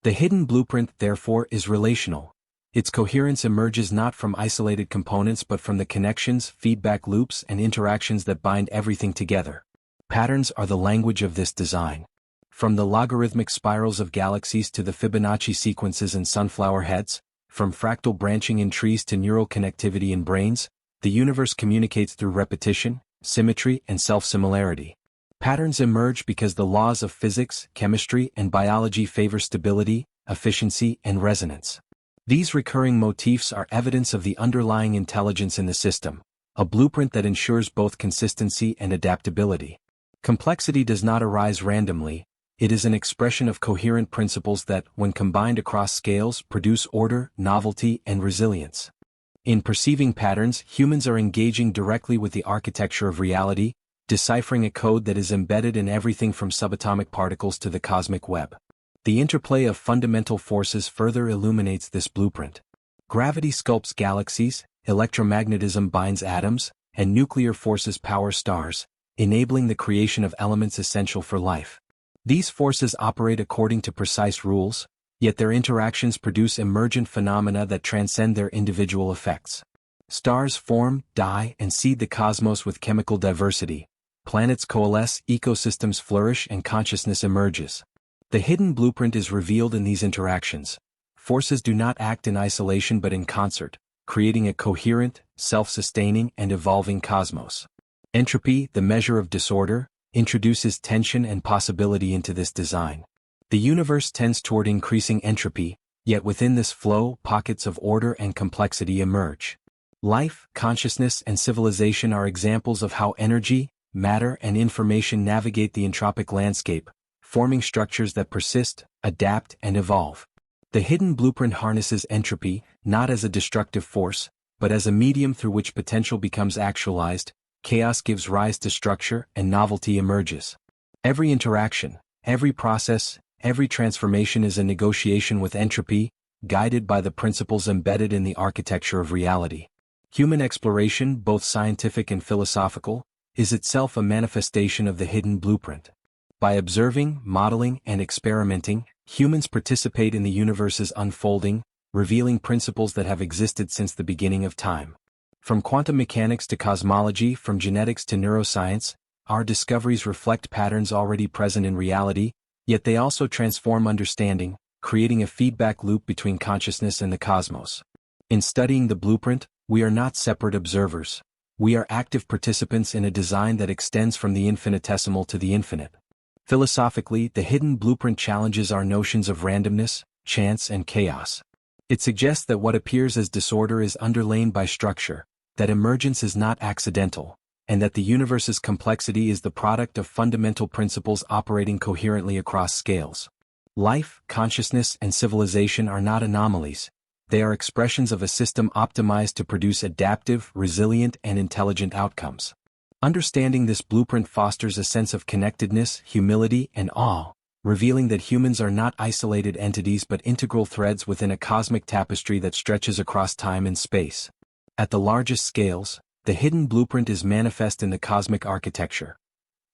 The hidden blueprint, therefore, is relational. Its coherence emerges not from isolated components but from the connections, feedback loops, and interactions that bind everything together. Patterns are the language of this design. From the logarithmic spirals of galaxies to the Fibonacci sequences in sunflower heads, from fractal branching in trees to neural connectivity in brains, the universe communicates through repetition, symmetry, and self-similarity. Patterns emerge because the laws of physics, chemistry, and biology favor stability, efficiency, and resonance. These recurring motifs are evidence of the underlying intelligence in the system, a blueprint that ensures both consistency and adaptability. Complexity does not arise randomly. It is an expression of coherent principles that, when combined across scales, produce order, novelty, and resilience. In perceiving patterns, humans are engaging directly with the architecture of reality, deciphering a code that is embedded in everything from subatomic particles to the cosmic web. The interplay of fundamental forces further illuminates this blueprint. Gravity sculpts galaxies, electromagnetism binds atoms, and nuclear forces power stars, enabling the creation of elements essential for life. These forces operate according to precise rules, yet their interactions produce emergent phenomena that transcend their individual effects. Stars form, die, and seed the cosmos with chemical diversity. Planets coalesce, ecosystems flourish, and consciousness emerges. The hidden blueprint is revealed in these interactions. Forces do not act in isolation but in concert, creating a coherent, self-sustaining, and evolving cosmos. Entropy, the measure of disorder, introduces tension and possibility into this design. The universe tends toward increasing entropy, yet within this flow, pockets of order and complexity emerge. Life, consciousness, and civilization are examples of how energy, matter, and information navigate the entropic landscape, forming structures that persist, adapt, and evolve. The hidden blueprint harnesses entropy, not as a destructive force, but as a medium through which potential becomes actualized. Chaos gives rise to structure, and novelty emerges. Every interaction, every process, every transformation is a negotiation with entropy, guided by the principles embedded in the architecture of reality. Human exploration, both scientific and philosophical, is itself a manifestation of the hidden blueprint. By observing, modeling, and experimenting, humans participate in the universe's unfolding, revealing principles that have existed since the beginning of time. From quantum mechanics to cosmology, from genetics to neuroscience, our discoveries reflect patterns already present in reality, yet they also transform understanding, creating a feedback loop between consciousness and the cosmos. In studying the blueprint, we are not separate observers. We are active participants in a design that extends from the infinitesimal to the infinite. Philosophically, the hidden blueprint challenges our notions of randomness, chance, and chaos. It suggests that what appears as disorder is underlain by structure, that emergence is not accidental, and that the universe's complexity is the product of fundamental principles operating coherently across scales. Life, consciousness, and civilization are not anomalies. They are expressions of a system optimized to produce adaptive, resilient, and intelligent outcomes. Understanding this blueprint fosters a sense of connectedness, humility, and awe, revealing that humans are not isolated entities but integral threads within a cosmic tapestry that stretches across time and space. At the largest scales, the hidden blueprint is manifest in the cosmic architecture.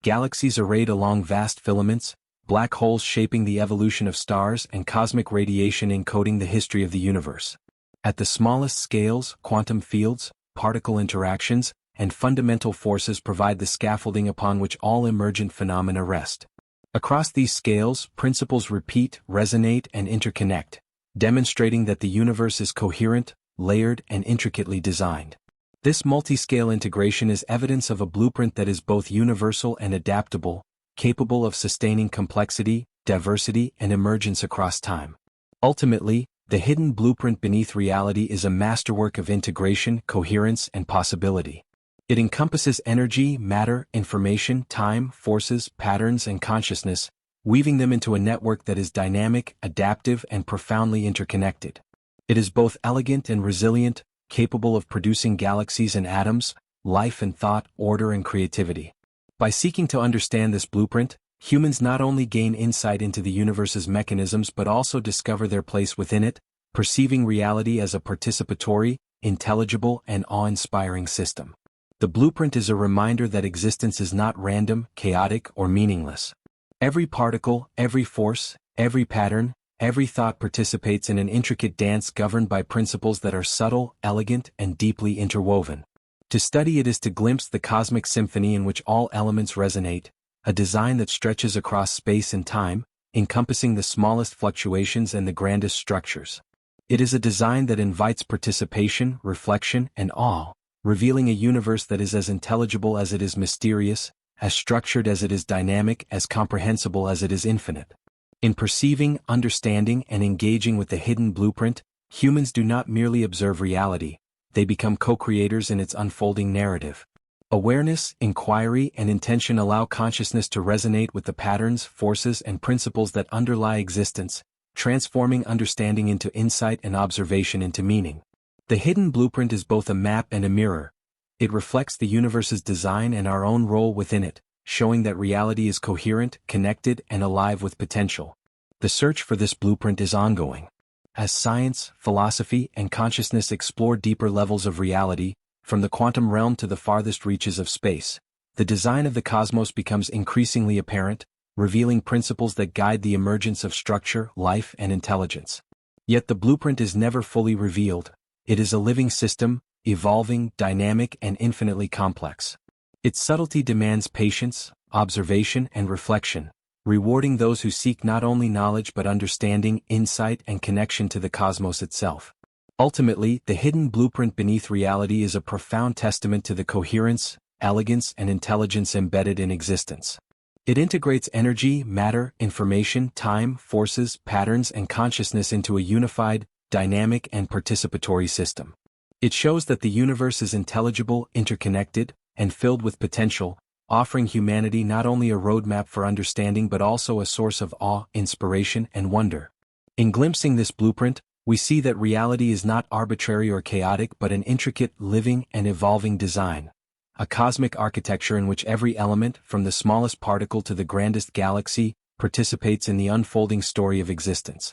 Galaxies arrayed along vast filaments, black holes shaping the evolution of stars, and cosmic radiation encoding the history of the universe. At the smallest scales, quantum fields, particle interactions, and fundamental forces provide the scaffolding upon which all emergent phenomena rest. Across these scales, principles repeat, resonate, and interconnect, demonstrating that the universe is coherent, layered, and intricately designed. This multi-scale integration is evidence of a blueprint that is both universal and adaptable, capable of sustaining complexity, diversity, and emergence across time. Ultimately, the hidden blueprint beneath reality is a masterwork of integration, coherence, and possibility. It encompasses energy, matter, information, time, forces, patterns, and consciousness, weaving them into a network that is dynamic, adaptive, and profoundly interconnected. It is both elegant and resilient, capable of producing galaxies and atoms, life and thought, order and creativity. By seeking to understand this blueprint, humans not only gain insight into the universe's mechanisms but also discover their place within it, perceiving reality as a participatory, intelligible, and awe-inspiring system. The blueprint is a reminder that existence is not random, chaotic, or meaningless. Every particle, every force, every pattern, every thought participates in an intricate dance governed by principles that are subtle, elegant, and deeply interwoven. To study it is to glimpse the cosmic symphony in which all elements resonate, a design that stretches across space and time, encompassing the smallest fluctuations and the grandest structures. It is a design that invites participation, reflection, and awe, revealing a universe that is as intelligible as it is mysterious, as structured as it is dynamic, as comprehensible as it is infinite. In perceiving, understanding, and engaging with the hidden blueprint, humans do not merely observe reality, they become co-creators in its unfolding narrative. Awareness, inquiry, and intention allow consciousness to resonate with the patterns, forces, and principles that underlie existence, transforming understanding into insight and observation into meaning. The hidden blueprint is both a map and a mirror. It reflects the universe's design and our own role within it, showing that reality is coherent, connected, and alive with potential. The search for this blueprint is ongoing. As science, philosophy, and consciousness explore deeper levels of reality, from the quantum realm to the farthest reaches of space, the design of the cosmos becomes increasingly apparent, revealing principles that guide the emergence of structure, life, and intelligence. Yet the blueprint is never fully revealed. It is a living system, evolving, dynamic, and infinitely complex. Its subtlety demands patience, observation, and reflection, rewarding those who seek not only knowledge but understanding, insight, and connection to the cosmos itself. Ultimately, the hidden blueprint beneath reality is a profound testament to the coherence, elegance, and intelligence embedded in existence. It integrates energy, matter, information, time, forces, patterns, and consciousness into a unified, dynamic, and participatory system. It shows that the universe is intelligible, interconnected, and filled with potential, offering humanity not only a roadmap for understanding but also a source of awe, inspiration, and wonder. In glimpsing this blueprint, we see that reality is not arbitrary or chaotic but an intricate, living, and evolving design. A cosmic architecture in which every element, from the smallest particle to the grandest galaxy, participates in the unfolding story of existence.